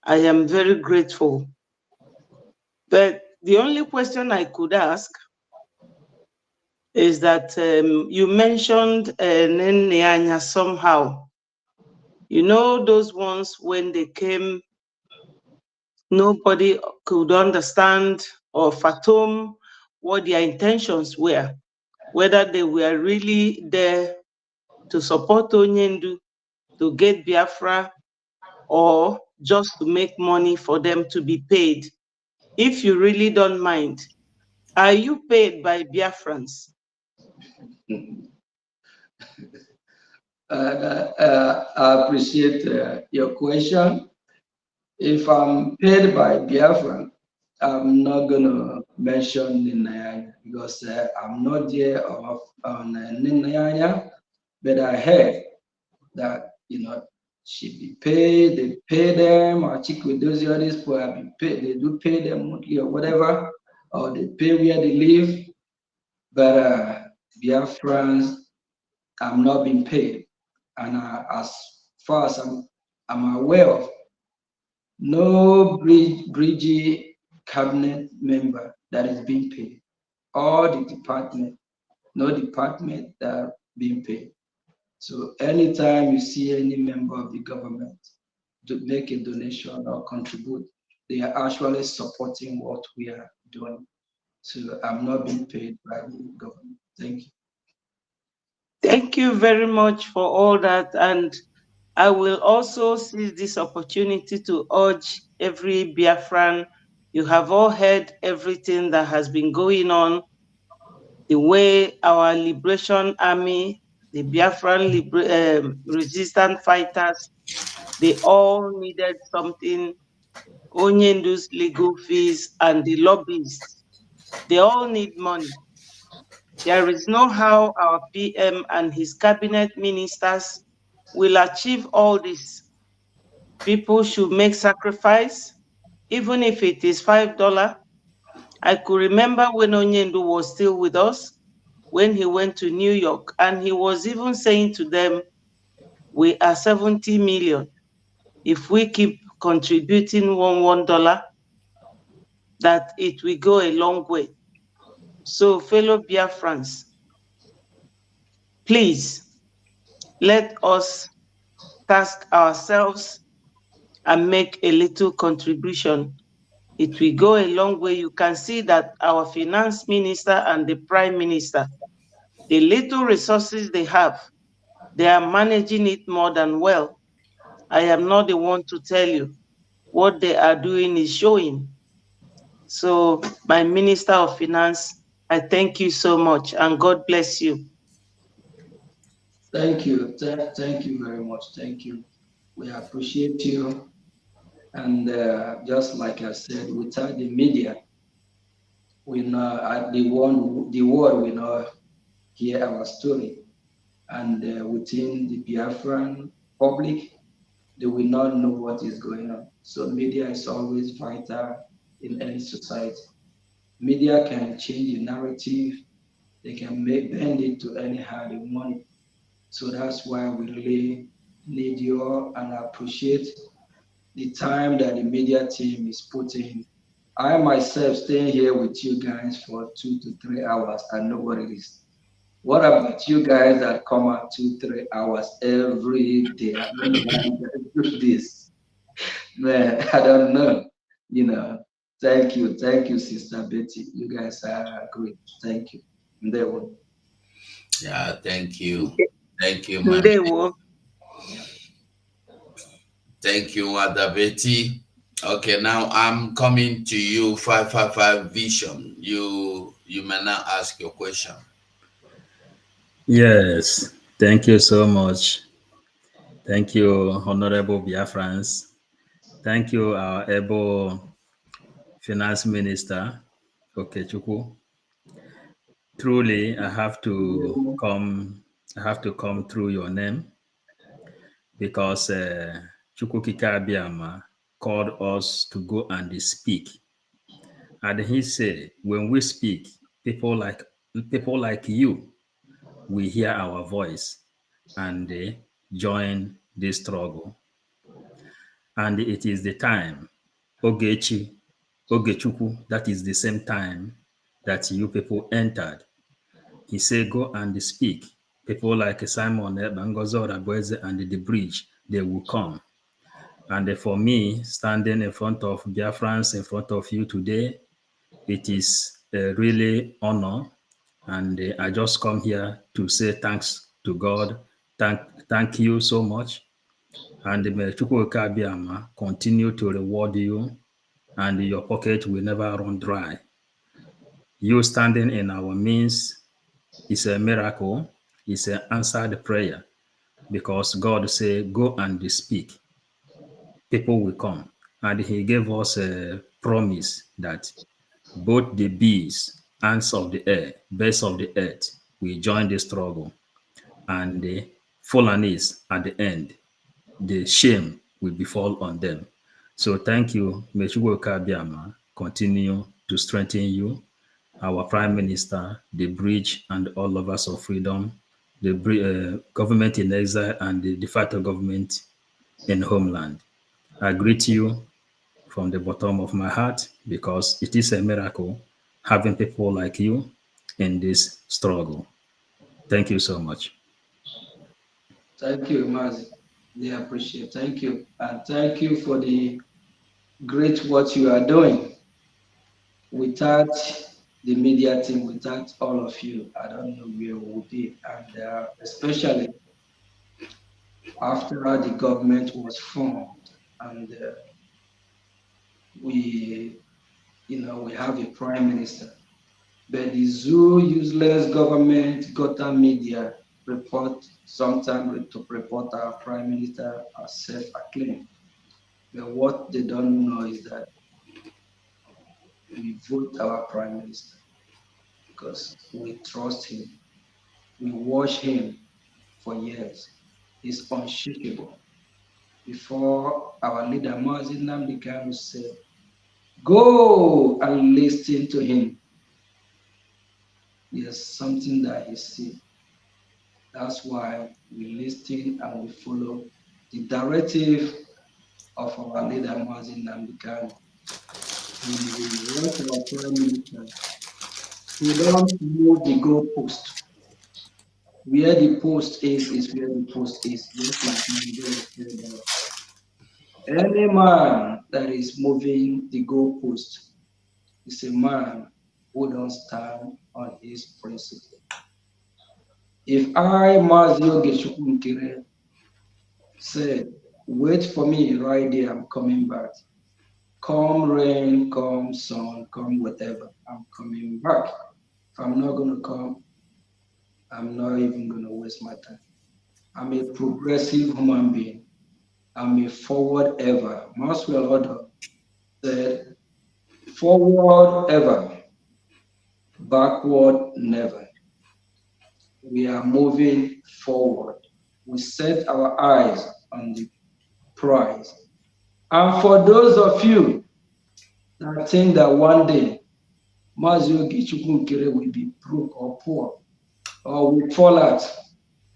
I am very grateful. But the only question I could ask is that you mentioned Nenyanya somehow. You know, those ones when they came, nobody could understand or fathom what their intentions were, whether they were really there to support Onyendu, to get Biafra, or just to make money for them to be paid. If you really don't mind, are you paid by Biafrans? I appreciate your question. If I'm paid by Biafran, I'm not going to mention Ninayanya because I'm not there on Ninayanya, but I heard that, she be paid, they pay them, or those others people have been paid, they do pay them monthly or whatever, or they pay where they live. But Biafrans, I'm not being paid. And as far as I'm aware of, no Brgie cabinet member that is being paid. All the department, no department that are being paid. So anytime you see any member of the government to make a donation or contribute, they are actually supporting what we are doing. So I'm not being paid by the government. Thank you. Thank you very much for all that. And I will also seize this opportunity to urge every Biafran, you have all heard everything that has been going on, the way our liberation army, the Biafran resistant fighters, they all needed something, Onyendu's legal fees and the lobbyists, they all need money. There is no how our PM and his cabinet ministers will achieve all this. People should make sacrifice, even if it is $5. I could remember when Onyendu was still with us, when he went to New York, and he was even saying to them, we are 70 million. If we keep contributing $1, that it will go a long way. So fellow Biafrans, please, let us task ourselves and make a little contribution. It will go a long way. You can see that our finance minister and the prime minister, the little resources they have, they are managing it more than well. I am not the one to tell you. What they are doing is showing. So, my Minister of Finance, I thank you so much and God bless you. Thank you. Thank you very much. Thank you. We appreciate you. And just like I said, without the media, we know the world will not hear our story. And within the Biafran public, they will not know what is going on. So media is always vital in any society. Media can change the narrative. They can bend it to anyhow they want it. So that's why we really need you and appreciate the time that the media team is putting. I myself staying here with you guys for 2 to 3 hours. I know what it is. What about you guys that come out 2, 3 hours every day? I don't know how you guys do this. Man, I don't know. You know, thank you, Sister Betty. You guys are great. Thank you. And they will. Yeah, thank you. Thank you, man. They will. Thank you, Mother Betty. Okay, now I'm coming to you, 555 Vision. You may now ask your question. Yes, thank you so much. Thank you, Honorable Biafrans. Thank you, our able Finance Minister, Okechukwu. Truly, I have to come through your name because Chukwukika Abiyama called us to go and speak. And he said, when we speak, people like you will hear our voice and they join this struggle. And it is the time, Ogechukwu, that is the same time that you people entered. He said, go and speak. People like Simon Bangozo Rabueze and the Brgie, they will come. And for me, standing in front of Biafrans, in front of you today, it is a really honor. And I just come here to say thanks to God. Thank you so much. And may Chukwuka Abiyama continue to reward you, and your pocket will never run dry. You standing in our midst is a miracle. It's an answered prayer because God said, go and speak. People will come. And he gave us a promise that both the bees, ants of the air, birds of the earth will join the struggle. And the Fulanis at the end, the shame will befall on them. So thank you. May Chukwuka Abiyama continue to strengthen you, our Prime Minister, the Brgie, and all lovers of freedom, the government in exile, and the de facto government in homeland. I greet you from the bottom of my heart because it is a miracle having people like you in this struggle. Thank you so much. Thank you, Mazi. They appreciate. Thank you. And thank you for the great what you are doing. Without the media team, without all of you, I don't know where we would be. And especially after the government was formed and we have a prime minister. But the zoo useless government got a media report sometimes to report our prime minister as self-acclaimed. But what they don't know is that we vote our prime minister because we trust him. We watch him for years. He's unshakable. Before our leader Mazi Nnamdi Kanu said, go and listen to him. There's something that he sees. That's why we listen and we follow the directive of our leader Mazi Nnamdi Kanu. We want our prime minister. We don't move the goalpost. Where the post is where the post is. Just like my brother said that any man that is moving the goalpost is a man who don't stand on his principle. If I, Mazio Geshukunkere, said, wait for me right there, I'm coming back. Come rain, come sun, come whatever, I'm coming back. If I'm not going to come, I'm not even going to waste my time. I'm a progressive human being. I'm a forward ever. Maxwell Order said, forward ever, backward never. We are moving forward. We set our eyes on the prize. And for those of you that think that one day Mazio Gichukunkere will be broke or poor or will fall out,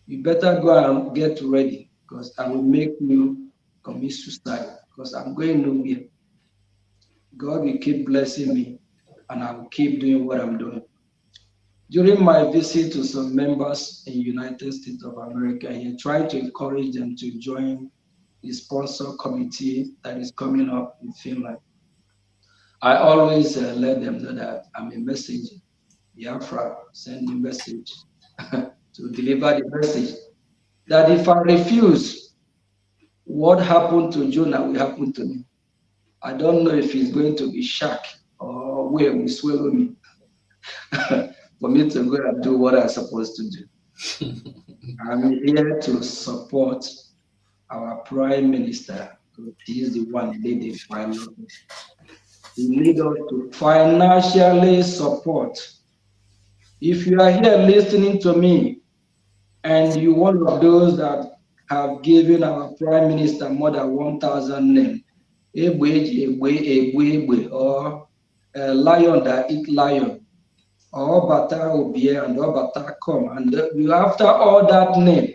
you better go and get ready because I will make you commit suicide because I'm going nowhere. God will keep blessing me and I will keep doing what I'm doing. During my visit to some members in United States of America, he tried to encourage them to join the sponsor committee that is coming up in Finland. I always let them know that I'm a messenger. Biafra send the message to deliver the message that if I refuse, what happened to Jonah will happen to me. I don't know if he's going to be shark or where will swallow me for me to go and do what I'm supposed to do. I'm here to support our Prime Minister because he is the one leading finally. He needs us to financially support. If you are here listening to me and you one of those that have given our Prime Minister more than 1,000 names, or a lion that eat lion, or Bata Obie and or Bata come, and you after all that name,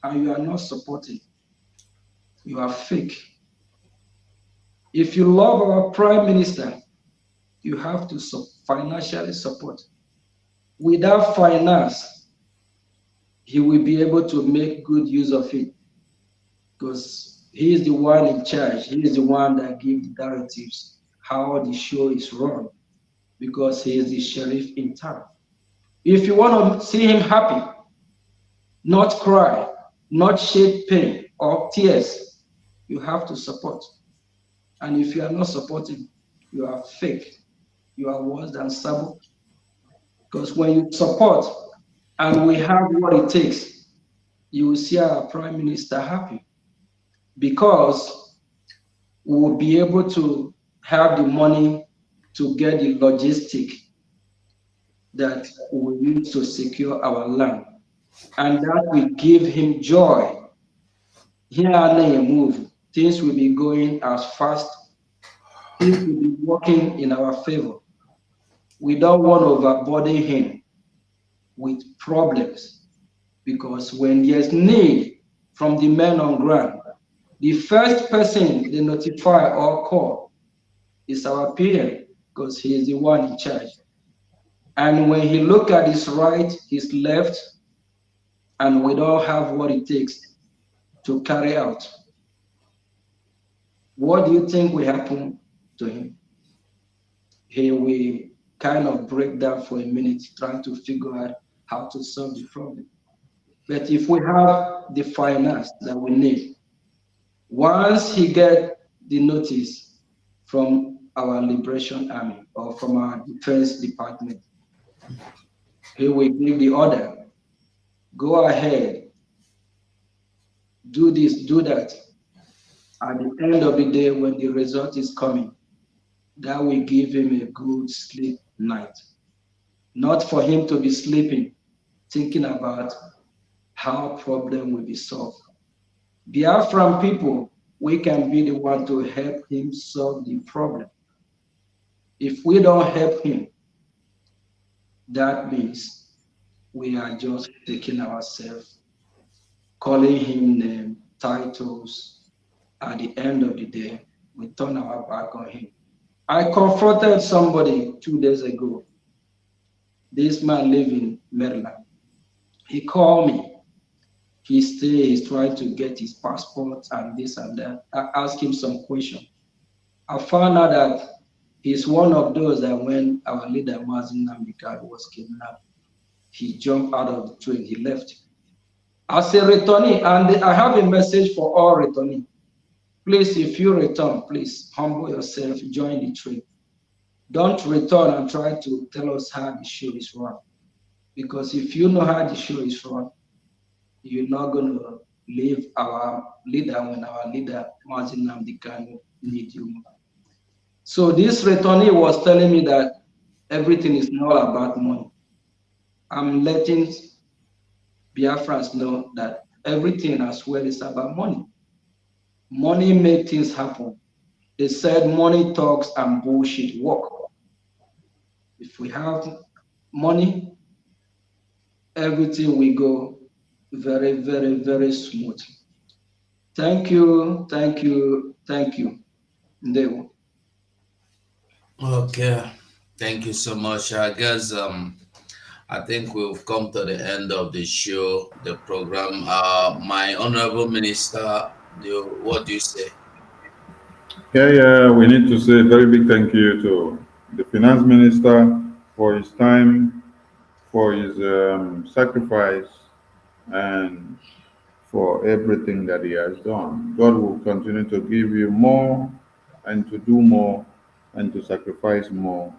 and you are not supporting, you are fake. If you love our Prime Minister, you have to financially support. Without finance, he will be able to make good use of it because he is the one in charge. He is the one that gives the directives how the show is run because he is the sheriff in town. If you want to see him happy, not cry, not shed pain or tears, you have to support. And if you are not supporting, you are fake. You are worse than Sabo. Because when you support and we have what it takes, you will see our Prime Minister happy. Because we will be able to have the money to get the logistic that we use to secure our land. And that will give him joy. Here and there move, things will be going as fast, things will be working in our favor. We don't want to overburden him with problems because when there's need from the men on ground, the first person they notify or call is our PM because he is the one in charge. And when he look at his right, his left, and we don't have what it takes to carry out, what do you think will happen to him? He will kind of break down for a minute, trying to figure out how to solve the problem. But if we have the finance that we need, once he get the notice from our Liberation Army or from our Defense Department, he will give the order, go ahead, do this, do that. At the end of the day, when the result is coming, that will give him a good sleep night. Not for him to be sleeping, thinking about how problem will be solved. Biafran people, we can be the one to help him solve the problem. If we don't help him, that means we are just taking ourselves, calling him name, titles. At the end of the day, we turn our back on him. I confronted somebody 2 days ago. This man lives in Maryland. He called me. He's trying to get his passport and this and that. I asked him some questions. I found out that he's one of those that when our leader Mazin Namdekar was kidnapped, he jumped out of the train, he left. As a returnee, and I have a message for all returnees. Please, if you return, please humble yourself, join the train. Don't return and try to tell us how the show is run. Because if you know how the show is run, you're not going to leave our leader when our leader, Martin Namdekan, need you. So this returnee was telling me that everything is not about money. I'm letting Biafrans know that everything as well is about money. Money makes things happen. They said money talks and bullshit work. If we have money, everything will go very, very, very smooth. Thank you, thank you, thank you. Ndewo. Okay, thank you so much. I guess I think we've come to the end of the show, the program. My honorable minister, what do you say? Yeah, we need to say a very big thank you to the finance minister for his time, for his sacrifice, and for everything that he has done. God will continue to give you more and to do more and to sacrifice more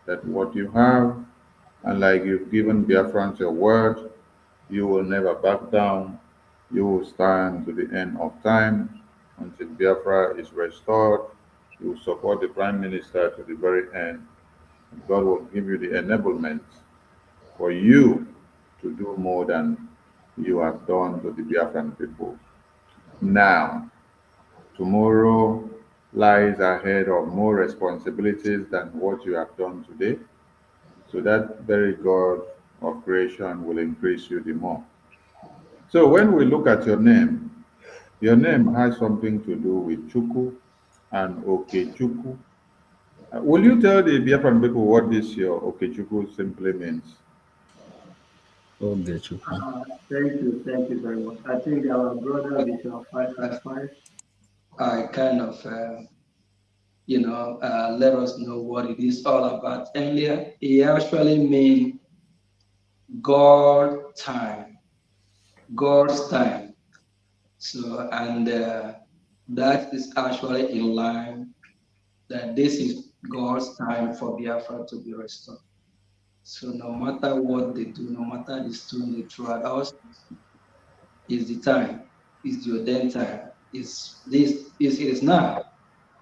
than what you have. And like you've given Biafrans your word, you will never back down. You will stand to the end of time until Biafra is restored. You will support the Prime Minister to the very end. And God will give you the enablement for you to do more than you have done to the Biafran people. Now, tomorrow lies ahead of more responsibilities than what you have done today. So that very God of creation will increase you the more. So when we look at your name has something to do with Chuku and Okechuku. Will you tell the Biafran people what this your Okechuku simply means? Thank you very much. I think our brother Bishop 555, I kind of, let us know what it is all about earlier. It actually means God time, God's time. So, and that is actually in line that this is God's time for Biafra to be restored. So no matter what they do, no matter the stone they throw at us, is the time, is the ordained time, it is now.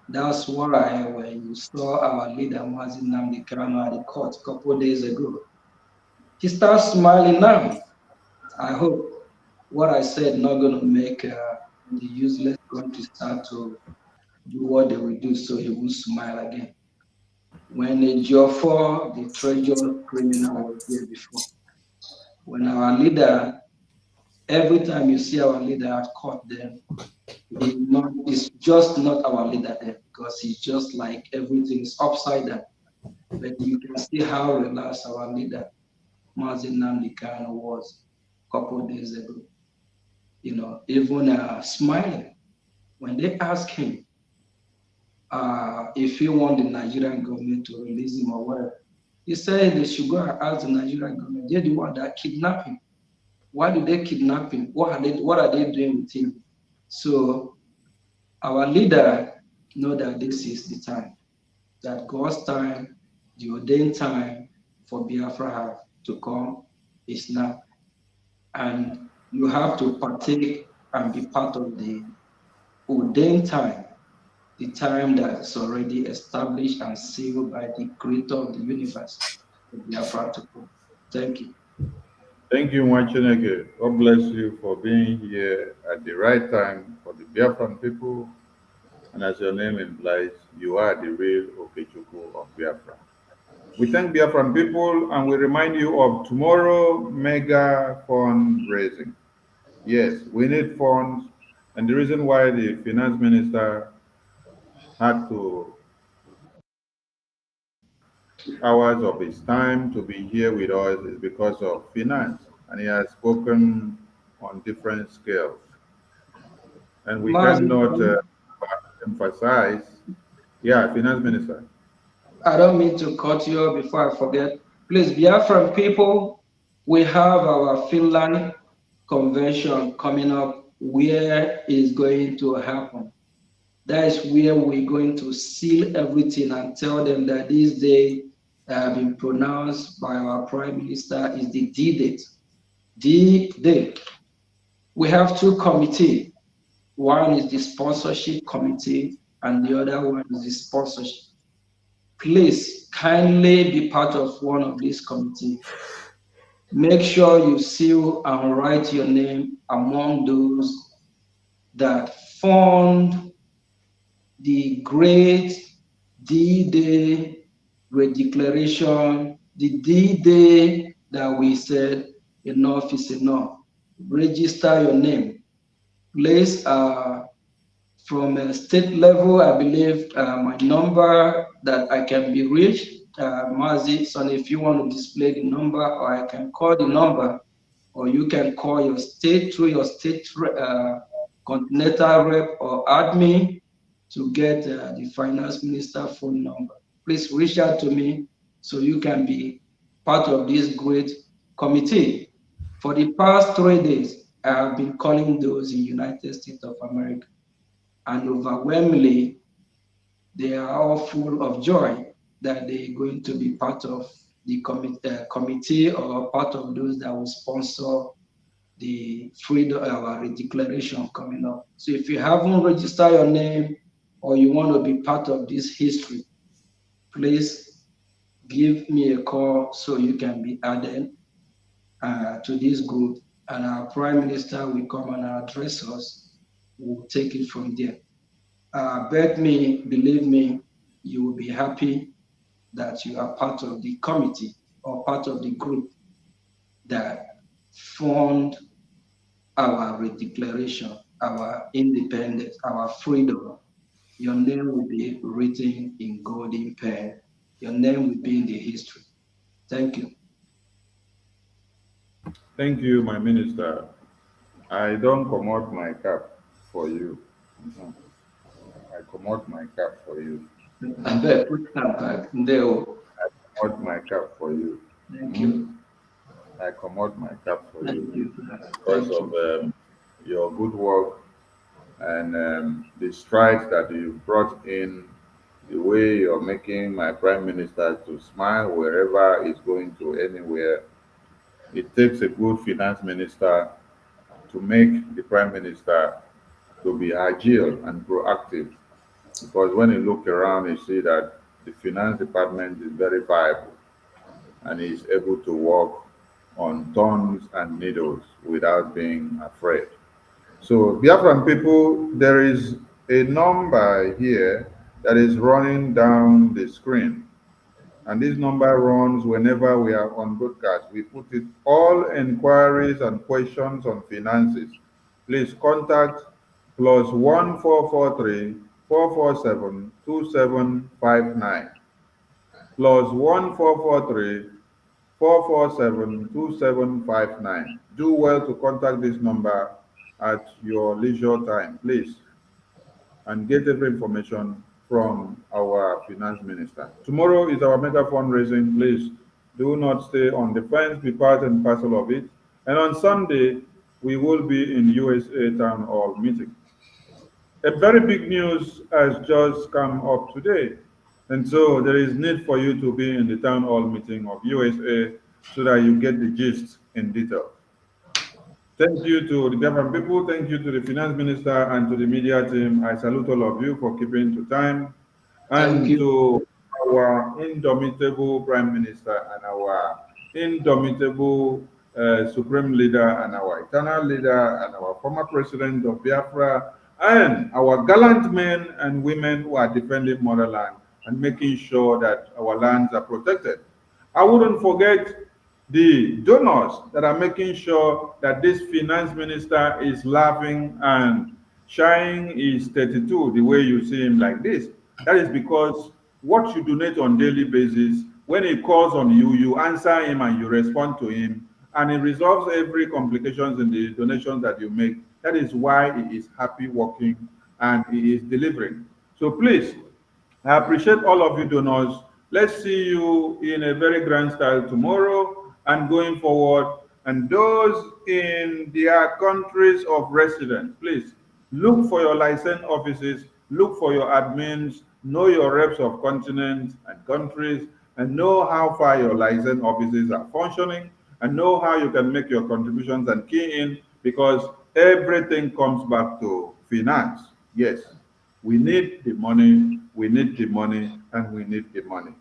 That's why when you saw our leader Mazin Namdi Karano at the court a couple of days ago, he starts smiling now. I hope what I said not going to make the useless country start to do what they will do so he will smile again. When the Jofor, the treasure criminal, was there before, when our leader, every time you see our leader at court, then he's just not our leader there because he's just like everything is upside down. But you can see how relaxed our leader, Mazin Namdi Kano, was a couple of days ago. Even smiling when they asked him if he want the Nigerian government to release him or whatever. He said they should go and ask the Nigerian government. They're the one that kidnapped him. Why did they kidnap him? What are they doing with him? So our leader know that this is the time, that God's time, the ordained time for Biafra to come is now. And you have to partake and be part of the ordained time, the time that is already established and sealed by the creator of the universe for Biafra to come. Thank you. Thank you, Mwachineke. God bless you for being here at the right time for the Biafran people. And as your name implies, you are the real Okechuku of Biafra. We thank Biafran people and we remind you of tomorrow mega fundraising. Yes, we need funds. And the reason why the finance minister had to hours of his time to be here with us is because of finance. and he has spoken on different scales. And we Mazi, cannot emphasize, yeah, Finance Minister. I don't mean to cut you off before I forget. Please, Biafran people, we have our Finland convention coming up where is going to happen. That is where we're going to seal everything and tell them that this day that have been pronounced by our Prime Minister is the D date. D day. We have two committees. One is the sponsorship committee, and the other one is the sponsorship. Please kindly be part of one of these committees. Make sure you seal and write your name among those that fund the great D-Day redeclaration, the D-Day that we said enough is enough. Register your name. Please, from a state level, I believe my number that I can be reached, Mazi, so if you want to display the number, or I can call the number, or you can call your state through your state continental rep or admin to get the finance minister phone number. Please reach out to me so you can be part of this great committee. For the past 3 days, I have been calling those in United States of America, and overwhelmingly, they are all full of joy that they're going to be part of the committee or part of those that will sponsor the freedom our declaration coming up. So if you haven't registered your name or you want to be part of this history, please give me a call so you can be added to this group, and our Prime Minister will come and address us. We'll take it from there. Believe me, you will be happy that you are part of the committee or part of the group that fund our redeclaration, our independence, our freedom. Your name will be written in golden pen. Your name will be in the history. Thank you. Thank you, my minister. I don't come out my cap for you. I come out my cap for you. And then put that back. I come out my cap for you. Thank you. I come out my cap for Thank you you. because of your good work and the strides that you've brought in, the way you're making my prime minister to smile wherever he's going to anywhere. It takes a good finance minister to make the prime minister to be agile and proactive, because when you look around, you see that the finance department is very viable and is able to work on tons and needles without being afraid. So, Biafran people, there is a number here that is running down the screen. And this number runs whenever we are on broadcast. We put it all inquiries and questions on finances. Please contact +1443 447 2759. +1443 447 2759. Do well to contact this number at your leisure time, please, and get every information from our finance minister. Tomorrow is our mega fundraising. Please do not stay on the fence, be part and parcel of it. And on Sunday, we will be in USA Town Hall meeting. A very big news has just come up today. And so there is need for you to be in the town hall meeting of USA so that you get the gist in detail. Thank you to the government people. Thank you to the finance minister and to the media team. I salute all of you for keeping to time. And to our indomitable prime minister and our indomitable supreme leader and our eternal leader and our former president of Biafra and our gallant men and women who are defending motherland and making sure that our lands are protected. I wouldn't forget the donors that are making sure that this finance minister is laughing and shining his 32 the way you see him like this. That is because what you donate on daily basis, when he calls on you, you answer him and you respond to him, and he resolves every complications in the donations that you make. That is why he is happy working and he is delivering. So please, I appreciate all of you donors. Let's see you in a very grand style tomorrow and going forward. And those in their countries of residence, please look for your license offices, look for your admins, know your reps of continents and countries, and know how far your license offices are functioning, and know how you can make your contributions and key in, because everything comes back to finance. Yes. We need the money, we need the money, and we need the money.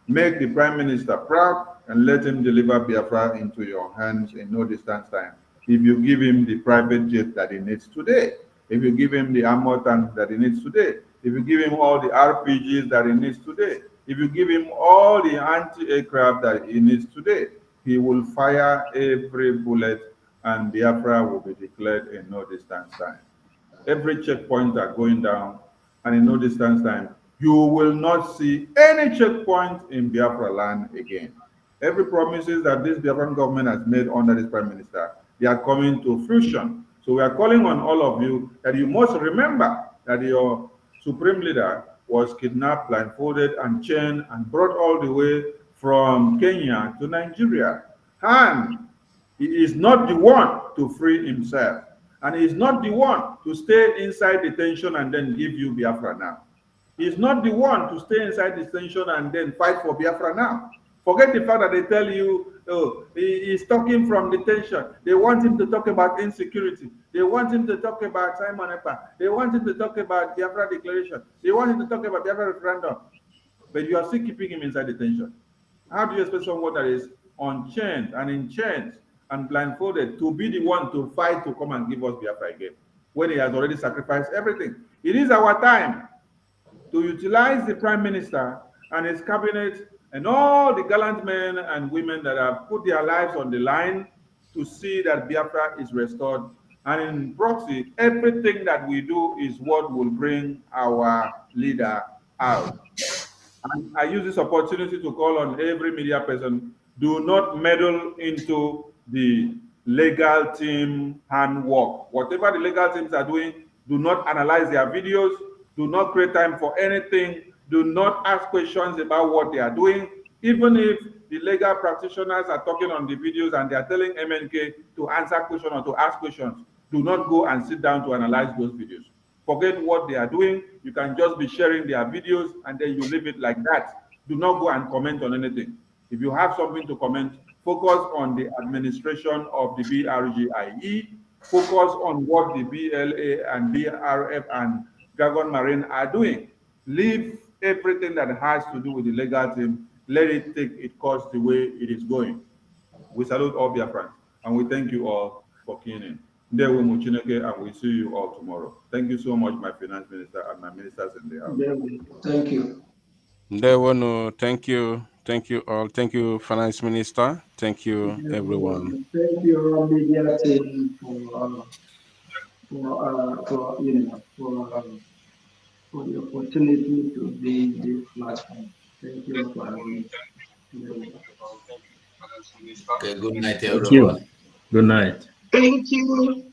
Make the Prime Minister proud and let him deliver Biafra into your hands in no distance time. If you give him the private jet that he needs today, if you give him the armor tank that he needs today, if you give him all the RPGs that he needs today, if you give him all the anti-aircraft that he needs today, he will fire every bullet and Biafra will be declared in no distance time. Every checkpoint are going down, and in no distance time, you will not see any checkpoint in Biafra land again. Every promises that this Biafran government has made under this Prime Minister, they are coming to fruition. So we are calling on all of you that you must remember that your supreme leader was kidnapped, blindfolded, and chained and brought all the way from Kenya to Nigeria. And he is not the one to free himself. And he is not the one to stay inside detention and then give you Biafra now. He is not the one to stay inside detention and then fight for Biafra now. Forget the fact that they tell you, oh, he is talking from detention. They want him to talk about insecurity. They want him to talk about Simon Ekpa. They want him to talk about Biafra declaration. They want him to talk about Biafra referendum. But you are still keeping him inside detention. How do you expect someone that is unchained and in chains and blindfolded to be the one to fight to come and give us Biafra again when he has already sacrificed everything? It is our time to utilize the Prime Minister and his cabinet and all the gallant men and women that have put their lives on the line to see that Biafra is restored. And in proxy, everything that we do is what will bring our leader out. And I use this opportunity to call on every media person, do not meddle into the legal team handwork. Whatever the legal teams are doing, do not analyze their videos, do not create time for anything, do not ask questions about what they are doing. Even if the legal practitioners are talking on the videos and they are telling MNK to answer questions or to ask questions, do not go and sit down to analyze those videos. Forget what they are doing. You can just be sharing their videos and then you leave it like that. Do not go and comment on anything. If you have something to comment, focus on the administration of the BRGIE, focus on what the BLA and BRF and Dragon Marine are doing. Leave everything that has to do with the legal team. Let it take its course the way it is going. We salute all Biafrans and we thank you all for keying in. And we see you all tomorrow. Thank you so much, my finance minister and my ministers in the house. Thank you. Thank you. Thank you all. Thank you, finance minister. Thank you, everyone. Thank you, media team, for the opportunity to be in this platform. Thank you for having me. Okay, good night, Thank you. everyone. Good night. Thank you.